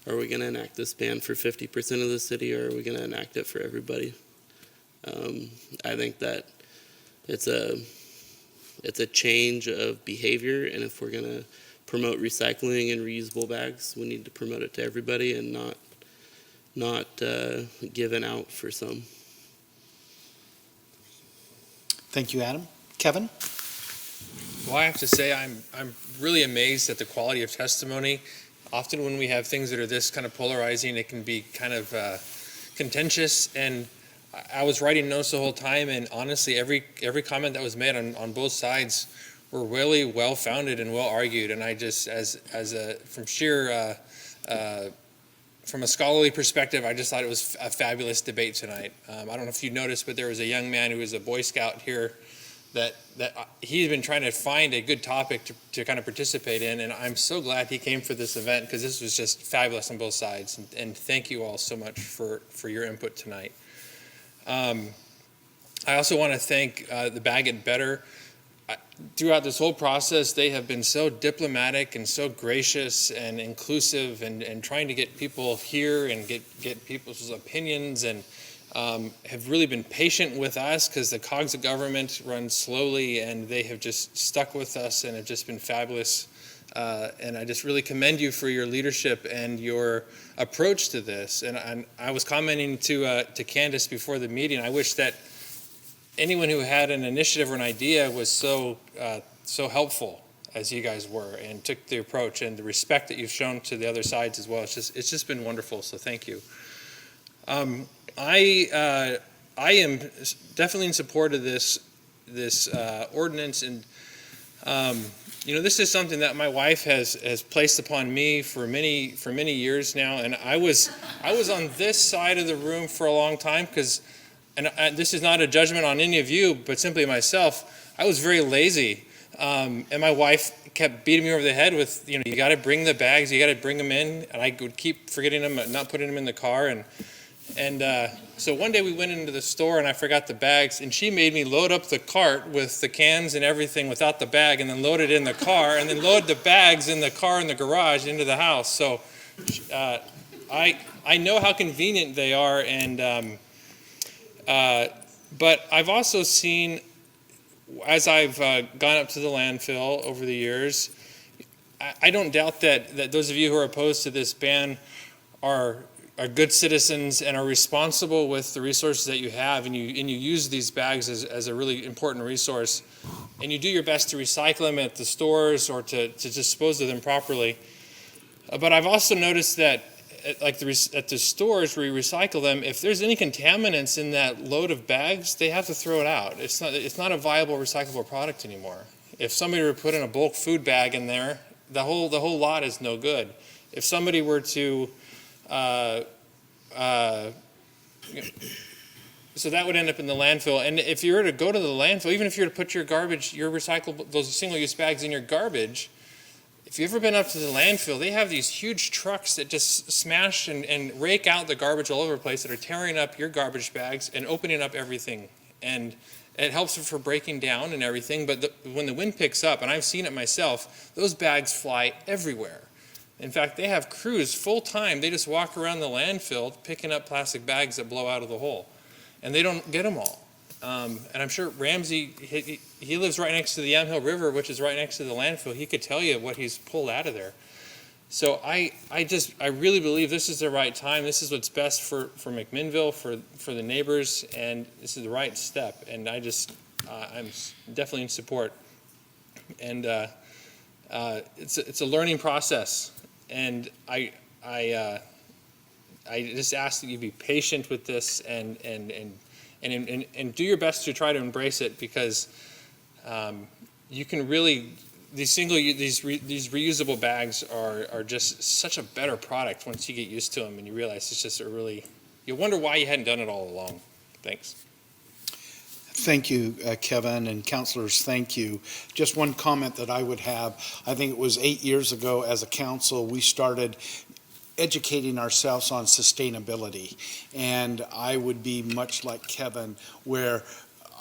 are we going to enact this ban for 50% of the city, or are we going to enact it for everybody? I think that it's a change of behavior, and if we're going to promote recycling and reusable bags, we need to promote it to everybody and not given out for some. Thank you, Adam. Kevin? Well, I have to say I'm really amazed at the quality of testimony. Often when we have things that are this kind of polarizing, it can be kind of contentious. And I was writing notes the whole time, and honestly, every comment that was made on both sides were really well founded and well argued. And I just, from a scholarly perspective, I just thought it was a fabulous debate tonight. I don't know if you noticed, but there was a young man who was a Boy Scout here that he's been trying to find a good topic to kind of participate in, and I'm so glad he came for this event because this was just fabulous on both sides. And thank you all so much for your input tonight. I also want to thank the Bag It Better. Throughout this whole process, they have been so diplomatic and so gracious and inclusive and trying to get people here and get people's opinions, and have really been patient with us because the cogs of government run slowly, and they have just stuck with us and have just been fabulous. And I just really commend you for your leadership and your approach to this. And I was commenting to Candace before the meeting, I wish that anyone who had an initiative or an idea was so helpful as you guys were and took the approach and the respect that you've shown to the other sides as well. It's just been wonderful, so thank you. I am definitely in support of this ordinance, and this is something that my wife has placed upon me for many years now, and I was on this side of the room for a long time because. And this is not a judgment on any of you, but simply myself. I was very lazy, and my wife kept beating me over the head with, you got to bring the bags, you got to bring them in, and I would keep forgetting them, not putting them in the car, and so one day we went into the store and I forgot the bags, and she made me load up the cart with the cans and everything without the bag, and then load it in the car, and then load the bags in the car in the garage into the house. So I know how convenient they are, and. But I've also seen, as I've gone up to the landfill over the years, I don't doubt that those of you who are opposed to this ban are good citizens and are responsible with the resources that you have, and you use these bags as a really important resource, and you do your best to recycle them at the stores or to dispose of them properly. But I've also noticed that at the stores where you recycle them, if there's any contaminants in that load of bags, they have to throw it out. It's not a viable recyclable product anymore. If somebody were to put in a bulk food bag in there, the whole lot is no good. If somebody were to So that would end up in the landfill. And if you were to go to the landfill, even if you were to put your garbage, your recyclable, those single-use bags in your garbage, if you've ever been up to the landfill, they have these huge trucks that just smash and rake out the garbage all over the place that are tearing up your garbage bags and opening up everything. And it helps for breaking down and everything, but when the wind picks up, and I've seen it myself, those bags fly everywhere. In fact, they have crews full-time. They just walk around the landfill picking up plastic bags that blow out of the hole. And they don't get them all. And I'm sure Ramsey, he lives right next to the Yamhill River, which is right next to the landfill. He could tell you what he's pulled out of there. So I really believe this is the right time. This is what's best for McMinnville, for the neighbors, and this is the right step. And I'm definitely in support. And it's a learning process. And I just ask that you be patient with this and do your best to try to embrace it, because you can really, these reusable bags are just such a better product once you get used to them and you realize it's just you wonder why you hadn't done it all along. Thanks. Thank you, Kevin, and councilors, thank you. Just one comment that I would have. I think it was 8 years ago as a council, we started educating ourselves on sustainability. And I would be much like Kevin, where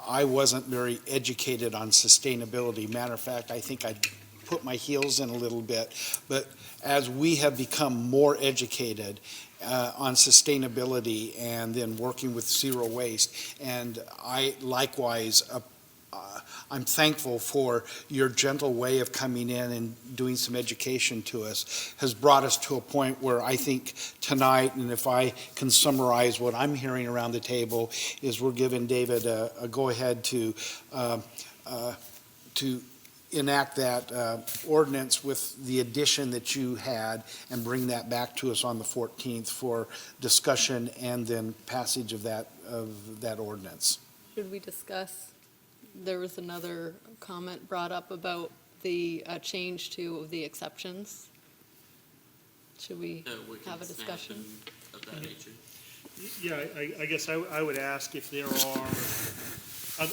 I wasn't very educated on sustainability. Matter of fact, I think I put my heels in a little bit. But as we have become more educated on sustainability and then working with zero waste, and I likewise I'm thankful for your gentle way of coming in and doing some education to us, has brought us to a point where I think tonight, and if I can summarize what I'm hearing around the table, is we're giving David a go-ahead to enact that ordinance with the addition that you had and bring that back to us on the 14th for discussion and then passage of that ordinance. Should we discuss, there was another comment brought up about the change to the exceptions. Should we have a discussion? Of that nature. Yeah, I guess I would ask if there are,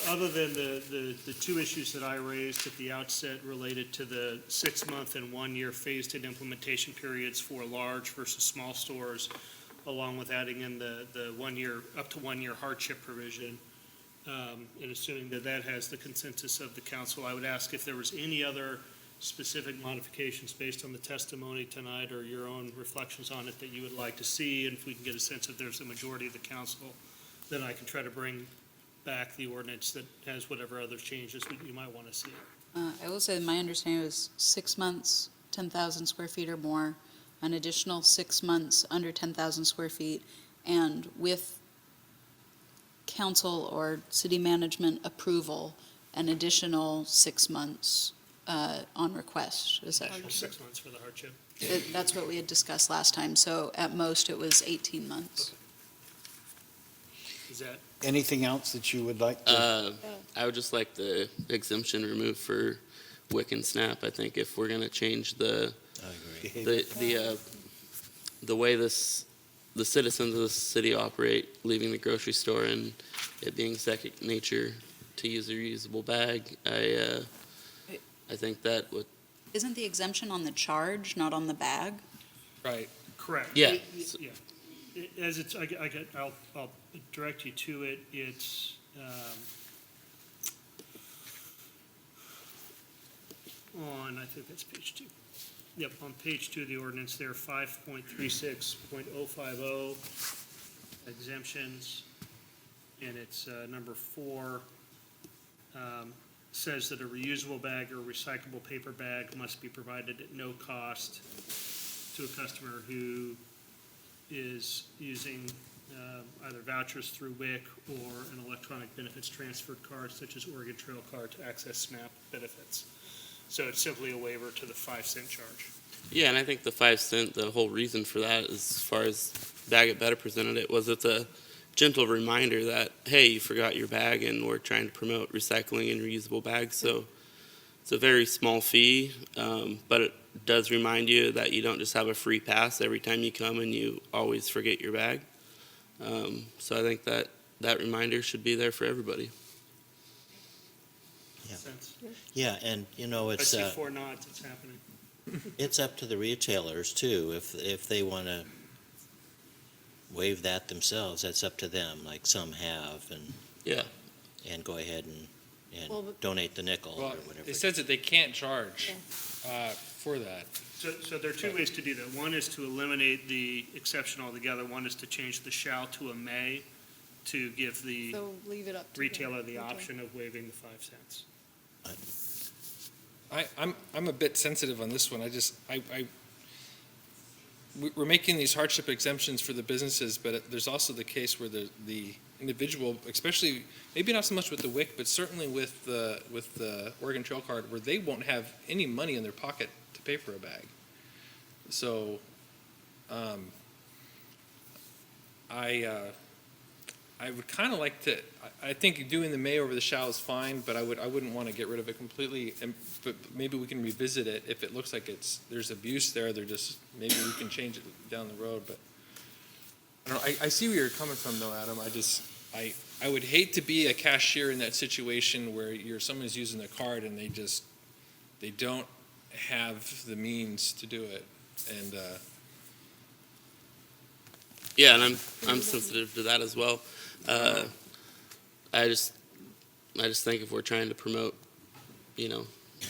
other than the two issues that I raised at the outset related to the 6-month and 1-year phased-in implementation periods for large versus small stores, along with adding in the 1 year, up to 1 year hardship provision, and assuming that has the consensus of the council, I would ask if there was any other specific modifications based on the testimony tonight or your own reflections on it that you would like to see, and if we can get a sense if there's a majority of the council, then I can try to bring back the ordinance that has whatever other changes you might want to see. I will say my understanding was 6 months, 10,000 square feet or more, an additional 6 months under 10,000 square feet, and with council or city management approval, an additional 6 months on request. Is that? 6 months for the hardship. That's what we had discussed last time, so at most it was 18 months. Is that? Anything else that you would like to? I would just like the exemption removed for WIC and SNAP. I think if we're going to change the way the citizens of the city operate, leaving the grocery store and it being second nature to use a reusable bag, I think that would. Isn't the exemption on the charge, not on the bag? Right. Correct. Yeah. Yeah. As it's, I'll direct you to it. It's on, I think that's page 2. Yep, on page 2 of the ordinance there, 5.36.050 exemptions, and it's number 4. Says that a reusable bag or recyclable paper bag must be provided at no cost to a customer who is using either vouchers through WIC or an electronic benefits transfer card such as Oregon Trail card to access SNAP benefits. So it's simply a waiver to the 5-cent charge. Yeah, and I think the 5 cent, the whole reason for that, as far as Bag It Better presented it, was it's a gentle reminder that, hey, you forgot your bag and we're trying to promote recycling and reusable bags. So it's a very small fee, but it does remind you that you don't just have a free pass every time you come and you always forget your bag. So I think that that reminder should be there for everybody. Yeah. Sense. Yeah, and I it's see 4 nods, it's happening. it's up to the retailers too. If they want to waive that themselves, that's up to them. Like some have, and Yeah. and go ahead and Well, but- donate the nickel Well, or whatever. it says that they can't charge for that. So there are 2 ways to do that. One is to eliminate the exception altogether. One is to change the shall to a may to give the So leave it up to. retailer the Okay. option of waiving the 5 cents. I'm a bit sensitive on this one. We're making these hardship exemptions for the businesses, but there's also the case where the individual, especially, maybe not so much with the WIC, but certainly with the Oregon Trail Card, where they won't have any money in their pocket to pay for a bag. So, I would kind of like to, I think doing the may over the shall is fine, but I wouldn't want to get rid of it completely. But maybe we can revisit it if it looks like there's abuse there. Maybe we can change it down the road. But I don't know. I see where you're coming from, though, Adam. I would hate to be a cashier in that situation where someone's using their card and they don't have the means to do it. And Yeah, and I'm sensitive to that as well. I just think if we're trying to promote,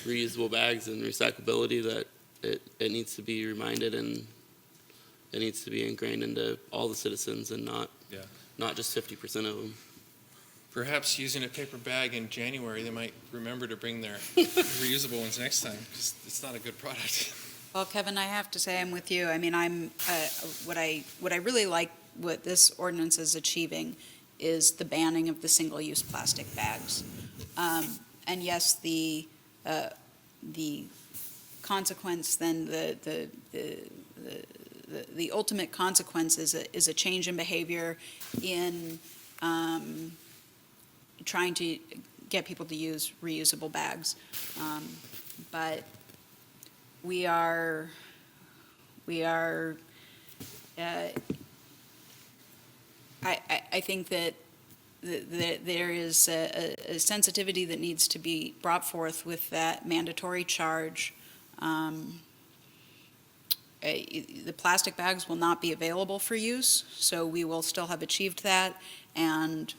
reusable bags and recyclability, that it needs to be reminded and it needs to be ingrained into all the citizens and not just 50% of them. perhaps using a paper bag in January, they might remember to bring their reusable ones next time, because it's not a good product. Well, Kevin, I have to say I'm with you. I mean, what I really like what this ordinance is achieving is the banning of the single-use plastic bags. And yes, the consequence, then the ultimate consequence is a change in behavior in trying to get people to use reusable bags. But we are I think that there is a sensitivity that needs to be brought forth with that mandatory charge. The plastic bags will not be available for use, so we will still have achieved that. And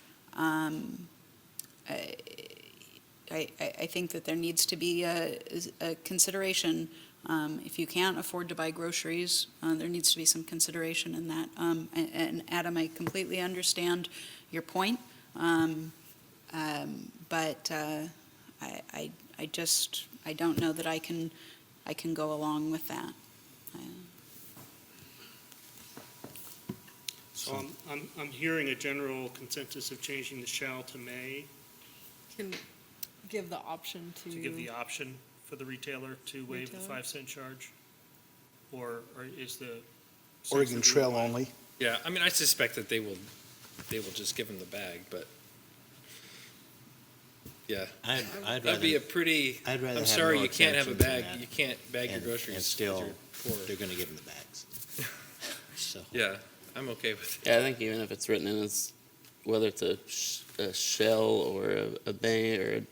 I think that there needs to be a consideration. If you can't afford to buy groceries, there needs to be some consideration in that. And Adam, I completely understand your point, but I don't know that I can go along with that. So I'm hearing a general consensus of changing the shall to may, Can give the option to. to give the option for the retailer to waive the 5-cent charge? Or is the. Oregon Trail only. Yeah, I mean, I suspect that they will just give them the bag, but, yeah. I'd That'd be rather, a pretty, I'd rather I'm have sorry, no you can't have a exemption bag, than that. you can't bag your and groceries. 'cause still, you're poor. they're going to give them the bags. So, Yeah, I'm okay with it. Yeah, I think even if it's written in as, whether it's a shell or a may or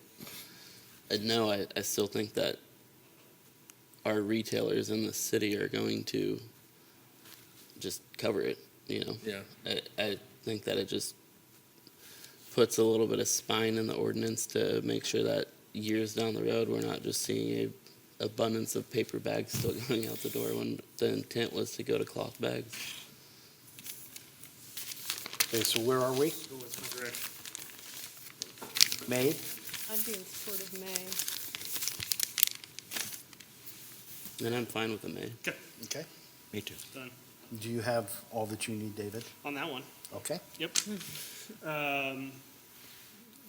a no, I still think that our retailers in the city are going to just cover it, Yeah. I think that it just puts a little bit of spine in the ordinance to make sure that years down the road, we're not just seeing a abundance of paper bags still going out the door when the intent was to go to cloth bags. Okay, so where are we? Go with my direction. May? I'd be in support of May. And I'm fine with the may. Okay. me too. Done. Do you have all that you need, David? On that one. Okay. Yep.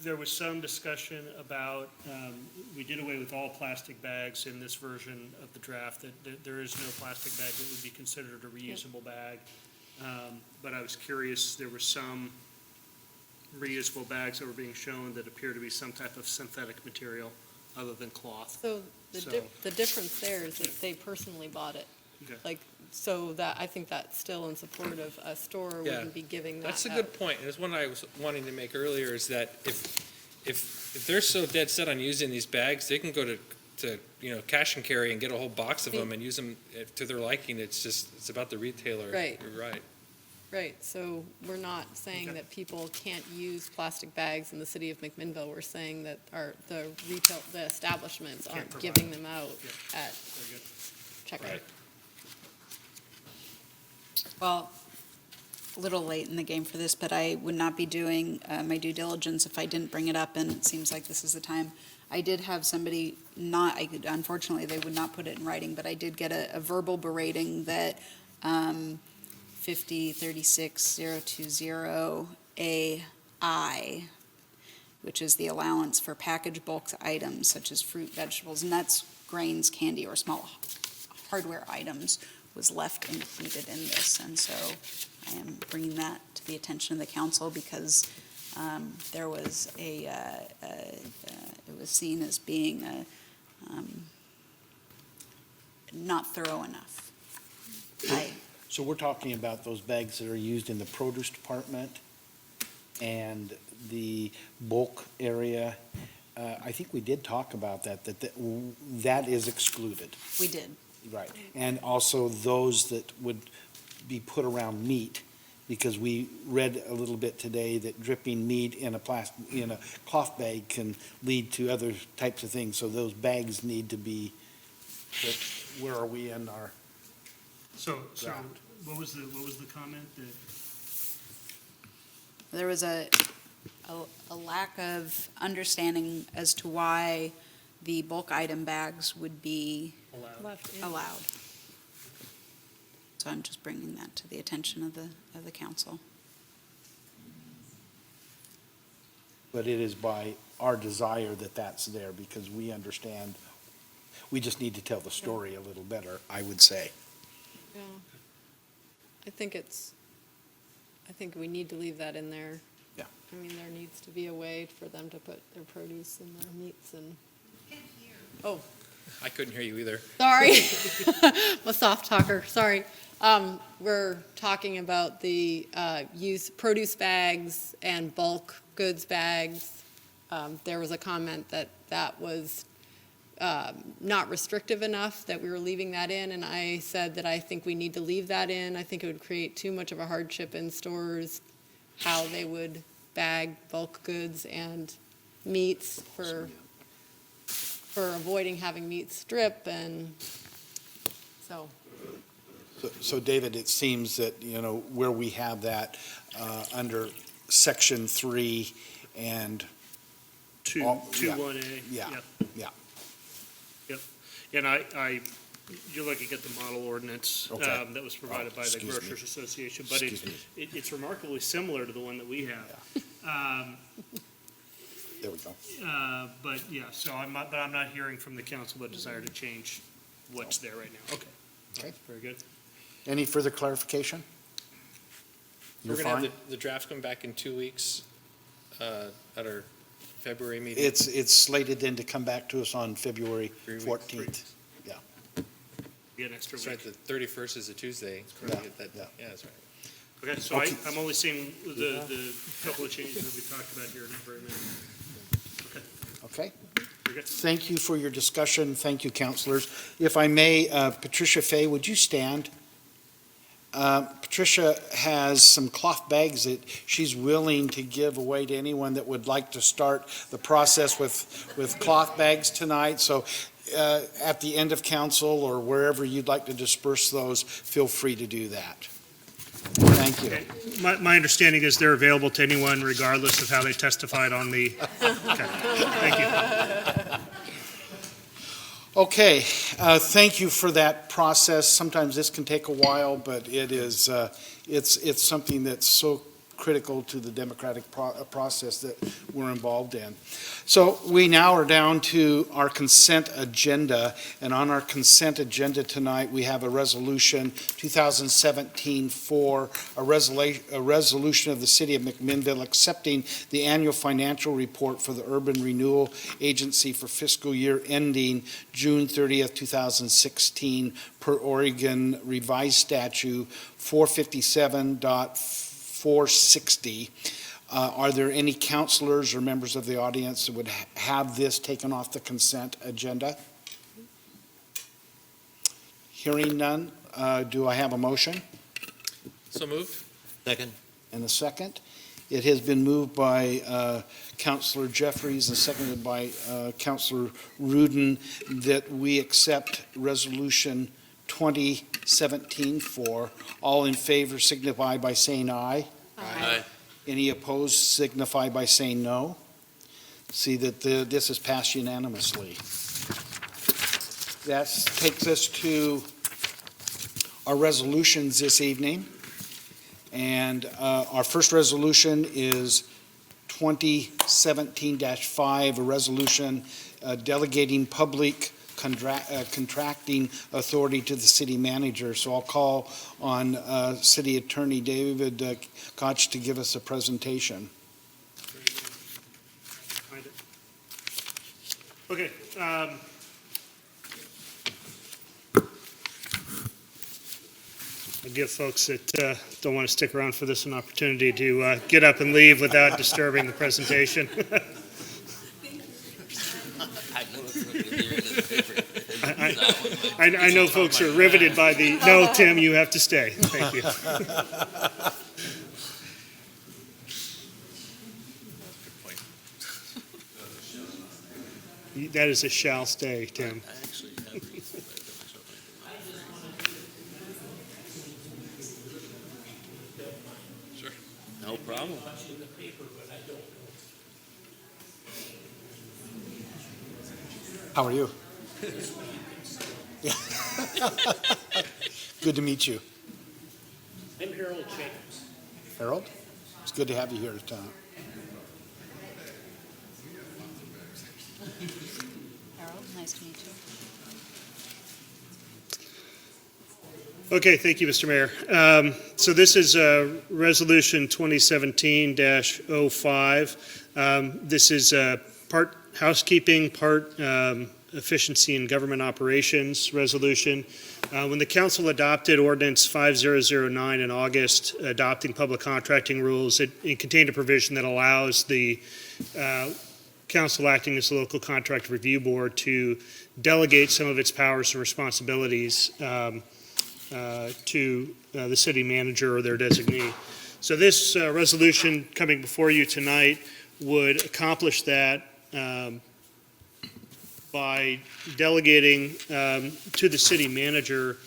There was some discussion about, we did away with all plastic bags in this version of the draft, that there is no plastic bag that would be considered a reusable bag. But I was curious, there were some reusable bags that were being shown that appear to be some type of synthetic material other than cloth. So So- the difference there is that they personally bought it. Okay. Like, So that, I think that's still in support of a store Yeah. wouldn't be giving that That's a out. good point. There's one I was wanting to make earlier, is that if they're so dead set on using these bags, they can go to cash and carry and get a whole box of them and use them to their liking. It's about the retailer. Right. You're right. Right, so we're not saying that people can't use plastic bags in the city of McMinnville. We're saying that the establishments aren't giving them out at checkout. Right. Well, a little late in the game for this, but I would not be doing my due diligence if I didn't bring it up, and it seems like this is the time. I did have somebody unfortunately, they would not put it in writing, but I did get a verbal berating that 5036020AI, which is the allowance for packaged bulk items such as fruit, vegetables, nuts, grains, candy, or small hardware items, was left included in this. And so I am bringing that to the attention of the council because there was it was seen as being not thorough enough. So we're talking about those bags that are used in the produce department and the bulk area. I think we did talk about that is excluded. We did. Right. And also those that would be put around meat, because we read a little bit today that dripping meat in a cloth bag can lead to other types of things. So those bags need to be, where are we in our? So Right. what was the comment that? There was a lack of understanding as to why the bulk item bags would be allowed. So I'm just bringing that to the attention of the council. But it is by our desire that that's there, because we understand, we just need to tell the story a little better, I would say. Yeah. I think we need to leave that in there. Yeah. I mean, there needs to be a way for them to put their produce and their meats and. Oh, I couldn't hear you either. sorry. I'm a soft talker, sorry. We're talking about the produce bags and bulk goods bags. There was a comment that was not restrictive enough, that we were leaving that in, and I said that I think we need to leave that in. I think it would create too much of a hardship in stores, how they would bag bulk goods and meats for avoiding having meat strip, and so. So David, it seems that, where we have that under section 3 and. 2.1A. Yeah, Yep. yeah. Yep. And you're looking at the model ordinance Okay. that was provided by the Excuse me. Grocers Association, but Excuse me. it's remarkably similar to the one that we have. There we go. But yeah, so I'm not hearing from the council a desire to change what's there right now. Okay. Okay. Very good. Any further clarification? You're We're going fine? to have the draft come back in 2 weeks at our February meeting. It's slated then to come back to us on February 3 weeks. 14th. Get an extra That's right, week. the 31st is a Tuesday. Yeah, Yeah, that's right. Okay, so Okay. I'm only seeing the couple of changes that we talked about here, not very many. Okay? Very good. Thank you for your discussion. Thank you, counselors. If I may, Patricia Fay, would you stand? Patricia has some cloth bags that she's willing to give away to anyone that would like to start the process with cloth bags tonight. So at the end of council or wherever you'd like to disperse those, feel free to do that. Thank you. Okay. My understanding is they're available to anyone regardless of how they testified on the, okay, thank you. Okay, thank you for that process. Sometimes this can take a while, but it is, it's something that's so critical to the democratic process that we're involved in. So we now are down to our consent agenda, and on our consent agenda tonight, we have a resolution 2017-4, a resolution of the City of McMinnville accepting the annual financial report for the Urban Renewal Agency for fiscal year ending June 30th, 2016, per Oregon Revised Statute 457.460. Are there any counselors or members of the audience that would have this taken off the consent agenda? Hearing none, do I have a motion? So moved. Second. And a second? It has been moved by Councilor Jeffries and seconded by Councilor Rudin that we accept Resolution 2017-4. All in favor signify by saying aye. Aye. Any opposed signify by saying no. See that this is passed unanimously. That takes us to our resolutions this evening. And our first resolution is 2017-5, a resolution delegating public contracting authority to the city manager. So I'll call on City Attorney David Koch to give us a presentation. Okay. I'll give folks that don't want to stick around for this an opportunity to get up and leave without disturbing the presentation. I know folks are riveted by the, no, Tim, you have to stay. Thank you. That is a shall stay, Tim. No problem. How are you? Good to meet you. I'm Harold Jacobs. Harold, it's good to have you here at town. Harold, nice to meet you. Okay, thank you, Mr. Mayor. So this is Resolution 2017-05. This is part housekeeping, part efficiency in government operations resolution. When the council adopted Ordinance 5009 in August, adopting public contracting rules, it contained a provision that allows the council acting as the local contract review board to delegate some of its powers and responsibilities to the city manager or their designee. So this resolution coming before you tonight would accomplish that by delegating to the city manager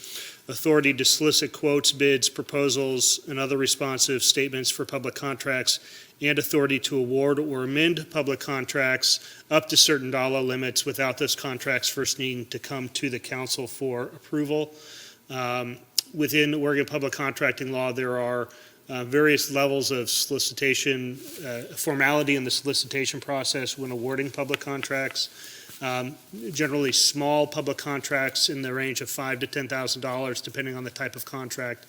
authority to solicit quotes, bids, proposals, and other responsive statements for public contracts, and authority to award or amend public contracts up to certain dollar limits without those contracts first needing to come to the council for approval. Within Oregon public contracting law, there are various levels of solicitation, formality in the solicitation process when awarding public contracts. Generally small public contracts in the range of $5,000 to $10,000, depending on the type of contract,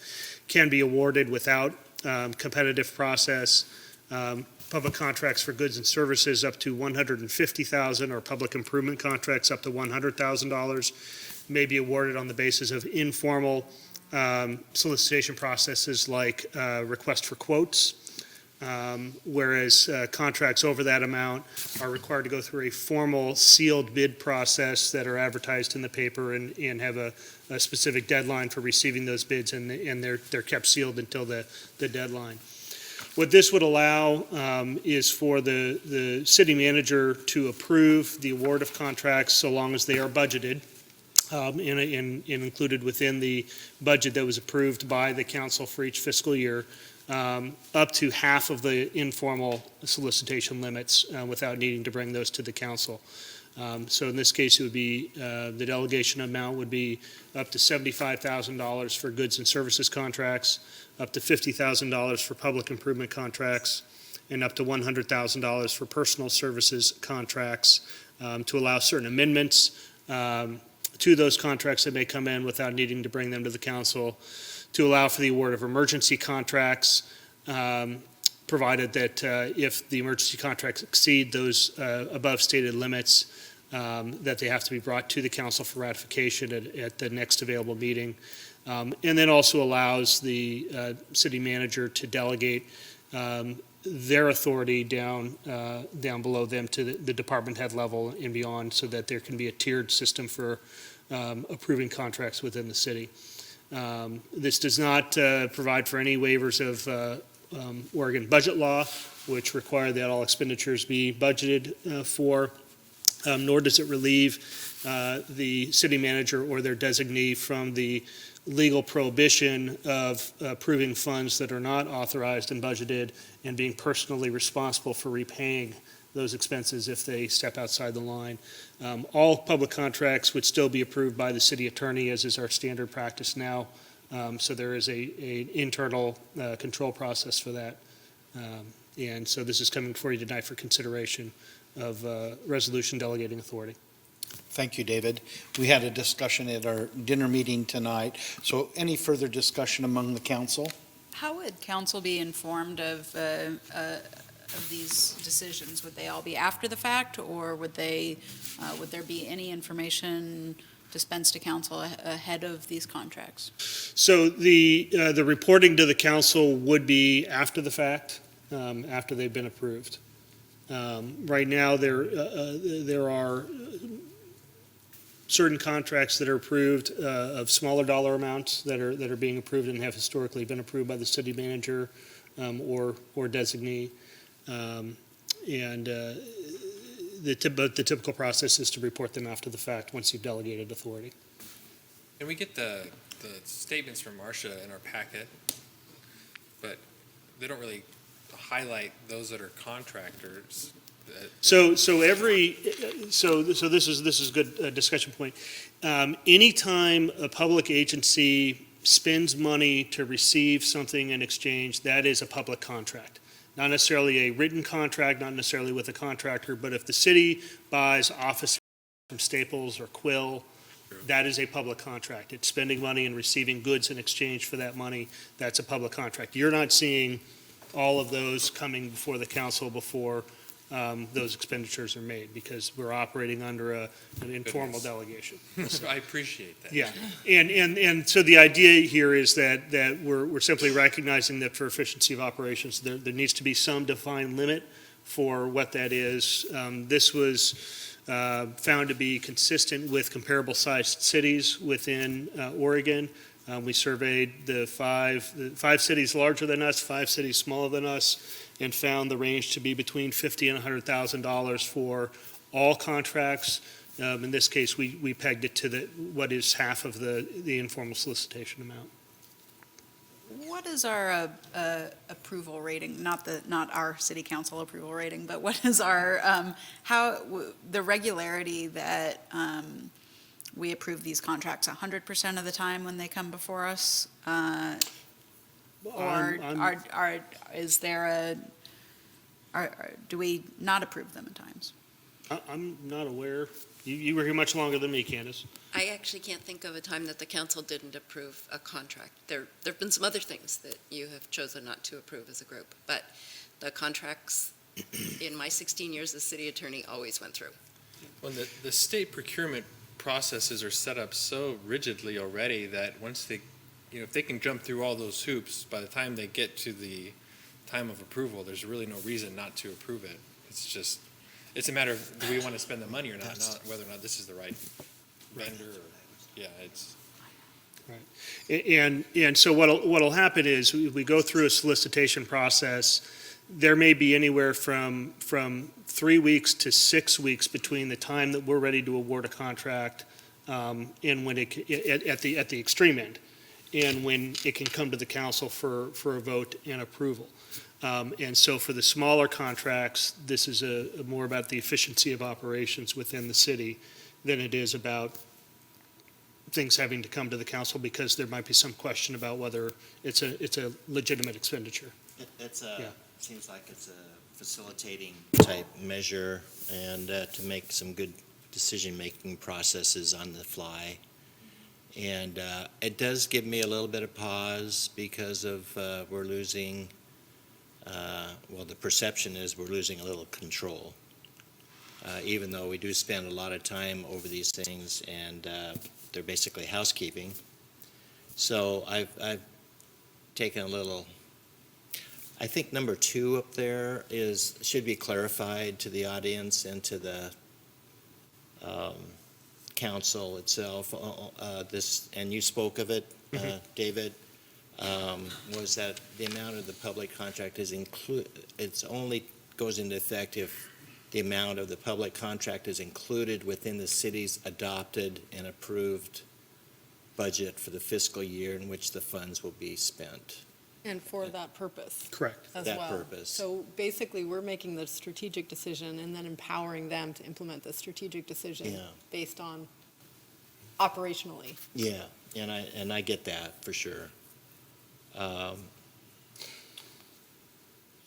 can be awarded without competitive process. Public contracts for goods and services up to $150,000 or public improvement contracts up to $100,000 may be awarded on the basis of informal solicitation processes like request for quotes. Whereas contracts over that amount are required to go through a formal sealed bid process that are advertised in the paper and have a specific deadline for receiving those bids, and they're kept sealed until the deadline. What this would allow is for the city manager to approve the award of contracts so long as they are budgeted and included within the budget that was approved by the council for each fiscal year. Up to half of the informal solicitation limits without needing to bring those to the council. So in this case, it would be, the delegation amount would be up to $75,000 for goods and services contracts, up to $50,000 for public improvement contracts, and up to $100,000 for personal services contracts, to allow certain amendments to those contracts that may come in without needing to bring them to the council, to allow for the award of emergency contracts, provided that if the emergency contracts exceed those above stated limits, that they have to be brought to the council for ratification at the next available meeting. And then also allows the city manager to delegate their authority down below them to the department head level and beyond, so that there can be a tiered system for approving contracts within the city. This does not provide for any waivers of Oregon budget law, which require that all expenditures be budgeted for, nor does it relieve the city manager or their designee from the legal prohibition of approving funds that are not authorized and budgeted and being personally responsible for repaying those expenses if they step outside the line. All public contracts would still be approved by the city attorney, as is our standard practice now. So there is an internal control process for that. And so this is coming before you tonight for consideration of resolution delegating authority. Thank you, David. We had a discussion at our dinner meeting tonight. So any further discussion among the council? How would council be informed of these decisions? Would they all be after the fact, or would there be any information dispensed to council ahead of these contracts? So the reporting to the council would be after the fact, after they've been approved. Right now, there are certain contracts that are approved of smaller dollar amounts that are being approved and have historically been approved by the city manager or designee. The typical process is to report them after the fact once you've delegated authority. And we get the statements from Marcia in our packet, but they don't really highlight those that are contractors. So this is a good discussion point. Anytime a public agency spends money to receive something in exchange, that is a public contract. Not necessarily a written contract, not necessarily with a contractor, but if the city buys office from Staples or Quill, that is a public contract. It's spending money and receiving goods in exchange for that money. That's a public contract. You're not seeing all of those coming before the council before those expenditures are made, because we're operating under an informal delegation. I appreciate that. Yeah, and so the idea here is that we're simply recognizing that for efficiency of operations, there needs to be some defined limit for what that is. This was found to be consistent with comparable sized cities within Oregon. We surveyed the five cities larger than us, 5 cities smaller than us, and found the range to be between $50,000 and $100,000 for all contracts. In this case, we pegged it to what is half of the informal solicitation amount. What is our approval rating? Not our city council approval rating, but what is our the regularity that we approve these contracts 100% of the time when they come before us? Do we not approve them at times? I'm not aware. You were here much longer than me, Candace. I actually can't think of a time that the council didn't approve a contract. There have been some other things that you have chosen not to approve as a group, but the contracts in my 16 years as city attorney always went through. Well, the state procurement processes are set up so rigidly already that once they, if they can jump through all those hoops, by the time they get to the time of approval, there's really no reason not to approve it. It's a matter of, do we want to spend the money or not whether or not this is the right vendor. Right. And so what'll happen is we go through a solicitation process. There may be anywhere from 3 weeks to 6 weeks between the time that we're ready to award a contract and when at the extreme end. and when it can come to the council for a vote and approval. And so for the smaller contracts, this is more about the efficiency of operations within the city than it is about things having to come to the council because there might be some question about whether it's a legitimate expenditure. Seems like it's a facilitating type measure and to make some good decision-making processes on the fly. And it does give me a little bit of pause because of we're losing, well, the perception is we're losing a little control. Even though we do spend a lot of time over these things and they're basically housekeeping. So I've taken a little, I think number 2 up there should be clarified to the audience and to the council itself. This, and you spoke of it, David, was that the amount of the public contract is it's only goes into effect if the amount of the public contract is included within the city's adopted and approved budget for the fiscal year in which the funds will be spent. And for that purpose. Correct. As That well. purpose. So basically, we're making the strategic decision and then empowering them to implement the strategic decision Yeah. based on operationally. Yeah, and I get that for sure.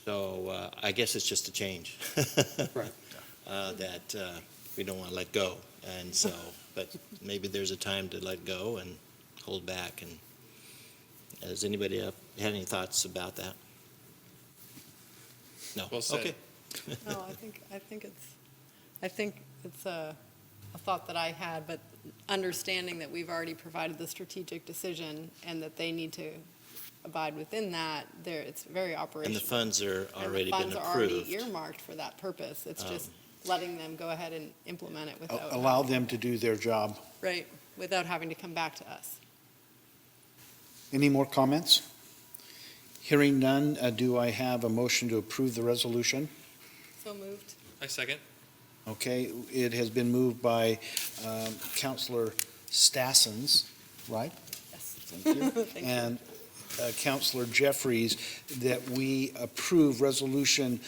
So I guess it's just a change. Right. That we don't want to let go. And so, but maybe there's a time to let go and hold back. And has anybody had any thoughts about that? No. Well said. Okay. No, I think it's a thought that I had, but understanding that we've already provided the strategic decision and that they need to abide within that, it's very operational. And the funds are already been And the funds are already approved. earmarked for that purpose. It's just letting them go ahead and implement it without. Allow them to do their job. Right, without having to come back to us. Any more comments? Hearing none, do I have a motion to approve the resolution? So moved. I second. Okay, it has been moved by Councilor Stassens, right? Yes. Thank you. Thank you. And Councilor Jeffries, that we approve Resolution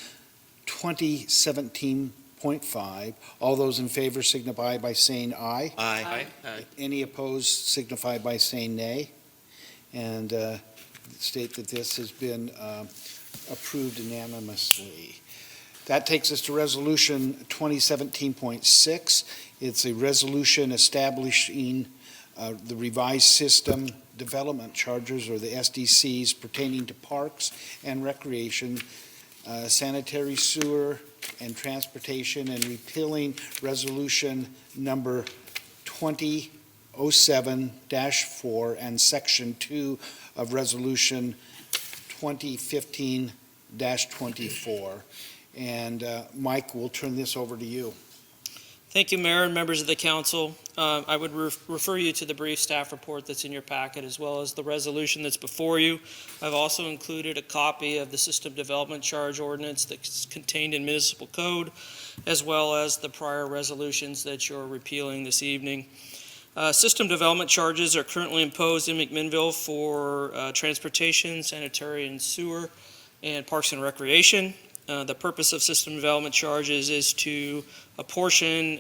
2017.5. All those in favor signify by saying aye. Aye. Aye. Any opposed signify by saying nay. And state that this has been approved unanimously. That takes us to Resolution 2017.6. It's a resolution establishing the revised system development charges, or the SDCs, pertaining to parks and recreation, sanitary sewer, and transportation, and repealing Resolution number 2007-4 and Section 2 of Resolution 2015-24. And Mike, we'll turn this over to you. Thank you, Mayor and members of the council. I would refer you to the brief staff report that's in your packet, as well as the resolution that's before you. I've also included a copy of the system development charge ordinance that's contained in municipal code, as well as the prior resolutions that you're repealing this evening. System development charges are currently imposed in McMinnville for transportation, sanitary and sewer, and parks and recreation. The purpose of system development charges is to apportion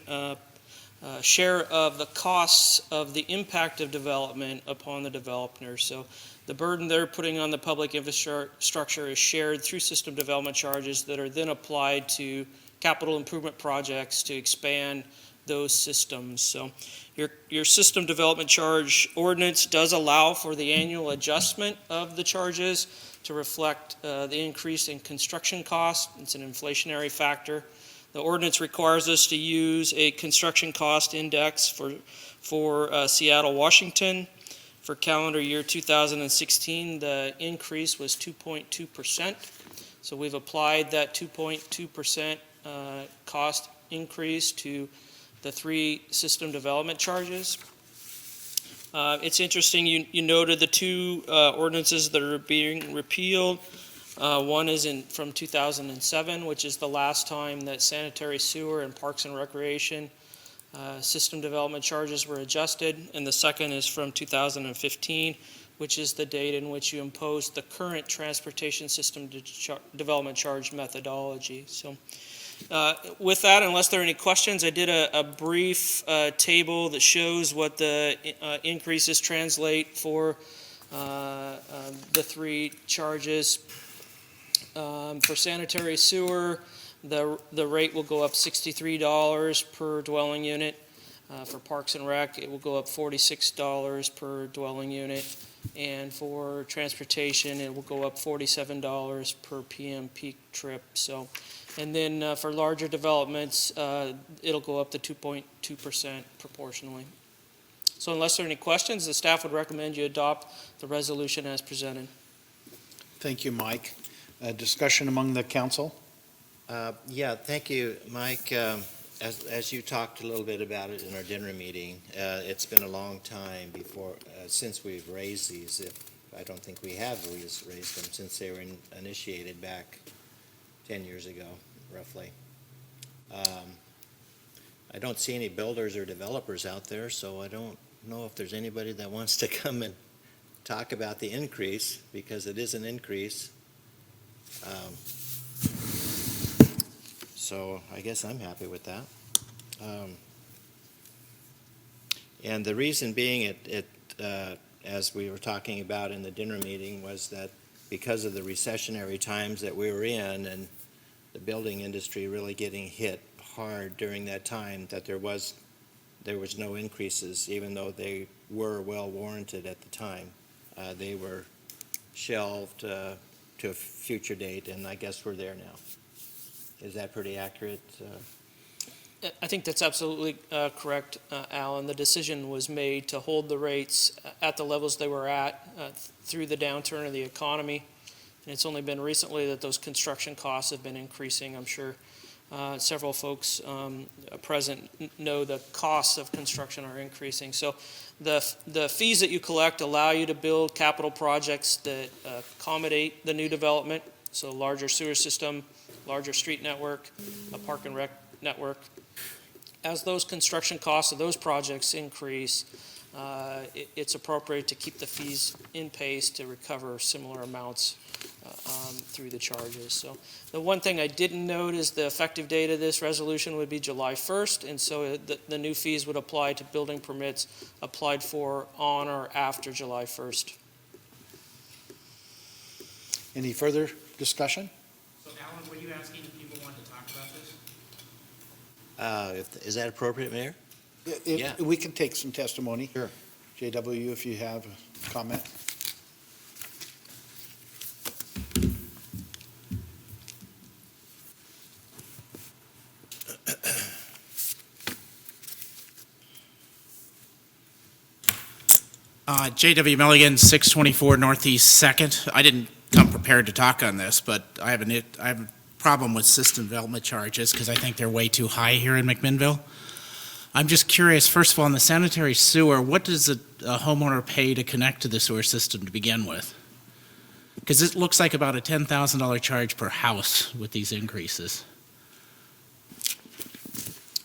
share of the costs of the impact of development upon the developer. So the burden they're putting on the public infrastructure is shared through system development charges that are then applied to capital improvement projects to expand those systems. So your system development charge ordinance does allow for the annual adjustment of the charges to reflect the increase in construction costs. It's an inflationary factor. The ordinance requires us to use a construction cost index for Seattle, Washington. For calendar year 2016, the increase was 2.2%. So we've applied that 2.2% cost increase to the 3 system development charges. It's interesting, you noted the 2 ordinances that are being repealed. One is from 2007, which is the last time that sanitary sewer and parks and recreation system development charges were adjusted, and the second is from 2015, which is the date in which you imposed the current transportation system development charge methodology. So with that, unless there are any questions, I did a brief table that shows what the increases translate for the three charges. For sanitary sewer, the rate will go up $63 per dwelling unit. For Parks and Rec, it will go up $46 per dwelling unit. And for transportation, it will go up $47 per PM peak trip. So, and then for larger developments, it'll go up to 2.2% proportionally. So unless there are any questions, the staff would recommend you adopt the resolution as presented. Thank you, Mike. Discussion among the council? Yeah, thank you, Mike. As you talked a little bit about it in our dinner meeting, it's been a long time since we've raised these. I don't think we have raised them since they were initiated back 10 years ago, roughly. I don't see any builders or developers out there, so I don't know if there's anybody that wants to come and talk about the increase, because it is an increase. So I guess I'm happy with that. And the reason being, as we were talking about in the dinner meeting, was that because of the recessionary times that we were in and the building industry really getting hit hard during that time, that there was no increases, even though they were well warranted at the time. They were shelved to a future date, and I guess we're there now. Is that pretty accurate? I think that's absolutely correct, Alan. The decision was made to hold the rates at the levels they were at through the downturn of the economy. And it's only been recently that those construction costs have been increasing. I'm sure several folks present know the costs of construction are increasing. So the fees that you collect allow you to build capital projects that accommodate the new development. So larger sewer system, larger street network, a park and rec network. As those construction costs of those projects increase, it's appropriate to keep the fees in pace to recover similar amounts through the charges. So the one thing I didn't note is the effective date of this resolution would be July 1st, and so the new fees would apply to building permits applied for on or after July 1st. Any further discussion? So Alan, were you asking if people want to talk about this? Is that appropriate, Mayor? Yeah. We can take some testimony. Sure. JW, if you have a comment. JW Milligan, 624 Northeast 2nd. I didn't come prepared to talk on this, but I have a problem with system development charges because I think they're way too high here in McMinnville. I'm just curious, first of all, on the sanitary sewer, what does a homeowner pay to connect to the sewer system to begin with? Because it looks like about a $10,000 charge per house with these increases.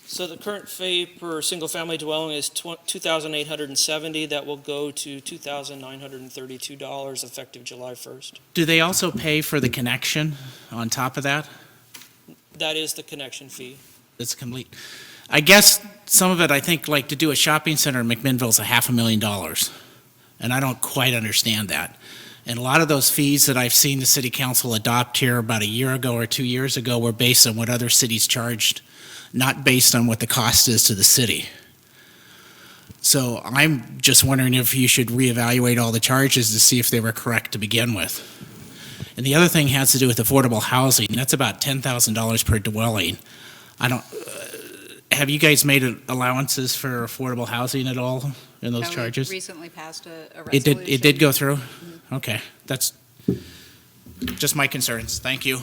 So the current fee per single-family dwelling is $2,870. That will go to $2,932 effective July 1st. Do they also pay for the connection on top of that? That is the connection fee. That's complete. I guess some of it, I think, like to do a shopping center in McMinnville is $500,000, and I don't quite understand that. And a lot of those fees that I've seen the city council adopt here about a year ago or 2 years ago were based on what other cities charged, not based on what the cost is to the city. So I'm just wondering if you should reevaluate all the charges to see if they were correct to begin with. And the other thing has to do with affordable housing. That's about $10,000 per dwelling. Have you guys made allowances for affordable housing at all in those charges? We recently passed a resolution. It did go through? Mm-hmm. Okay, that's just my concerns. Thank you.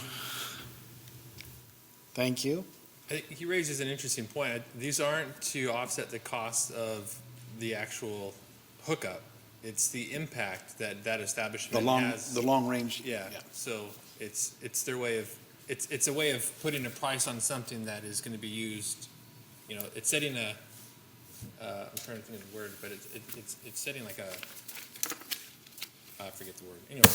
Thank you. I think he raises an interesting point. These aren't to offset the cost of the actual hookup. It's the impact that establishment has. The long range. Yeah. So it's their way of it's a way of putting a price on something that is going to be used. You know, it's setting a. I'm trying to think of the word, but it's setting like I forget the word. Anyway,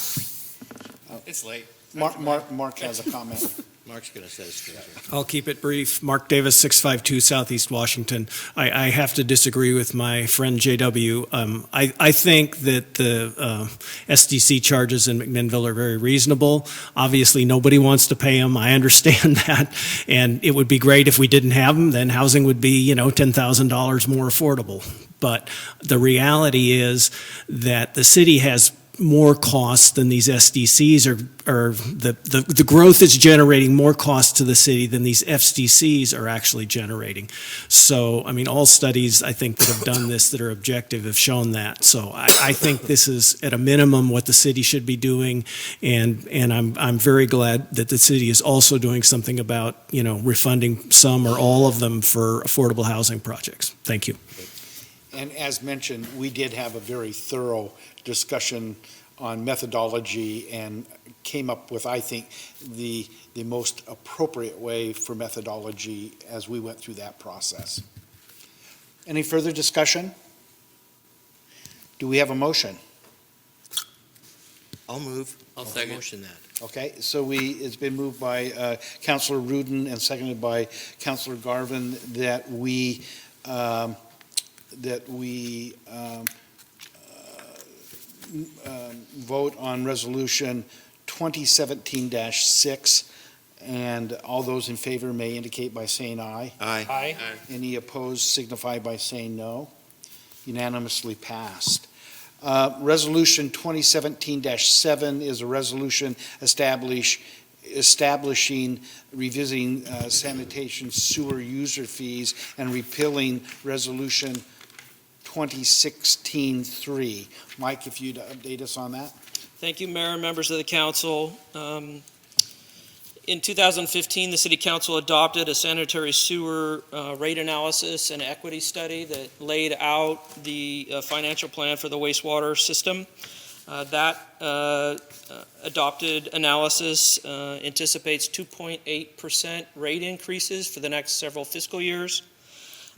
it's late. Mark has a comment. Mark's going to set us straight. I'll keep it brief. Mark Davis, 652 Southeast Washington. I have to disagree with my friend JW. I think that the SDC charges in McMinnville are very reasonable. Obviously, nobody wants to pay them. I understand that. And it would be great if we didn't have them. Then housing would be, $10,000 more affordable. But the reality is that the city has more costs than these SDCs, or the growth is generating more costs to the city than these FDCs are actually generating. So, all studies, I think, that have done this that are objective have shown that. So I think this is, at a minimum, what the city should be doing, and I'm very glad that the city is also doing something about, refunding some or all of them for affordable housing projects. Thank you. And as mentioned, we did have a very thorough discussion on methodology and came up with, I think, the most appropriate way for methodology as we went through that process. Any further discussion? Do we have a motion? I'll move. I'll second. Motion that. Okay, so it's been moved by Councilor Rudin and seconded by Councilor Garvin that we vote on resolution 2017-6, and all those in favor may indicate by saying aye. Aye. Aye. Any opposed signify by saying no. Unanimously passed. Resolution 2017-7 is a resolution establishing, revisiting sanitation sewer user fees and repealing resolution 2016-3. Mike, if you'd update us on that. Thank you, Mayor and members of the council. In 2015, the City Council adopted a sanitary sewer rate analysis and equity study that laid out the financial plan for the wastewater system. That adopted analysis anticipates 2.8% rate increases for the next several fiscal years.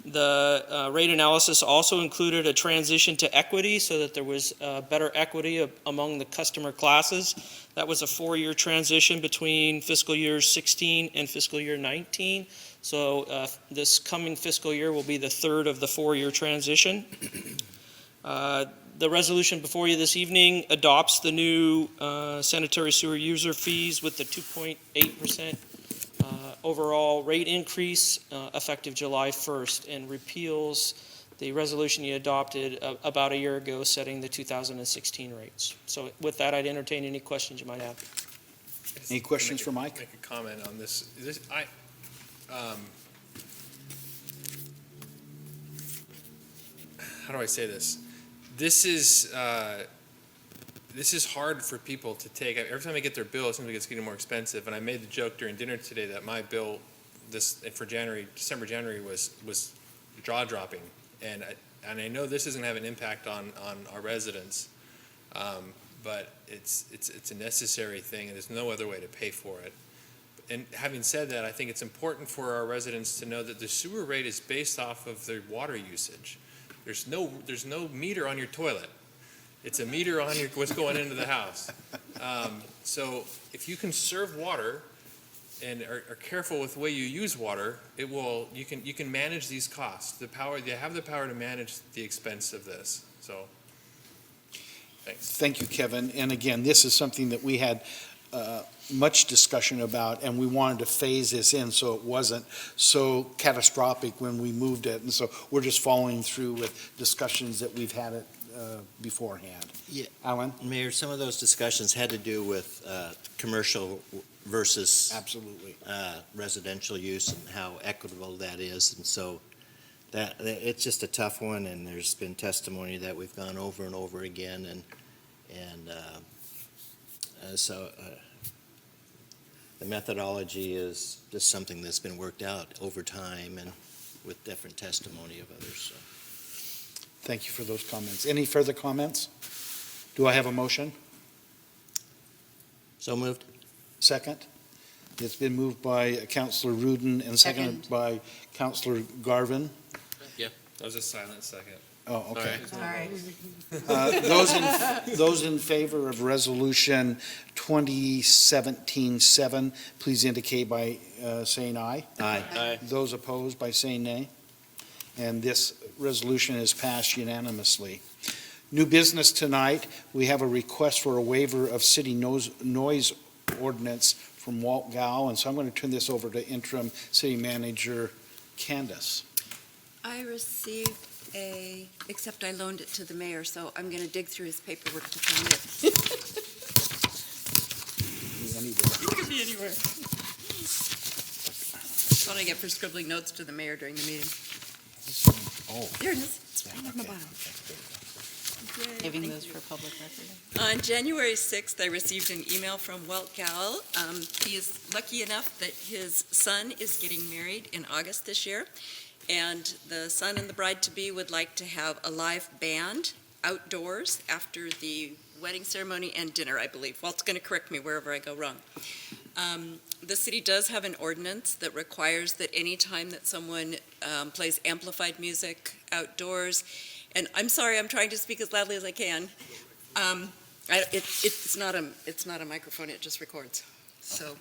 The rate analysis also included a transition to equity so that there was better equity among the customer classes. That was a 4-year transition between fiscal year 16 and fiscal year 19. So this coming fiscal year will be the third of the 4-year transition. The resolution before you this evening adopts the new sanitary sewer user fees with the 2.8% overall rate increase effective July 1st and repeals the resolution you adopted about a year ago setting the 2016 rates. So with that, I'd entertain any questions you might have. Any questions for Mike? Make a comment on this. How do I say this? This is hard for people to take. Every time I get their bill, it seems like it's getting more expensive. And I made the joke during dinner today that my bill for December, January was jaw-dropping. And I know this isn't going to have an impact on our residents, but it's a necessary thing, and there's no other way to pay for it. And having said that, I think it's important for our residents to know that the sewer rate is based off of their water usage. There's no meter on your toilet. It's a meter on what's going into the house. So if you conserve water and are careful with the way you use water, you can manage these costs. You have the power to manage the expense of this. So thanks. Thank you, Kevin. And again, this is something that we had much discussion about, and we wanted to phase this in so it wasn't so catastrophic when we moved it. And so we're just following through with discussions that we've had beforehand. Yeah. Alan? Mayor, some of those discussions had to do with commercial versus absolutely residential use and how equitable that is. And so that it's just a tough one, and there's been testimony that we've gone over and over again, and so the methodology is just something that's been worked out over time and with different testimony of others. So. Thank you for those comments. Any further comments? Do I have a motion? So moved. Second? It's been moved by Councilor Rudin and seconded by Councilor Garvin. That was a silent second. Oh, okay. Sorry. Those in favor of Resolution 2017-7, please indicate by saying aye. Aye. Those opposed by saying nay. And this resolution is passed unanimously. New business tonight, we have a request for a waiver of city noise ordinance from Walt Gow, and so I'm going to turn this over to interim city manager Candace. I received except I loaned it to the mayor, so I'm going to dig through his paperwork to find it. It could be anywhere. That's what I get for scribbling notes to the mayor during the meeting. Oh. There it is. It's right on the bottom. Yay, Saving thank those you. for public record. On January 6th, I received an email from Walt Gowell. He is lucky enough that his son is getting married in August this year, and the son and the bride-to-be would like to have a live band outdoors after the wedding ceremony and dinner, I believe. Walt's going to correct me wherever I go wrong. The city does have an ordinance that requires that any time that someone plays amplified music outdoors, and I'm sorry, I'm trying to speak as loudly as I can. It's not a microphone, it just records. So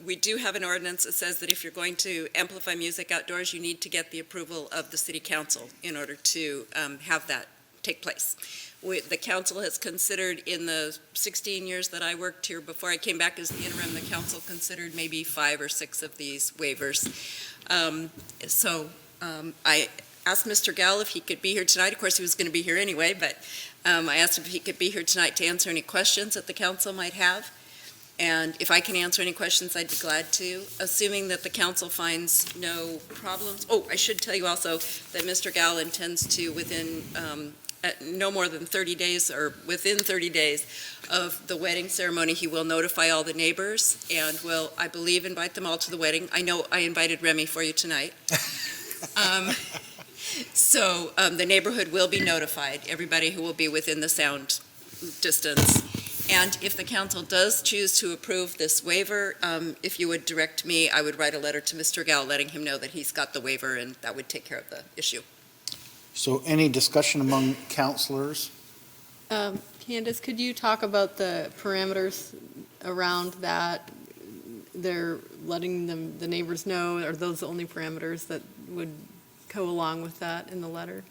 we do have an ordinance that says that if you're going to amplify music outdoors, you need to get the approval of the city council in order to have that take place. The council has considered, in the 16 years that I worked here before I came back as the interim, the council considered maybe 5 or 6 of these waivers. I asked Mr. Gall if he could be here tonight. Of course, he was going to be here anyway, but I asked him if he could be here tonight to answer any questions that the council might have. And if I can answer any questions, I'd be glad to, assuming that the council finds no problems. Oh, I should tell you also that Mr. Gall intends to, within no more than 30 days, or within 30 days of the wedding ceremony, he will notify all the neighbors and will, I believe, invite them all to the wedding. I know I invited Remy for you tonight. The neighborhood will be notified, everybody who will be within the sound distance. And if the council does choose to approve this waiver, if you would direct me, I would write a letter to Mr. Gall letting him know that he's got the waiver, and that would take care of the issue. So any discussion among councilors? Candace, could you talk about the parameters around that? They're letting the neighbors know, are those the only parameters that would go along with that in the letter?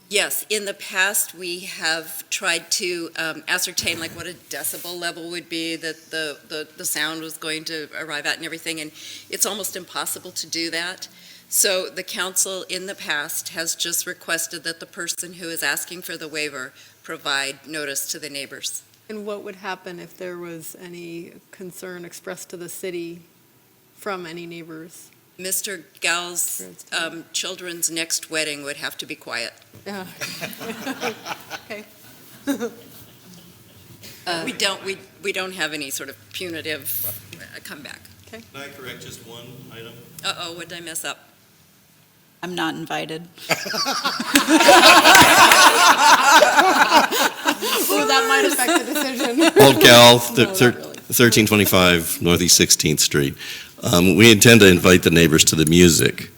Yes, in the past, we have tried to ascertain like what a decibel level would be that the sound was going to arrive at and everything, and it's almost impossible to do that. So the council in the past has just requested that the person who is asking for the waiver provide notice to the neighbors. And what would happen if there was any concern expressed to the city from any neighbors? Mr. Gall's children's next wedding would have to be quiet. Yeah. Okay. We don't have any sort of punitive comeback. Okay. Can I correct just one item? Uh-oh, what did I mess up? I'm not invited. Well, that might affect the decision. Old Cal, No, not really. 1325 Northeast 16th Street. We intend to invite the neighbors to the music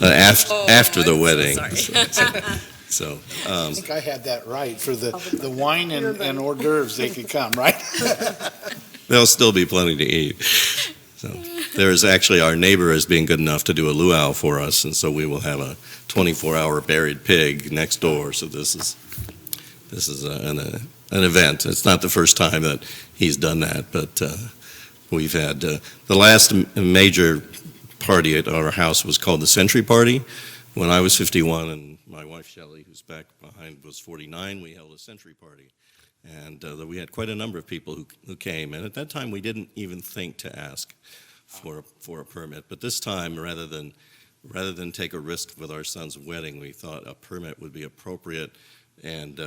after the wedding. So, I think I had that right. For the wine and hors d'oeuvres, they could come, right? there'll still be plenty to eat. So there's actually, our neighbor is being good enough to do a luau for us, and so we will have a 24-hour buried pig next door. So this is an event. It's not the first time that he's done that, but we've had the last major party at our house was called the Century Party. When I was 51 and my wife Shelley, who's back behind, was 49, we held a Century Party. And we had quite a number of people who came. And at that time, we didn't even think to ask for a permit. But this time, rather than take a risk with our son's wedding, we thought a permit would be appropriate. And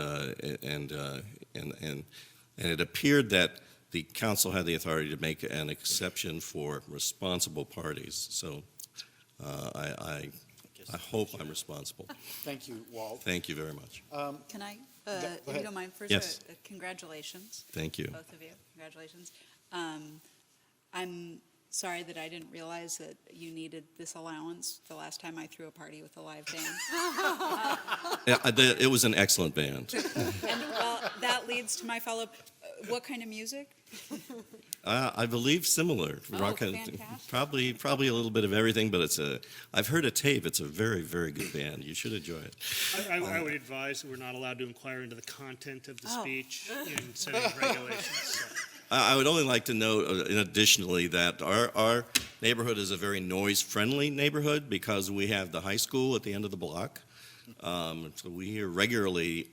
it appeared that the council had the authority to make an exception for responsible parties. So I hope I'm responsible. Thank you, Walt. Thank you very much. Can I, Go if ahead. you don't mind, first, Yes. congratulations. Thank you. Both of you, congratulations. I'm Sorry that I didn't realize that you needed this allowance the last time I threw a party with a live band. Yeah, it was an excellent band. And well, that leads to my follow-up. What kind of music? I believe similar. Oh, fantastic. Probably a little bit of everything, but I've heard a tape. It's a very, very good band. You should enjoy it. I would advise that we're not allowed to inquire into the content of the Oh. speech in setting regulations. So. I would only like to note, additionally, that our neighborhood is a very noise-friendly neighborhood because we have the high school at the end of the block. So we hear regularly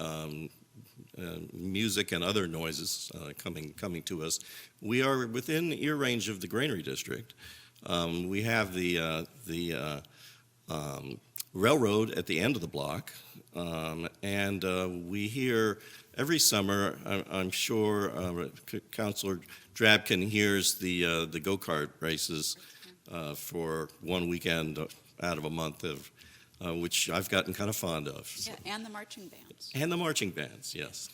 music and other noises coming to us. We are within ear range of the Granary District. We have the railroad at the end of the block, and we hear every summer. I'm sure Councilor Drabkin hears the go-kart races for one weekend out of a month of. Which I've gotten kind of fond of. Yeah, and the marching bands. And the marching bands, yes.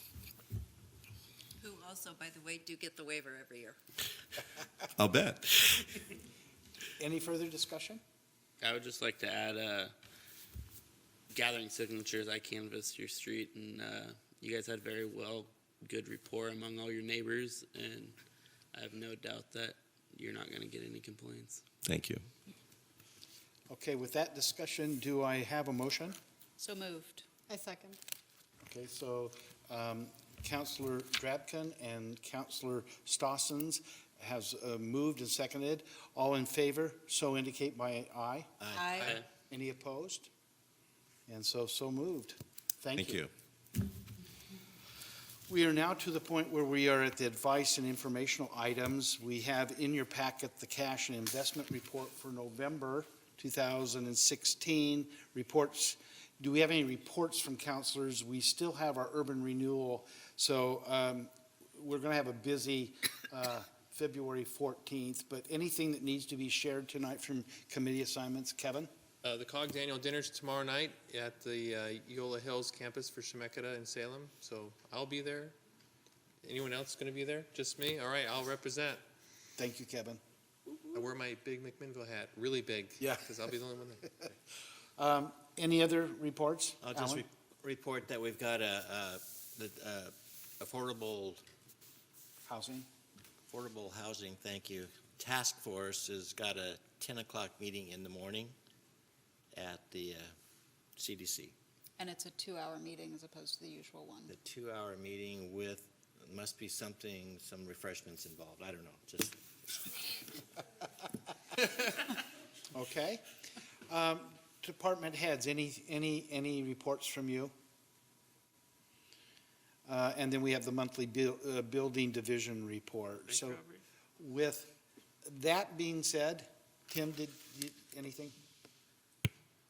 Who also, by the way, do get the waiver every year. I'll bet. Any further discussion? I would just like to add, gathering signatures, I canvassed your street, and you guys had very good rapport among all your neighbors, and I have no doubt that you're not going to get any complaints. Thank you. Okay, with that discussion, do I have a motion? So moved. I second. Okay, so Councilor Drabkin and Councilor Stossens has moved and seconded. All in favor, so indicate by aye. Aye. Any opposed? And so moved. Thank you. We are now to the point where we are at the advice and informational items. We have in your packet the cash and investment report for November 2016 reports. Do we have any reports from councilors? We still have our urban renewal, so we're going to have a busy February 14th, but anything that needs to be shared tonight from committee assignments? Kevin? The COG's annual dinner's tomorrow night at the Eola Hills campus for Shemeketa in Salem, so I'll be there. Anyone else going to be there? Just me? All right, I'll represent. Thank you, Kevin. I wear my big McMinnville hat, really big. Yeah. Because I'll be the only one there. Any other reports? I'll just Alan? report that we've got the affordable Housing? Affordable housing, thank you. Task Force has got a 10 o'clock meeting in the morning at the CDC. And it's a 2-hour meeting as opposed to the usual one. The 2-hour meeting with, must be some refreshments involved. I don't know, just. Okay. Department heads, any reports from you? And then we have the monthly building division report. So with that being said, Tim, did you, anything?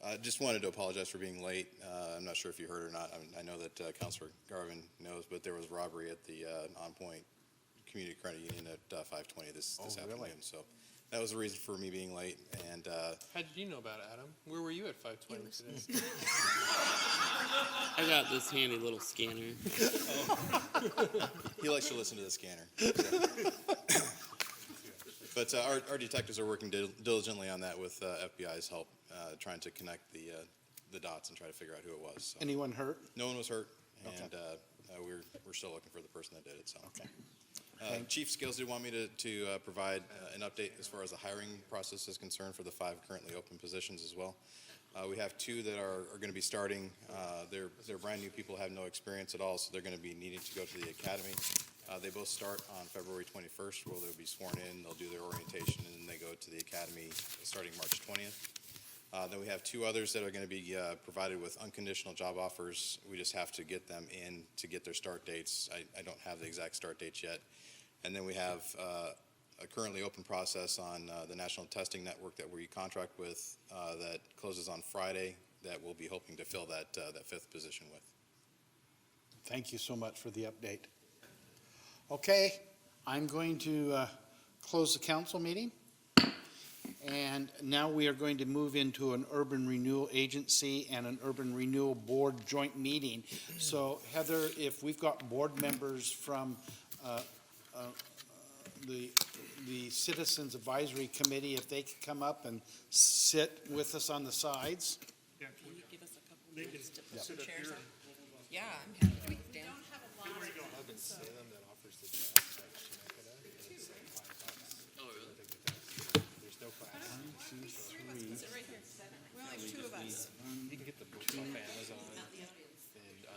I just wanted to apologize for being late. I'm not sure if you heard or not. I know that Councilor Garvin knows, but there was robbery at the On Point Community Credit Union at 520 this afternoon. Really? So that was the reason for me being late. And How did you know about it, Adam? Where were you at 520 today? I got this handy little scanner. he likes to listen to the scanner. But our detectives are working diligently on that with FBI's help, trying to connect the dots and try to figure out who it was. So. Anyone hurt? No one was hurt, Okay. and we're still looking for the person that did it. So. Okay. Chief Skills did want me to provide an update as far as the hiring process is concerned for the 5 currently open positions as well. We have 2 that are going to be starting. They're brand new people, have no experience at all, so they're going to be needing to go to the academy. They both start on February 21st, where they'll be sworn in, they'll do their orientation, and then they go to the academy starting March 20th. Then we have 2 others that are going to be provided with unconditional job offers. We just have to get them in to get their start dates. I don't have the exact start dates yet. And then we have a currently open process on the National Testing Network that we contract with that closes on Friday, that we'll be hoping to fill that 5th position with. Thank you so much for the update. Okay, I'm going to close the council meeting. And now we are going to move into an urban renewal agency and an urban renewal board joint meeting. So Heather, if we've got board members from the the Citizens Advisory Committee, if they could come up and sit with us on the sides. Yeah, Can you give us a couple They minutes to can put sit some up chairs here. up? Yeah, I'm happy to wait down. I've been Salem that offers the jobs at Chemeketa, and it's like $5. Oh, really? There's no class. Sit right here. We only have two of us. You can get the books off Amazon.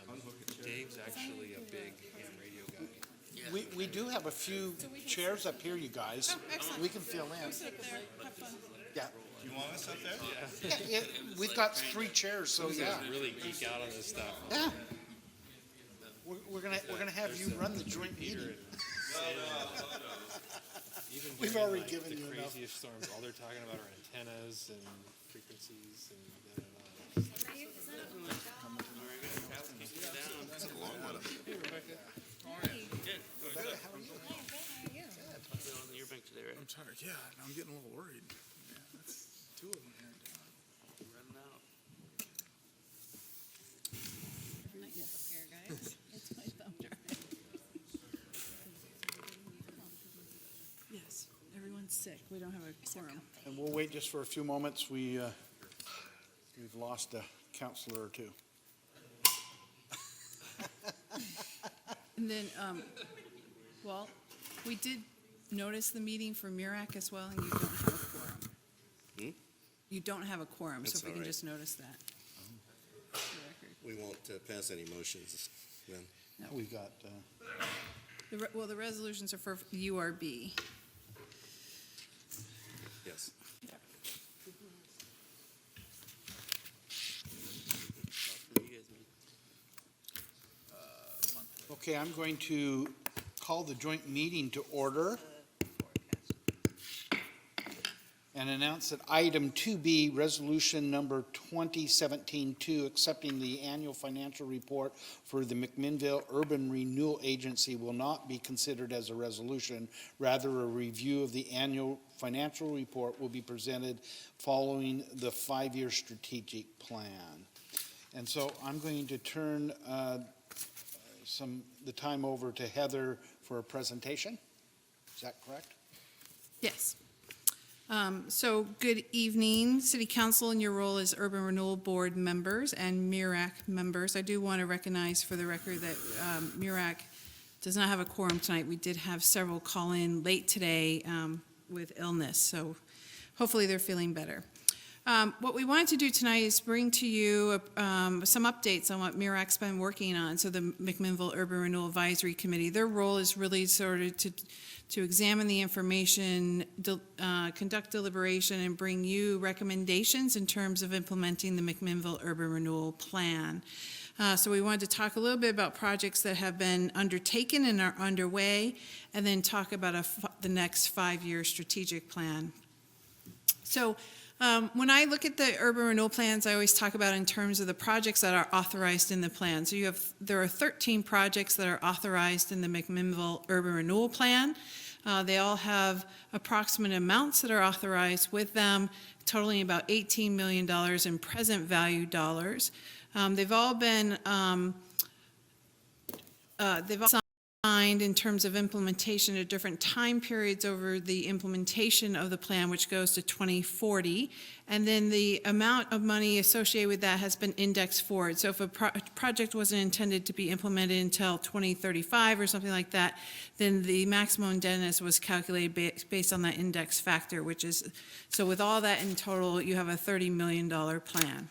And Dave's actually a big ham radio guy. We do have a few chairs up here, you guys. We can fill in. Sit up there, have fun. Yeah. You want us up there? Yeah, we've got 3 chairs, so Those yeah. guys really geek out on this stuff. Yeah. We're gonna have you run the joint meeting. Even We've during, already like, given the you enough. craziest storms, all they're talking about are antennas and frequencies and Hey, Rebecca. Your bank today, right? I'm tired. Yeah, I'm getting a little worried. Yeah, that's 2 of them here. Running out. It's my thumb drive. Yes, everyone's sick. We don't have a quorum. And we'll wait just for a few moments. We've lost a counselor or two. And then, well, we did notice the meeting for MURAC as well, and you don't have a quorum. Hmm? You don't have a quorum, so That's if we all can right. just notice that. For the record. We won't pass any motions then. We've got, Well, the resolutions are for URB. Yes. okay, I'm going to call the joint meeting to order and announce that item 2B, resolution number 2017-2, accepting the annual financial report for the McMinnville Urban Renewal Agency will not be considered as a resolution. Rather, a review of the annual financial report will be presented following the 5-year strategic plan. And so I'm going to turn the time over to Heather for a presentation. Is that correct? Yes. So, good evening, City Council, in your role as Urban Renewal Board members and MURAC members. I do want to recognize for the record that MURAC does not have a quorum tonight. We did have several call in late today with illness, so hopefully they're feeling better. What we wanted to do tonight is bring to you some updates on what MURAC's been working on. So the McMinnville Urban Renewal Advisory Committee, their role is really sort of to examine the information, conduct deliberation, and bring you recommendations in terms of implementing the McMinnville Urban Renewal Plan. So we wanted to talk a little bit about projects that have been undertaken and are underway, and then talk about the next 5-year strategic plan. So when I look at the urban renewal plans, I always talk about in terms of the projects that are authorized in the plan. So there are 13 projects that are authorized in the McMinnville Urban Renewal Plan. They all have approximate amounts that are authorized with them, totaling about $18 million in present value dollars. They've all been signed in terms of implementation at different time periods over the implementation of the plan, which goes to 2040. And then the amount of money associated with that has been indexed forward. So if a project wasn't intended to be implemented until 2035 or something like that, then the maximum indebtedness was calculated based on that index factor, which is, so with all that in total, you have a $30 million plan.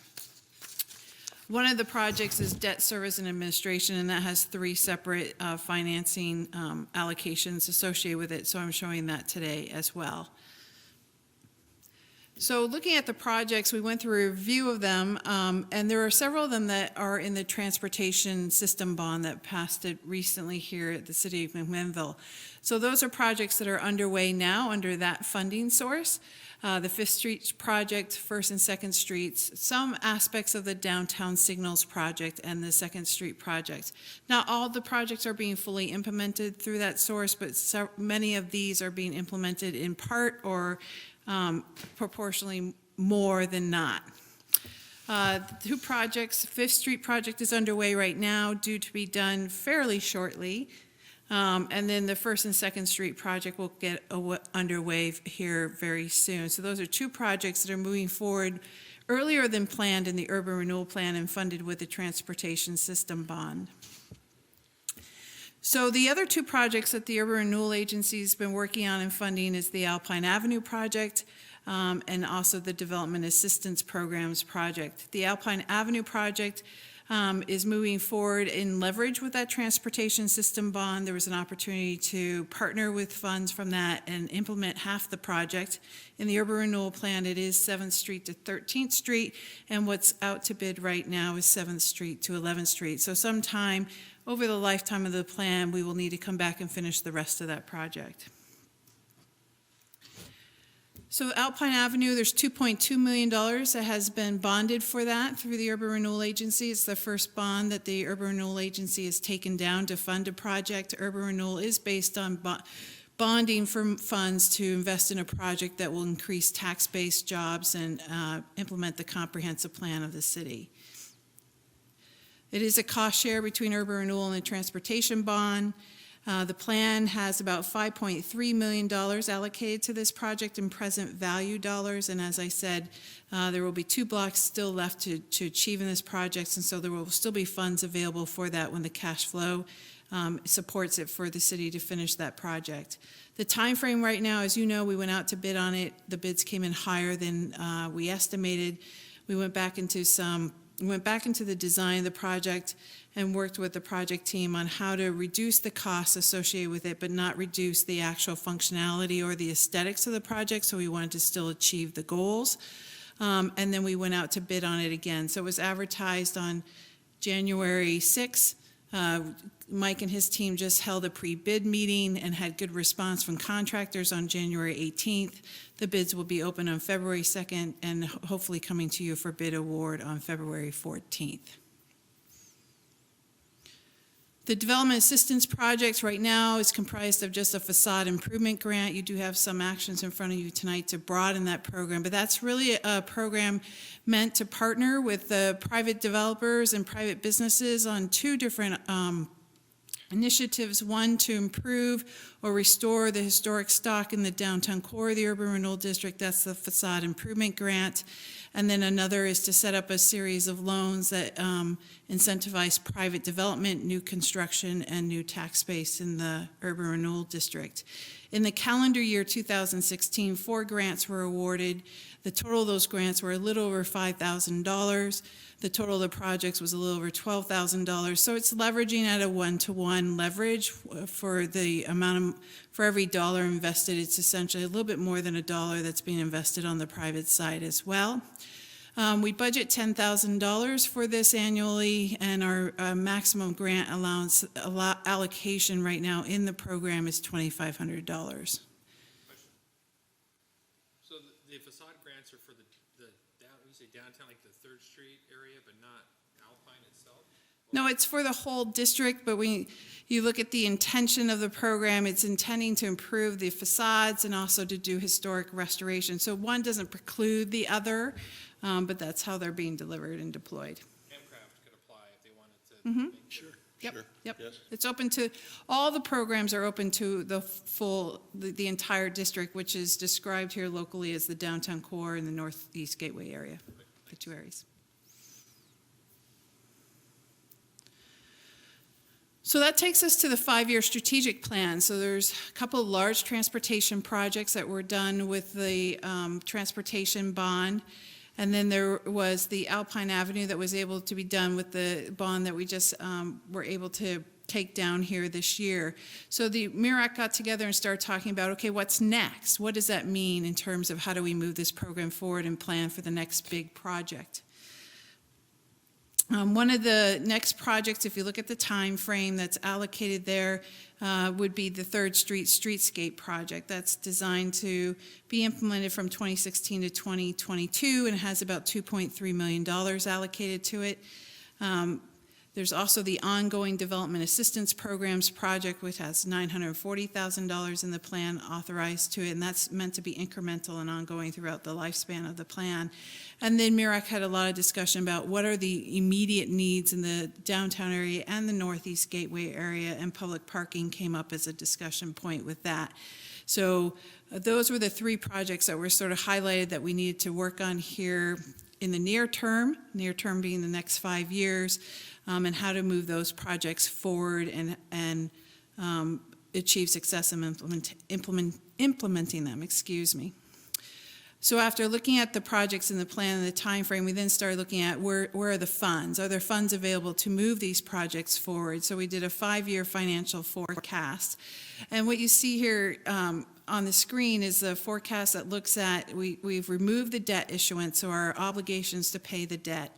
One of the projects is debt service and administration, and that has 3 separate financing allocations associated with it, so I'm showing that today as well. So looking at the projects, we went through a review of them, and there are several of them that are in the transportation system bond that passed it recently here at the City of McMinnville. So those are projects that are underway now under that funding source. The 5th Street project, 1st and 2nd Streets, some aspects of the Downtown Signals project and the 2nd Street project. Not all the projects are being fully implemented through that source, but many of these are being implemented in part or proportionally more than not. 2 projects, 5th Street project is underway right now, due to be done fairly shortly. And then the First and Second Street project will get underway here very soon. So those are two projects that are moving forward earlier than planned in the urban renewal plan and funded with the transportation system bond. So the other two projects that the urban renewal agency has been working on and funding is the Alpine Avenue project and also the Development Assistance Programs project. The Alpine Avenue project is moving forward in leverage with that transportation system bond. There was an opportunity to partner with funds from that and implement half the project. In the urban renewal plan, it is 7th Street to 13th Street, and what's out to bid right now is 7th Street to 11th Street. So sometime over the lifetime of the plan, we will need to come back and finish the rest of that project. So Alpine Avenue, there's $2.2 million that has been bonded for that through the Urban Renewal Agency. It's the first bond that the Urban Renewal Agency has taken down to fund a project. Urban Renewal is based on bonding for funds to invest in a project that will increase tax-based jobs and implement the comprehensive plan of the city. It is a cost share between Urban Renewal and the transportation bond. The plan has about $5.3 million allocated to this project in present value dollars, and as I said, there will be 2 blocks still left to achieve in this project, and so there will still be funds available for that when the cash flow supports it for the city to finish that project. The time frame right now, as you know, we went out to bid on it. The bids came in higher than we estimated. We went back into the design of the project and worked with the project team on how to reduce the costs associated with it, but not reduce the actual functionality or the aesthetics of the project, so we wanted to still achieve the goals. And then we went out to bid on it again. So it was advertised on January 6th. Mike and his team just held a pre-bid meeting and had good response from contractors on January 18th. The bids will be open on February 2nd and hopefully coming to you for bid award on February 14th. The Development Assistance Project right now is comprised of just a facade improvement grant. You do have some actions in front of you tonight to broaden that program, but that's really a program meant to partner with the private developers and private businesses on 2 different initiatives. One, to improve or restore the historic stock in the downtown core of the Urban Renewal District. That's the facade improvement grant. And then another is to set up a series of loans that incentivize private development, new construction, and new tax base in the Urban Renewal District. In the calendar year 2016, 4 grants were awarded. The total of those grants were a little over $5,000. The total of the projects was a little over $12,000. So it's leveraging at a 1-to-1 leverage for the amount for every dollar invested. It's essentially a little bit more than $1 that's being invested on the private side as well. We budget $10,000 for this annually, and our maximum grant allowance allocation right now in the program is $2,500. So the facade grants are for the you say downtown, like the 3rd Street area, but not Alpine itself? No, it's for the whole district, but you look at the intention of the program, it's intending to improve the facades and also to do historic restoration. So one doesn't preclude the other, but that's how they're being delivered and deployed. Handcraft could apply if they wanted to. Sure. Yep. Yes. It's open to, all the programs are open to the entire district, which is described here locally as the downtown core and the Northeast Gateway area, the 2 areas. So that takes us to the 5-year strategic plan. So there's a couple of large transportation projects that were done with the transportation bond. And then there was the Alpine Avenue that was able to be done with the bond that we just were able to take down here this year. So the MIRAC got together and started talking about, okay, what's next? What does that mean in terms of how do we move this program forward and plan for the next big project? One of the next projects, if you look at the time frame that's allocated there, would be the 3rd Street Streetscape project. That's designed to be implemented from 2016 to 2022 and has about $2.3 million allocated to it. There's also the ongoing development assistance programs project, which has $940,000 in the plan authorized to it, and that's meant to be incremental and ongoing throughout the lifespan of the plan. And then Mirac had a lot of discussion about what are the immediate needs in the downtown area and the Northeast Gateway area, and public parking came up as a discussion point with that. So those were the three projects that were sort of highlighted that we needed to work on here in the near term being the next 5 years, and how to move those projects forward and achieve success in implementing them, excuse me. So after looking at the projects in the plan and the time frame, we then started looking at where are the funds? Are there funds available to move these projects forward? So we did a 5-year financial forecast. And what you see here on the screen is the forecast that looks at, we've removed the debt issuance, so our obligations to pay the debt.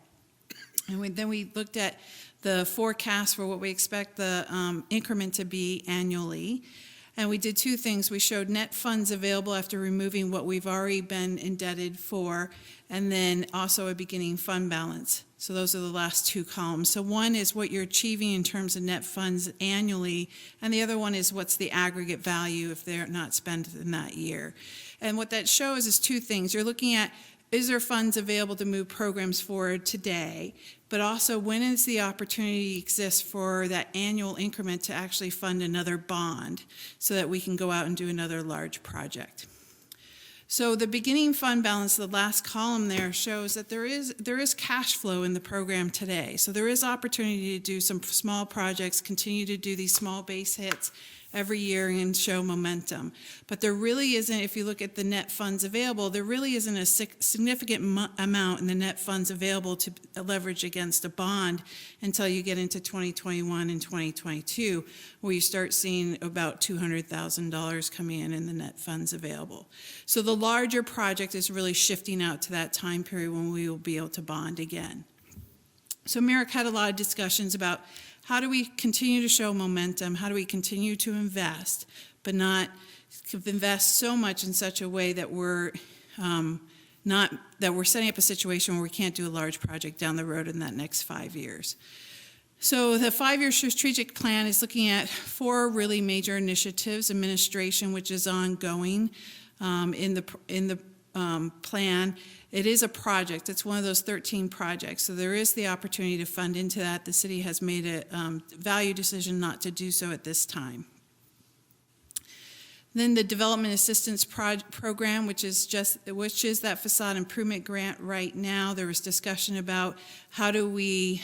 And then we looked at the forecast for what we expect the increment to be annually. And we did two things. We showed net funds available after removing what we've already been indebted for, and then also a beginning fund balance. So those are the last two columns. So one is what you're achieving in terms of net funds annually, and the other one is what's the aggregate value if they're not spent in that year. And what that shows is two things. You're looking at, is there funds available to move programs forward today? But also, when is the opportunity exists for that annual increment to actually fund another bond so that we can go out and do another large project? So the beginning fund balance, the last column there, shows that there is cash flow in the program today. So there is opportunity to do some small projects, continue to do these small base hits every year and show momentum. But there really isn't, if you look at the net funds available, there really isn't a significant amount in the net funds available to leverage against a bond until you get into 2021 and 2022, where you start seeing about $200,000 coming in the net funds available. So the larger project is really shifting out to that time period when we will be able to bond again. So Mirac had a lot of discussions about how do we continue to show momentum? How do we continue to invest, but not invest so much in such a way that we're setting up a situation where we can't do a large project down the road in that next 5 years. So the 5-year strategic plan is looking at 4 really major initiatives: administration, which is ongoing in the plan. It is a project. It's one of those 13 projects. So there is the opportunity to fund into that. The city has made a value decision not to do so at this time. Then the development assistance program, which is that facade improvement grant right now. There was discussion about how do we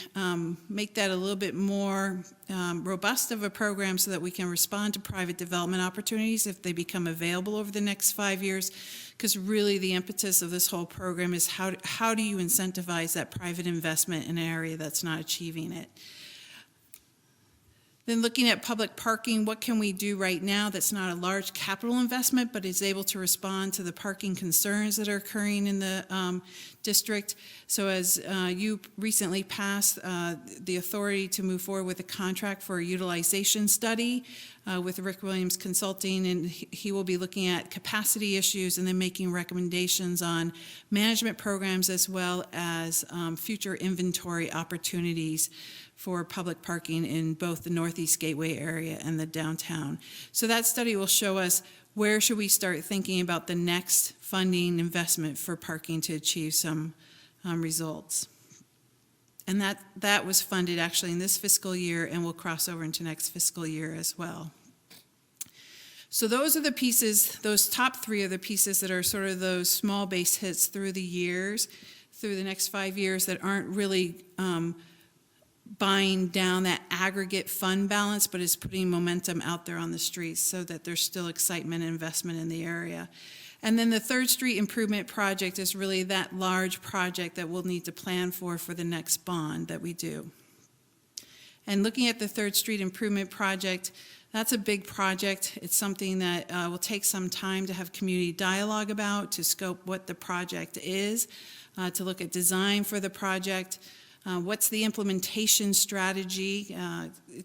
make that a little bit more robust of a program so that we can respond to private development opportunities if they become available over the next 5 years. Because really the impetus of this whole program is how do you incentivize that private investment in an area that's not achieving it. Then looking at public parking, what can we do right now that's not a large capital investment, but is able to respond to the parking concerns that are occurring in the district? So as you recently passed the authority to move forward with a contract for a utilization study with Rick Williams Consulting, and he will be looking at capacity issues and then making recommendations on management programs as well as future inventory opportunities for public parking in both the Northeast Gateway area and the downtown. So that study will show us where should we start thinking about the next funding investment for parking to achieve some results. And that was funded actually in this fiscal year and will cross over into next fiscal year as well. So those are the pieces, those top 3 are the pieces that are sort of those small base hits through the years, through the next 5 years that aren't really buying down that aggregate fund balance, but is putting momentum out there on the streets so that there's still excitement and investment in the area. And then the 3rd Street Improvement Project is really that large project that we'll need to plan for the next bond that we do. And looking at the 3rd Street Improvement Project, that's a big project. It's something that will take some time to have community dialogue about, to scope what the project is, to look at design for the project. What's the implementation strategy?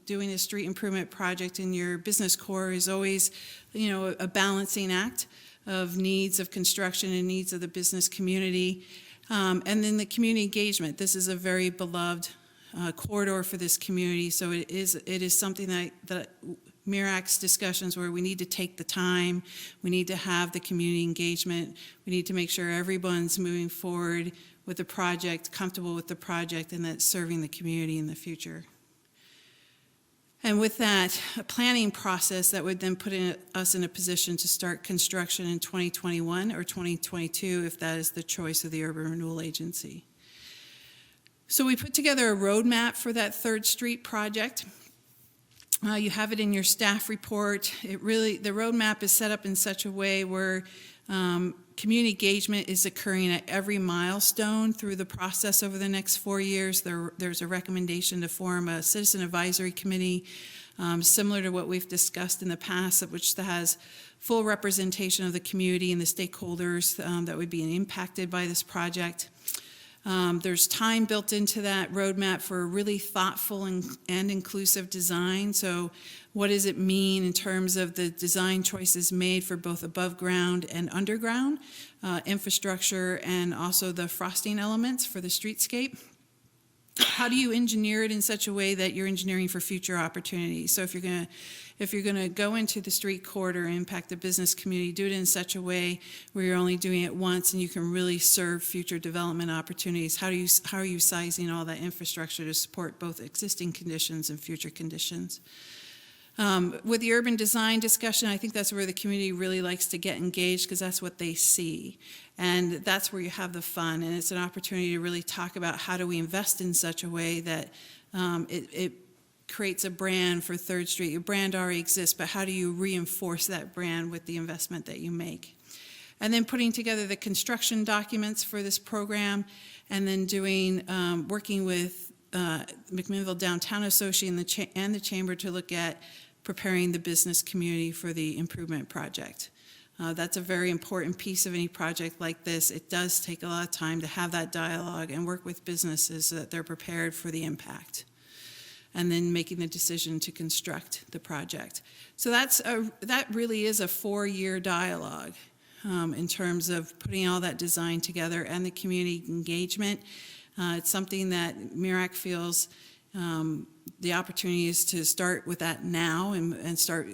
Doing a street improvement project in your business core is always, a balancing act of needs of construction and needs of the business community. And then the community engagement. This is a very beloved corridor for this community. So it is something that MIRAC's discussions where we need to take the time, we need to have the community engagement, we need to make sure everyone's moving forward with the project, comfortable with the project, and that's serving the community in the future. And with that, a planning process that would then put us in a position to start construction in 2021 or 2022, if that is the choice of the Urban Renewal Agency. So we put together a roadmap for that 3rd Street project. You have it in your staff report. The roadmap is set up in such a way where community engagement is occurring at every milestone through the process over the next 4 years. There's a recommendation to form a citizen advisory committee similar to what we've discussed in the past, which has full representation of the community and the stakeholders that would be impacted by this project. There's time built into that roadmap for a really thoughtful and inclusive design. So what does it mean in terms of the design choices made for both above ground and underground infrastructure, and also the frosting elements for the streetscape? How do you engineer it in such a way that you're engineering for future opportunities? So if you're gonna go into the street corridor and impact the business community, do it in such a way where you're only doing it once and you can really serve future development opportunities. How are you sizing all that infrastructure to support both existing conditions and future conditions? With the urban design discussion, I think that's where the community really likes to get engaged, because that's what they see. And that's where you have the fun, and it's an opportunity to really talk about how do we invest in such a way that it creates a brand for 3rd Street. Your brand already exists, but how do you reinforce that brand with the investment that you make? And then putting together the construction documents for this program, and then working with McMinnville Downtown Association and the Chamber to look at preparing the business community for the improvement project. That's a very important piece of any project like this. It does take a lot of time to have that dialogue and work with businesses so that they're prepared for the impact, and then making the decision to construct the project. So that really is a 4-year dialogue in terms of putting all that design together and the community engagement. It's something that MIRAC feels the opportunity is to start with that now and start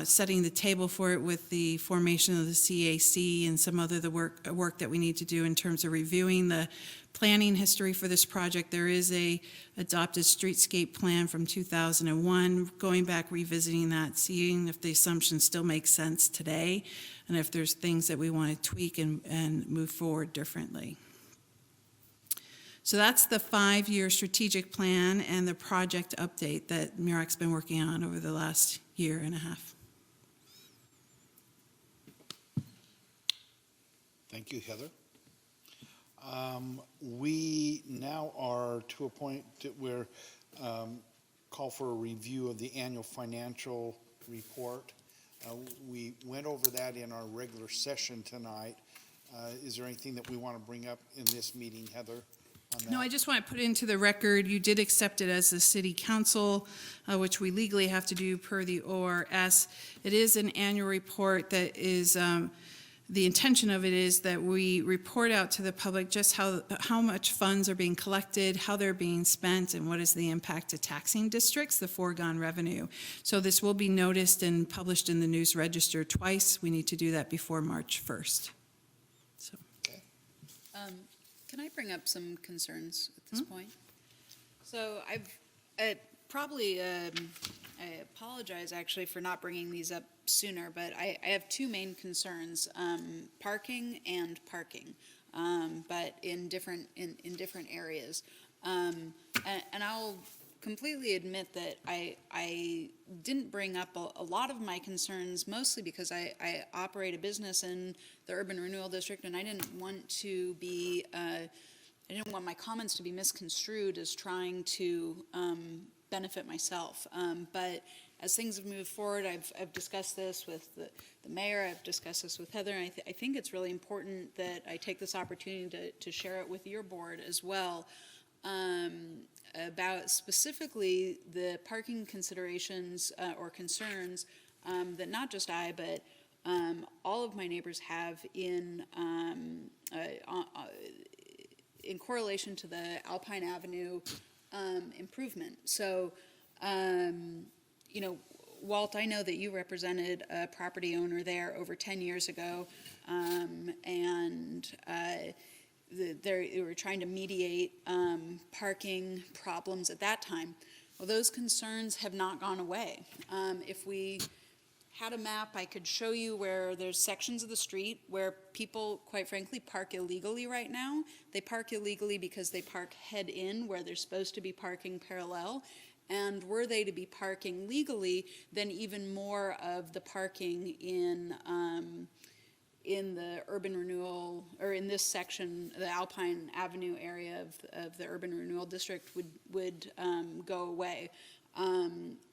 setting the table for it with the formation of the CAC and some other work that we need to do in terms of reviewing the planning history for this project. There is a adopted streetscape plan from 2001, going back, revisiting that, seeing if the assumptions still make sense today, and if there's things that we want to tweak and move forward differently. So that's the 5-year strategic plan and the project update that MIRAC's been working on over the last year and a half. Thank you, Heather. We now are to a point where call for a review of the annual financial report. We went over that in our regular session tonight. Is there anything that we want to bring up in this meeting, Heather? No, I just want to put into the record, you did accept it as the city council, which we legally have to do per the ORS. It is an annual report that is, the intention of it is that we report out to the public just how much funds are being collected, how they're being spent, and what is the impact to taxing districts, the foregone revenue. So this will be noticed and published in the News Register twice. We need to do that before March 1st. So. Okay. Can I bring up some concerns at this point? So I apologize actually for not bringing these up sooner, but I have 2 main concerns, parking and parking, but in different areas. And I'll completely admit that I didn't bring up a lot of my concerns, mostly because I operate a business in the Urban Renewal District, and I didn't want to be, I didn't want my comments to be misconstrued as trying to benefit myself. But as things have moved forward, I've discussed this with the mayor, I've discussed this with Heather, and I think it's really important that I take this opportunity to share it with your board as well. About specifically the parking considerations or concerns that not just I, but all of my neighbors have in correlation to the Alpine Avenue improvement. So, Walt, I know that you represented a property owner there over 10 years ago, and they were trying to mediate parking problems at that time. Well, those concerns have not gone away. If we had a map, I could show you where there's sections of the street where people, quite frankly, park illegally right now. They park illegally because they park head in where they're supposed to be parking parallel. And were they to be parking legally, then even more of the parking in the urban renewal, or in this section, the Alpine Avenue area of the urban renewal district would go away.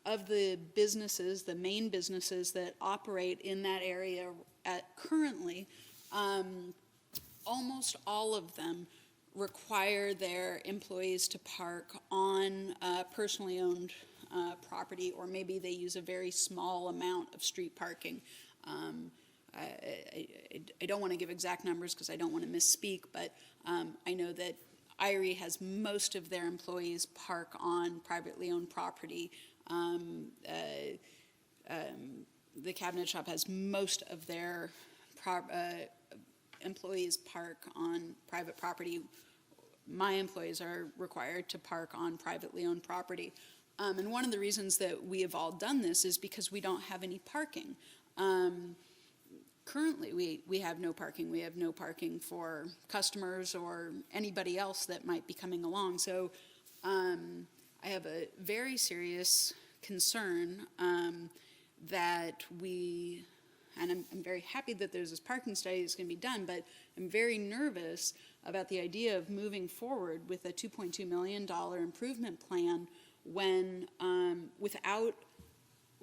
Of the businesses, the main businesses that operate in that area currently, almost all of them require their employees to park on personally owned property, or maybe they use a very small amount of street parking. I don't want to give exact numbers because I don't want to misspeak, but I know that Irie has most of their employees park on privately owned property. The Cabinet Shop has most of their employees park on private property. My employees are required to park on privately owned property. And one of the reasons that we have all done this is because we don't have any parking. Currently, we have no parking. We have no parking for customers or anybody else that might be coming along. So I have a very serious concern that we, and I'm very happy that there's this parking study that's going to be done, but I'm very nervous about the idea of moving forward with a $2.2 million improvement plan when, without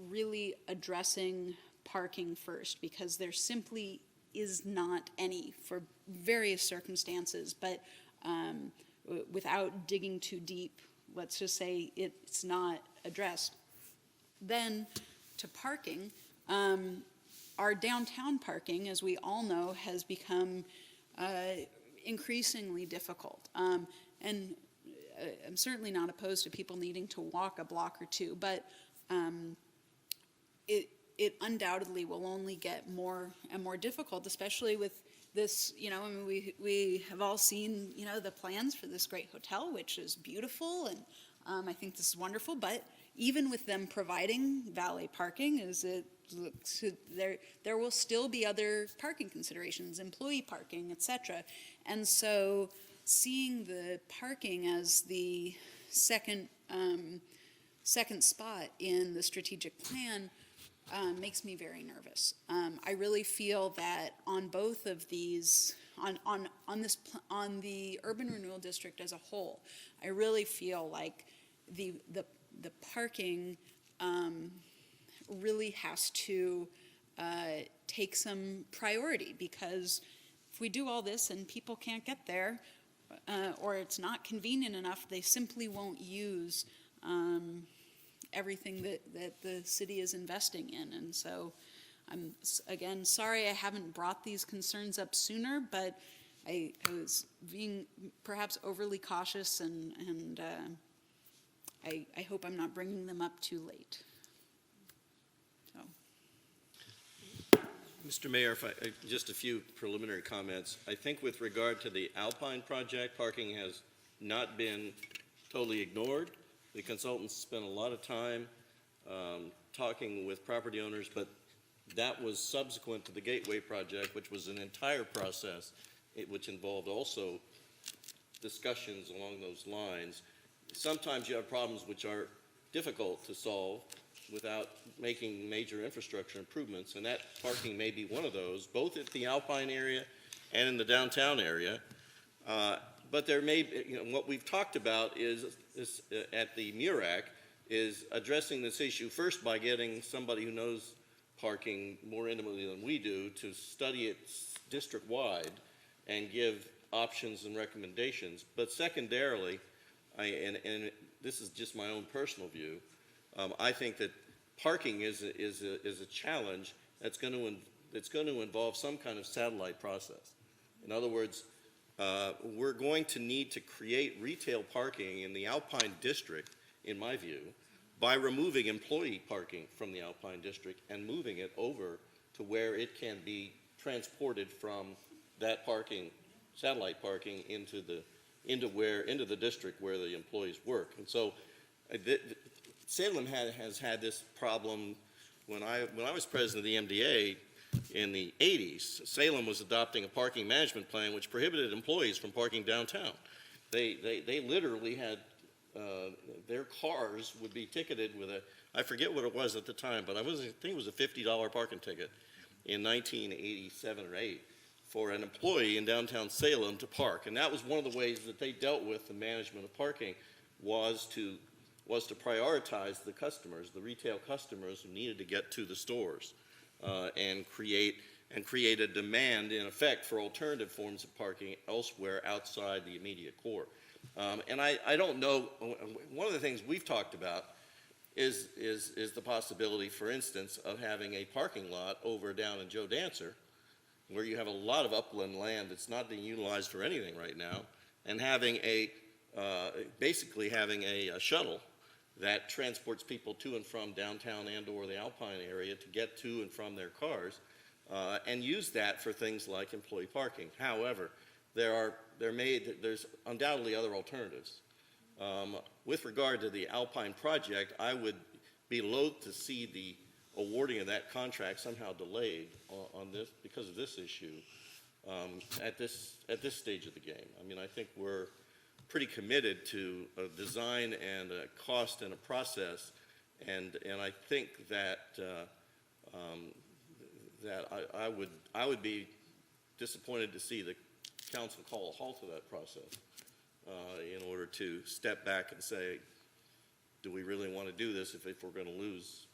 really addressing parking first, because there simply is not any for various circumstances, but without digging too deep, let's just say it's not addressed. Then to parking, our downtown parking, as we all know, has become increasingly difficult. And I'm certainly not opposed to people needing to walk a block or two, but it undoubtedly will only get more and more difficult, especially with this, I mean, we have all seen, the plans for this great hotel, which is beautiful, and I think this is wonderful, but even with them providing valet parking, there will still be other parking considerations, employee parking, etc. And so seeing the parking as the second spot in the strategic plan makes me very nervous. I really feel that on both of these, on the urban renewal district as a whole, I really feel like the parking really has to take some priority, because if we do all this and people can't get there, or it's not convenient enough, they simply won't use everything that the city is investing in. And so I'm, again, sorry I haven't brought these concerns up sooner, but I was being perhaps overly cautious, and I hope I'm not bringing them up too late. So. Mr. Mayor, just a few preliminary comments. I think with regard to the Alpine project, parking has not been totally ignored. The consultants spent a lot of time talking with property owners, but that was subsequent to the Gateway project, which was an entire process, which involved also discussions along those lines. Sometimes you have problems which are difficult to solve without making major infrastructure improvements, and that parking may be one of those, both at the Alpine area and in the downtown area. But there may be, what we've talked about is at the MURAC is addressing this issue first by getting somebody who knows parking more intimately than we do to study it district-wide and give options and recommendations. But secondarily, and this is just my own personal view, I think that parking is a challenge that's going to involve some kind of satellite process. In other words, we're going to need to create retail parking in the Alpine District, in my view, by removing employee parking from the Alpine District and moving it over to where it can be transported from that parking, satellite parking, into the district where the employees work. And so Salem has had this problem. When I was president of the MDA in the 80s, Salem was adopting a parking management plan which prohibited employees from parking downtown. They literally had their cars would be ticketed with I forget what it was at the time, but I think it was a $50 parking ticket in 1987 or 8 for an employee in downtown Salem to park. And that was one of the ways that they dealt with the management of parking, was to prioritize the customers, the retail customers who needed to get to the stores, and create a demand, in effect, for alternative forms of parking elsewhere outside the immediate core. And I don't know, one of the things we've talked about is the possibility, for instance, of having a parking lot over down in Joe Dancer, where you have a lot of upland land that's not being utilized for anything right now, and having basically having a shuttle that transports people to and from downtown and or the Alpine area to get to and from their cars, and use that for things like employee parking. However, there's undoubtedly other alternatives. With regard to the Alpine project, I would be loath to see the awarding of that contract somehow delayed on this because of this issue at this stage of the game. I mean, I think we're pretty committed to a design and a cost and a process, and I think that I would be disappointed to see the council call a halt to that process in order to step back and say, do we really want to do this if we're going to lose,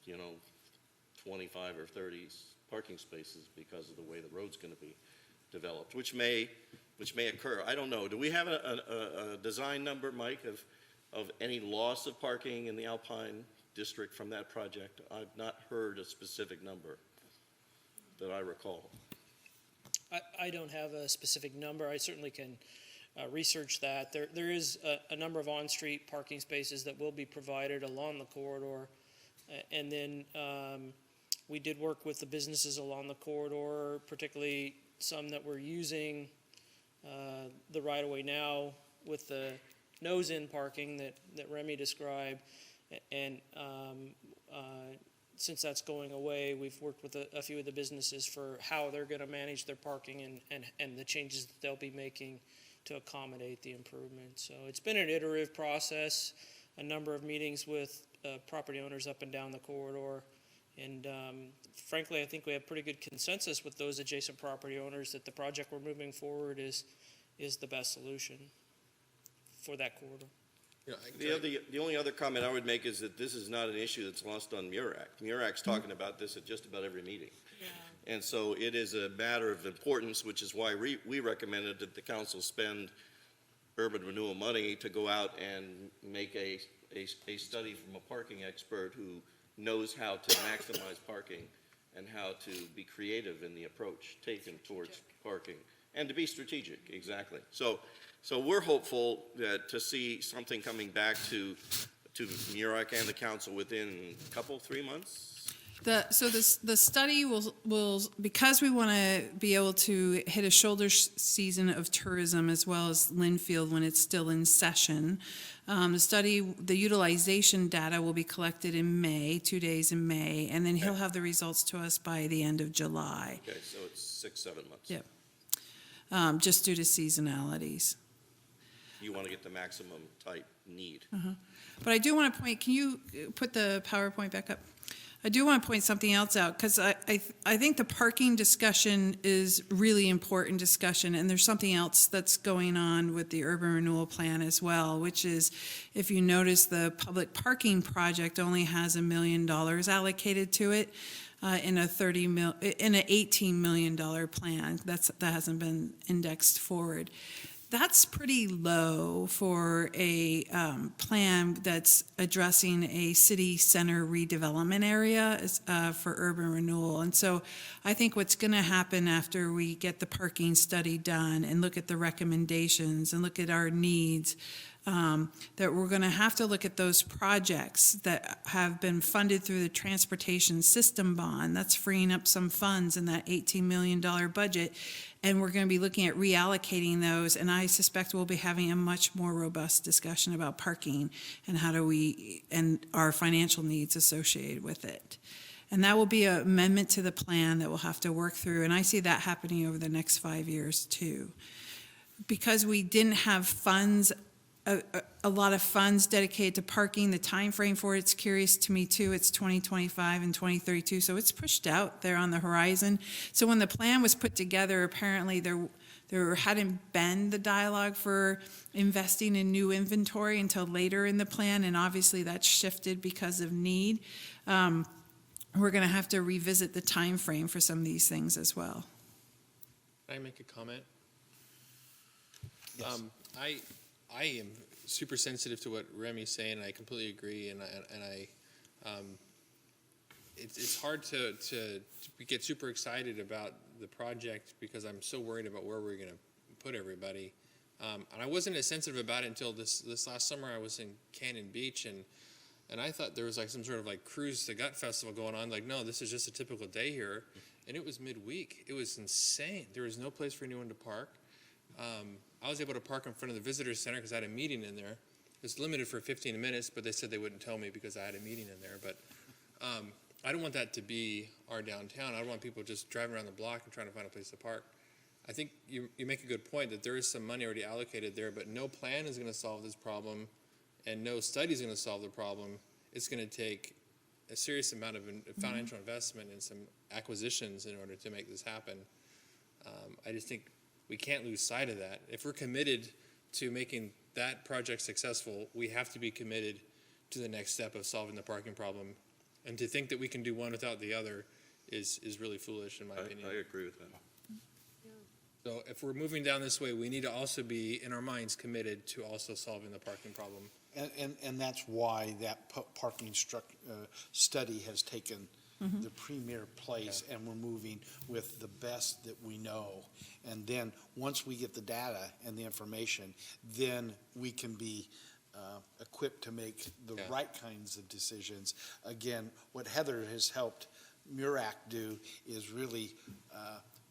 25 or 30 parking spaces because of the way the road's going to be developed, which may occur. I don't know. Do we have a design number, Mike, of any loss of parking in the Alpine District from that project? I've not heard a specific number that I recall. I don't have a specific number. I certainly can research that. There is a number of on-street parking spaces that will be provided along the corridor. And then we did work with the businesses along the corridor, particularly some that were using the right-of-way now with the nose-in parking that Remy described. And since that's going away, we've worked with a few of the businesses for how they're going to manage their parking and the changes that they'll be making to accommodate the improvement. So it's been an iterative process, a number of meetings with property owners up and down the corridor. And frankly, I think we have pretty good consensus with those adjacent property owners that the project we're moving forward is the best solution for that corridor. The only other comment I would make is that this is not an issue that's lost on MURAC. MURAC's talking about this at just about every meeting. Yeah. And so it is a matter of importance, which is why we recommended that the council spend urban renewal money to go out and make a study from a parking expert who knows how to maximize parking and how to be creative in the approach taken towards parking and to be strategic, exactly. So we're hopeful that to see something coming back to MURAC and the council within a couple, 3 months. The study will because we want to be able to hit a shoulder season of tourism as well as Linfield when it's still in session. The utilization data will be collected in May, 2 days in May, and then he'll have the results to us by the end of July. Okay, so it's 6-7 months. Yep. Just due to seasonalities. You want to get the maximum type need. But I do want to point, can you put the PowerPoint back up? I do want to point something else out because I think the parking discussion is really important discussion, and there's something else that's going on with the urban renewal plan as well, which is if you notice the public parking project only has $1 million allocated to it in a $18 million plan. That hasn't been indexed forward. That's pretty low for a plan that's addressing a city center redevelopment area for urban renewal. And so I think what's going to happen after we get the parking study done and look at the recommendations and look at our needs, that we're going to have to look at those projects that have been funded through the transportation system bond. That's freeing up some funds in that $18 million budget. And we're going to be looking at reallocating those. And I suspect we'll be having a much more robust discussion about parking and and our financial needs associated with it. And that will be an amendment to the plan that we'll have to work through. And I see that happening over the next 5 years too. Because we didn't have funds, a lot of funds dedicated to parking, the time frame for it's curious to me too. It's 2025 and 2032, so it's pushed out there on the horizon. So when the plan was put together, apparently there hadn't been the dialogue for investing in new inventory until later in the plan, and obviously that's shifted because of need. We're going to have to revisit the time frame for some of these things as well. Can I make a comment? Yes. I am super sensitive to what Remy's saying, and I completely agree. It's hard to get super excited about the project because I'm so worried about where we're going to put everybody. And I wasn't as sensitive about it until this last summer. I was in Cannon Beach, and I thought there was like some sort of like Cruise the Gut festival going on. Like, no, this is just a typical day here. And it was midweek. It was insane. There was no place for anyone to park. I was able to park in front of the visitor center because I had a meeting in there. It was limited for 15 minutes, but they said they wouldn't tell me because I had a meeting in there. But I don't want that to be our downtown. I don't want people just driving around the block and trying to find a place to park. I think you make a good point that there is some money already allocated there, but no plan is going to solve this problem, and no study is going to solve the problem. It's going to take a serious amount of financial investment and some acquisitions in order to make this happen. I just think we can't lose sight of that. If we're committed to making that project successful, we have to be committed to the next step of solving the parking problem. And to think that we can do one without the other is really foolish, in my opinion. I agree with that. So if we're moving down this way, we need to also be, in our minds, committed to also solving the parking problem. And that's why that parking study has taken the premier place, and we're moving with the best that we know. And then, once we get the data and the information, then we can be equipped to make the right kinds of decisions. Again, what Heather has helped MURAC do is really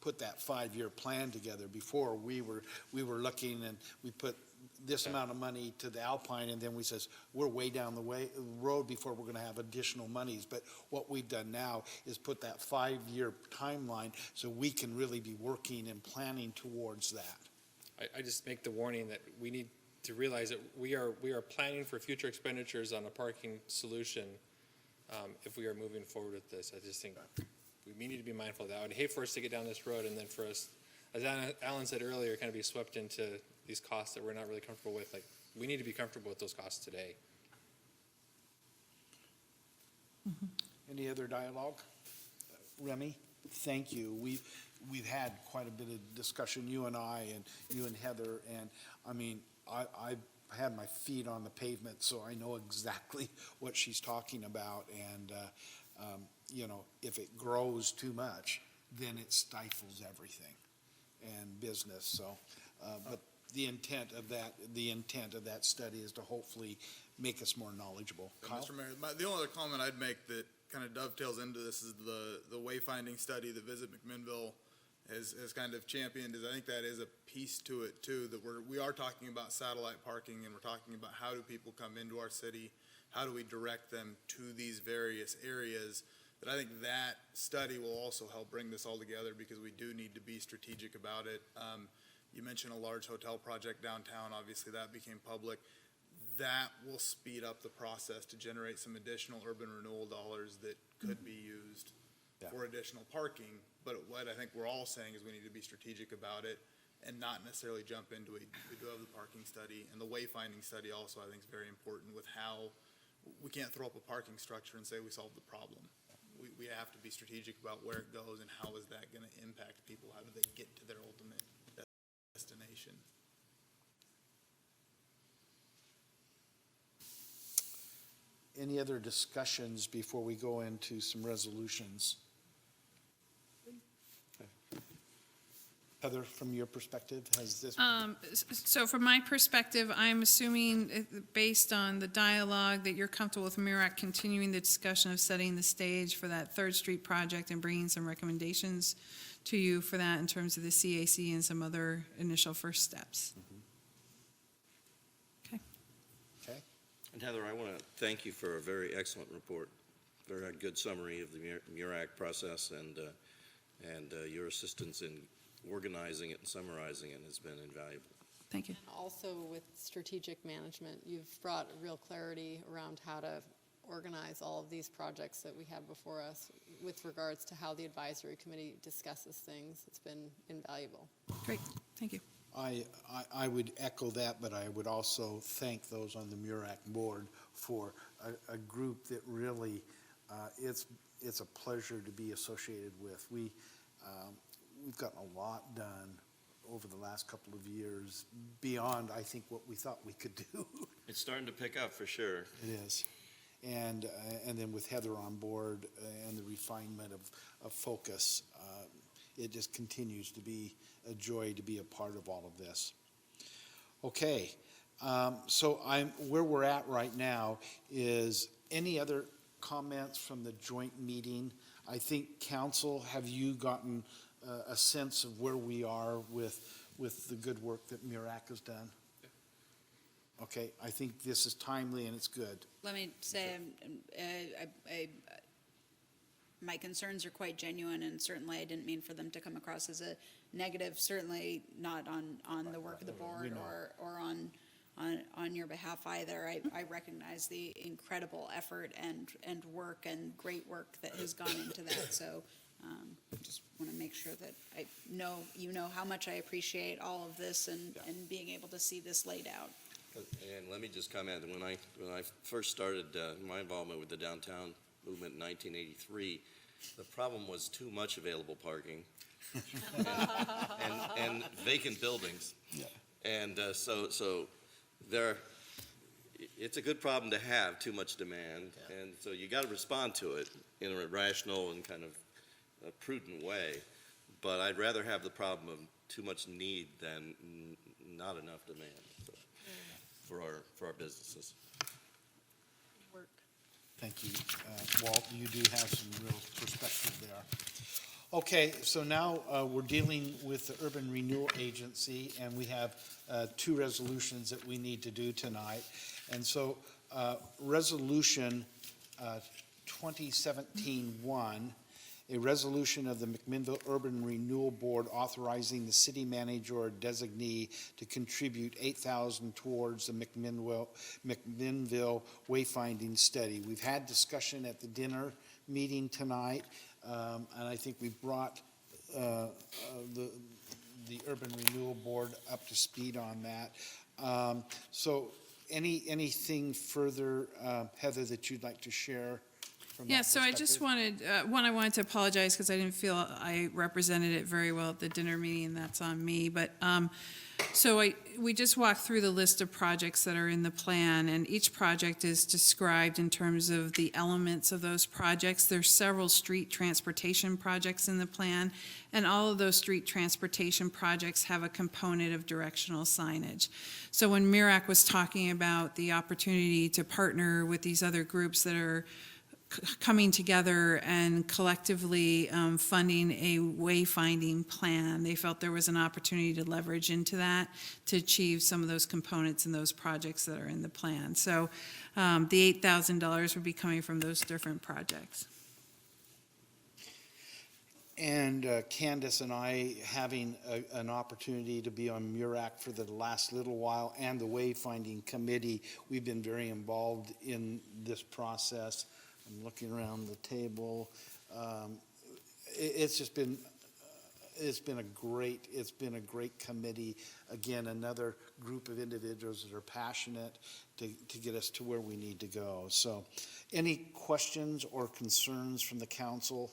put that 5-year plan together. Before, we were looking, and we put this amount of money to the Alpine, and then we says, we're way down the road before we're going to have additional monies. But what we've done now is put that 5-year timeline so we can really be working and planning towards that. I just make the warning that we need to realize that we are planning for future expenditures on a parking solution if we are moving forward with this. I just think we need to be mindful of that. I would hate for us to get down this road and then for us, as Alan said earlier, kind of be swept into these costs that we're not really comfortable with. Like, we need to be comfortable with those costs today. Any other dialogue? Remy, thank you. We've had quite a bit of discussion, you and I, and you and Heather, and I mean, I had my feet on the pavement, so I know exactly what she's talking about. And you know, if it grows too much, then it stifles everything and business. So, but the intent of that study is to hopefully make us more knowledgeable. Kyle? Mr. Mayor, the only other comment I'd make that kind of dovetails into this is the wayfinding study that Visit McMinnville has kind of championed. Is I think that is a piece to it too, that we are talking about satellite parking, and we're talking about how do people come into our city, how do we direct them to these various areas. But I think that study will also help bring this all together, because we do need to be strategic about it. You mentioned a large hotel project downtown. Obviously, that became public. That will speed up the process to generate some additional urban renewal dollars that could be used for additional parking. But what I think we're all saying is we need to be strategic about it and not necessarily jump into it. We do have the parking study, and the wayfinding study also I think is very important with how we can't throw up a parking structure and say we solved the problem. We have to be strategic about where it goes and how is that going to impact people. How do they get to their ultimate destination? Any other discussions before we go into some resolutions? Heather, from your perspective, has this? So from my perspective, I'm assuming, based on the dialogue, that you're comfortable with MIRAC continuing the discussion of setting the stage for that Third Street project and bringing some recommendations to you for that in terms of the CAC and some other initial first steps. Okay. And Heather, I want to thank you for a very excellent report, very good summary of the MURAC process, and your assistance in organizing it and summarizing it has been invaluable. Thank you. Also with strategic management, you've brought real clarity around how to organize all of these projects that we have before us with regards to how the advisory committee discusses things. It's been invaluable. Great, thank you. I would echo that, but I would also thank those on the MURAC board for a group that really, it's a pleasure to be associated with. We've gotten a lot done over the last couple of years beyond, I think, what we thought we could do. It's starting to pick up for sure. It is. And then with Heather on board and the refinement of focus, it just continues to be a joy to be a part of all of this. Okay, so where we're at right now is any other comments from the joint meeting? I think, council, have you gotten a sense of where we are with the good work that MURAC has done? Okay, I think this is timely and it's good. Let me say, my concerns are quite genuine, and certainly I didn't mean for them to come across as a negative, certainly not on the work of the board or on your behalf either. I recognize the incredible effort and work and great work that has gone into that, so just want to make sure that you know how much I appreciate all of this and being able to see this laid out. And let me just comment, when I first started my involvement with the downtown movement in 1983, the problem was too much available parking and vacant buildings. Yeah. And so it's a good problem to have, too much demand, and so you got to respond to it in a rational and kind of a prudent way. But I'd rather have the problem of too much need than not enough demand for our businesses. Work. Thank you, Walt. You do have some real perspective there. Okay, so now we're dealing with the Urban Renewal Agency, and we have two resolutions that we need to do tonight. And so Resolution 2017-1, a resolution of the McMinnville Urban Renewal Board authorizing the city manager or designee to contribute $8,000 towards the McMinnville wayfinding study. We've had discussion at the dinner meeting tonight, and I think we brought the Urban Renewal Board up to speed on that. So anything further, Heather, that you'd like to share? Yeah, so I just wanted, I wanted to apologize because I didn't feel I represented it very well at the dinner meeting, and that's on me. But, so we just walked through the list of projects that are in the plan, and each project is described in terms of the elements of those projects. There's several street transportation projects in the plan, and all of those street transportation projects have a component of directional signage. So when MIRAC was talking about the opportunity to partner with these other groups that are coming together and collectively funding a wayfinding plan, they felt there was an opportunity to leverage into that to achieve some of those components and those projects that are in the plan. So the $8,000 would be coming from those different projects. And Candace and I, having an opportunity to be on MURAC for the last little while and the wayfinding committee, we've been very involved in this process. I'm looking around the table. It's just been, it's been a great committee. Again, another group of individuals that are passionate to get us to where we need to go. So, any questions or concerns from the council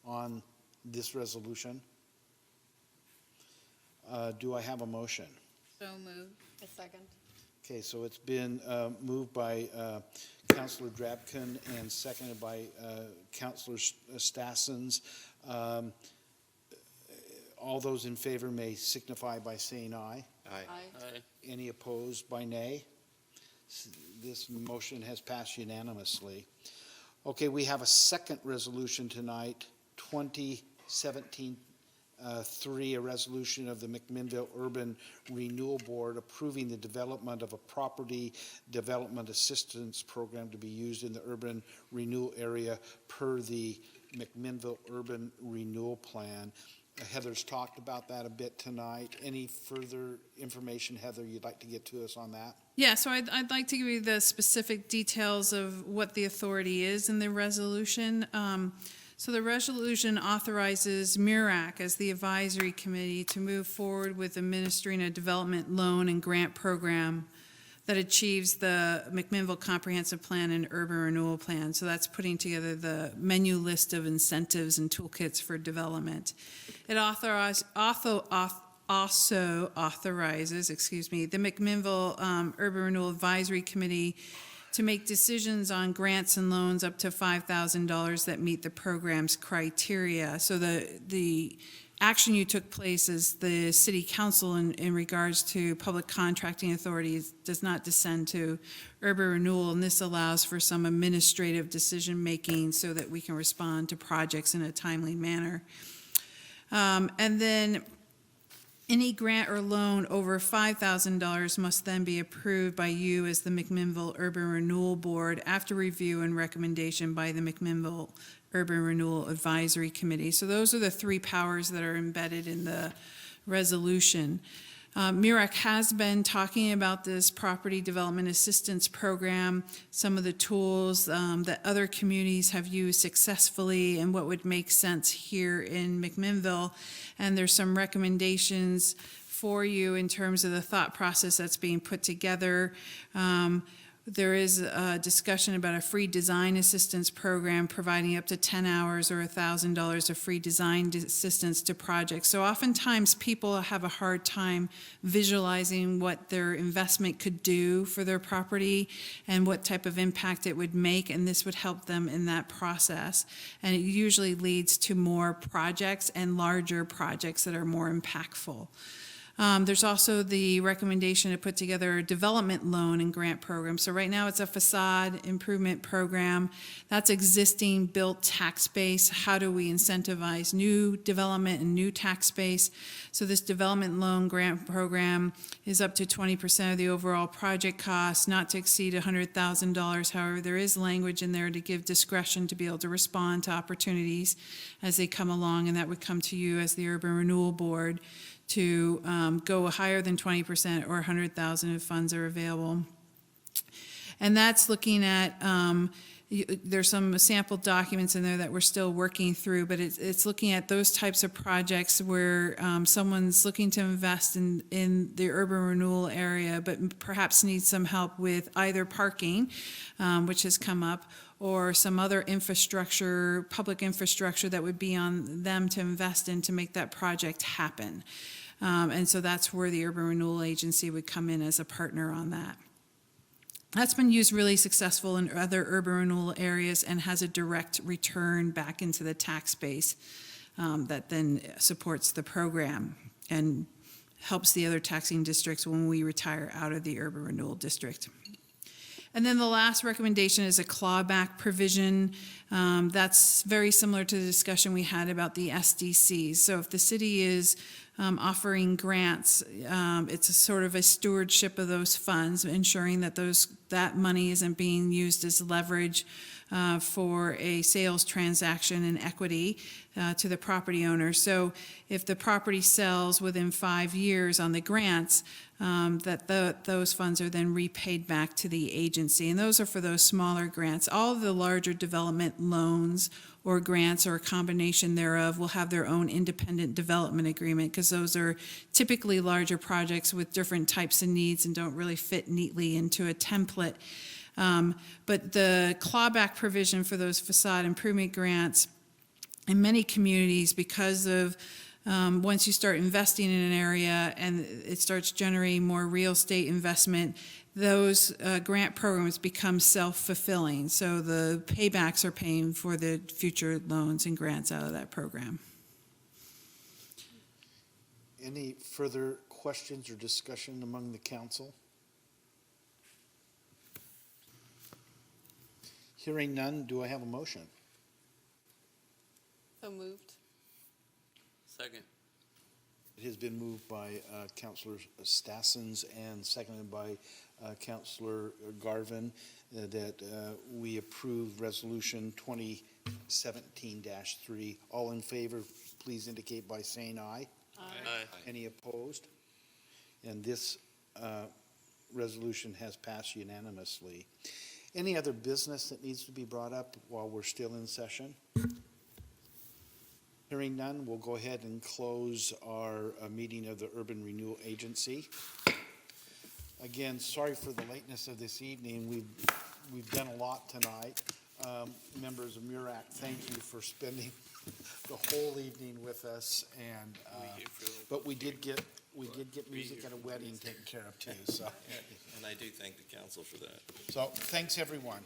on this resolution? Do I have a motion? So moved. A second. Okay, so it's been moved by Councilor Drabkin and seconded by Councilor Stassens. All those in favor may signify by saying aye. Aye. Any opposed by nay? This motion has passed unanimously. Okay, we have a second resolution tonight, 2017-3, a resolution of the McMinnville Urban Renewal Board approving the development of a property development assistance program to be used in the urban renewal area per the McMinnville Urban Renewal Plan. Heather's talked about that a bit tonight. Any further information, Heather, you'd like to get to us on that? Yeah, so I'd like to give you the specific details of what the authority is in the resolution. So the resolution authorizes MIRAC as the advisory committee to move forward with administering a development loan and grant program that achieves the McMinnville Comprehensive Plan and Urban Renewal Plan. So that's putting together the menu list of incentives and toolkits for development. It also authorizes, the McMinnville Urban Renewal Advisory Committee to make decisions on grants and loans up to $5,000 that meet the program's criteria. So the action you took place as the city council in regards to public contracting authorities does not descend to urban renewal, and this allows for some administrative decision-making so that we can respond to projects in a timely manner. And then any grant or loan over $5,000 must then be approved by you as the McMinnville Urban Renewal Board after review and recommendation by the McMinnville Urban Renewal Advisory Committee. So those are the three powers that are embedded in the resolution. MIRAC has been talking about this property development assistance program, some of the tools that other communities have used successfully and what would make sense here in McMinnville. And there's some recommendations for you in terms of the thought process that's being put together. There is a discussion about a free design assistance program providing up to 10 hours or $1,000 of free design assistance to projects. So oftentimes people have a hard time visualizing what their investment could do for their property and what type of impact it would make, and this would help them in that process. And it usually leads to more projects and larger projects that are more impactful. There's also the recommendation to put together a development loan and grant program. So right now it's a facade improvement program. That's existing built tax base. How do we incentivize new development and new tax base? So this development loan grant program is up to 20% of the overall project cost, not to exceed $100,000. However, there is language in there to give discretion to be able to respond to opportunities as they come along, and that would come to you as the Urban Renewal Board to go higher than 20% or $100,000 if funds are available. And that's looking at, there's some sample documents in there that we're still working through, but it's looking at those types of projects where someone's looking to invest in the urban renewal area, but perhaps needs some help with either parking, which has come up, or some other infrastructure, public infrastructure that would be on them to invest in to make that project happen. And so that's where the Urban Renewal Agency would come in as a partner on that. That's been used really successful in other urban renewal areas and has a direct return back into the tax base that then supports the program and helps the other taxing districts when we retire out of the urban renewal district. And then the last recommendation is a clawback provision. That's very similar to the discussion we had about the SDCs. So if the city is offering grants, it's a sort of a stewardship of those funds, ensuring that that money isn't being used as leverage for a sales transaction and equity to the property owner. So if the property sells within 5 years on the grants, those funds are then repaid back to the agency. And those are for those smaller grants. All of the larger development loans or grants or a combination thereof will have their own independent development agreement, because those are typically larger projects with different types of needs and don't really fit neatly into a template. But the clawback provision for those facade improvement grants in many communities, because of once you start investing in an area and it starts generating more real estate investment, those grant programs become self-fulfilling. So the paybacks are paying for the future loans and grants out of that program. Any further questions or discussion among the council? Hearing none, do I have a motion? So moved. Second. It has been moved by Councilor Stassens and seconded by Councilor Garvin that we approve Resolution 2017-3. All in favor, please indicate by saying aye. Aye. Any opposed? And this resolution has passed unanimously. Any other business that needs to be brought up while we're still in session? Hearing none, we'll go ahead and close our meeting of the Urban Renewal Agency. Again, sorry for the lateness of this evening. We've done a lot tonight. Members of MURAC, thank you for spending the whole evening with us. And but we did get music at a wedding taken care of too. So, And I do thank the council for that. so thanks everyone.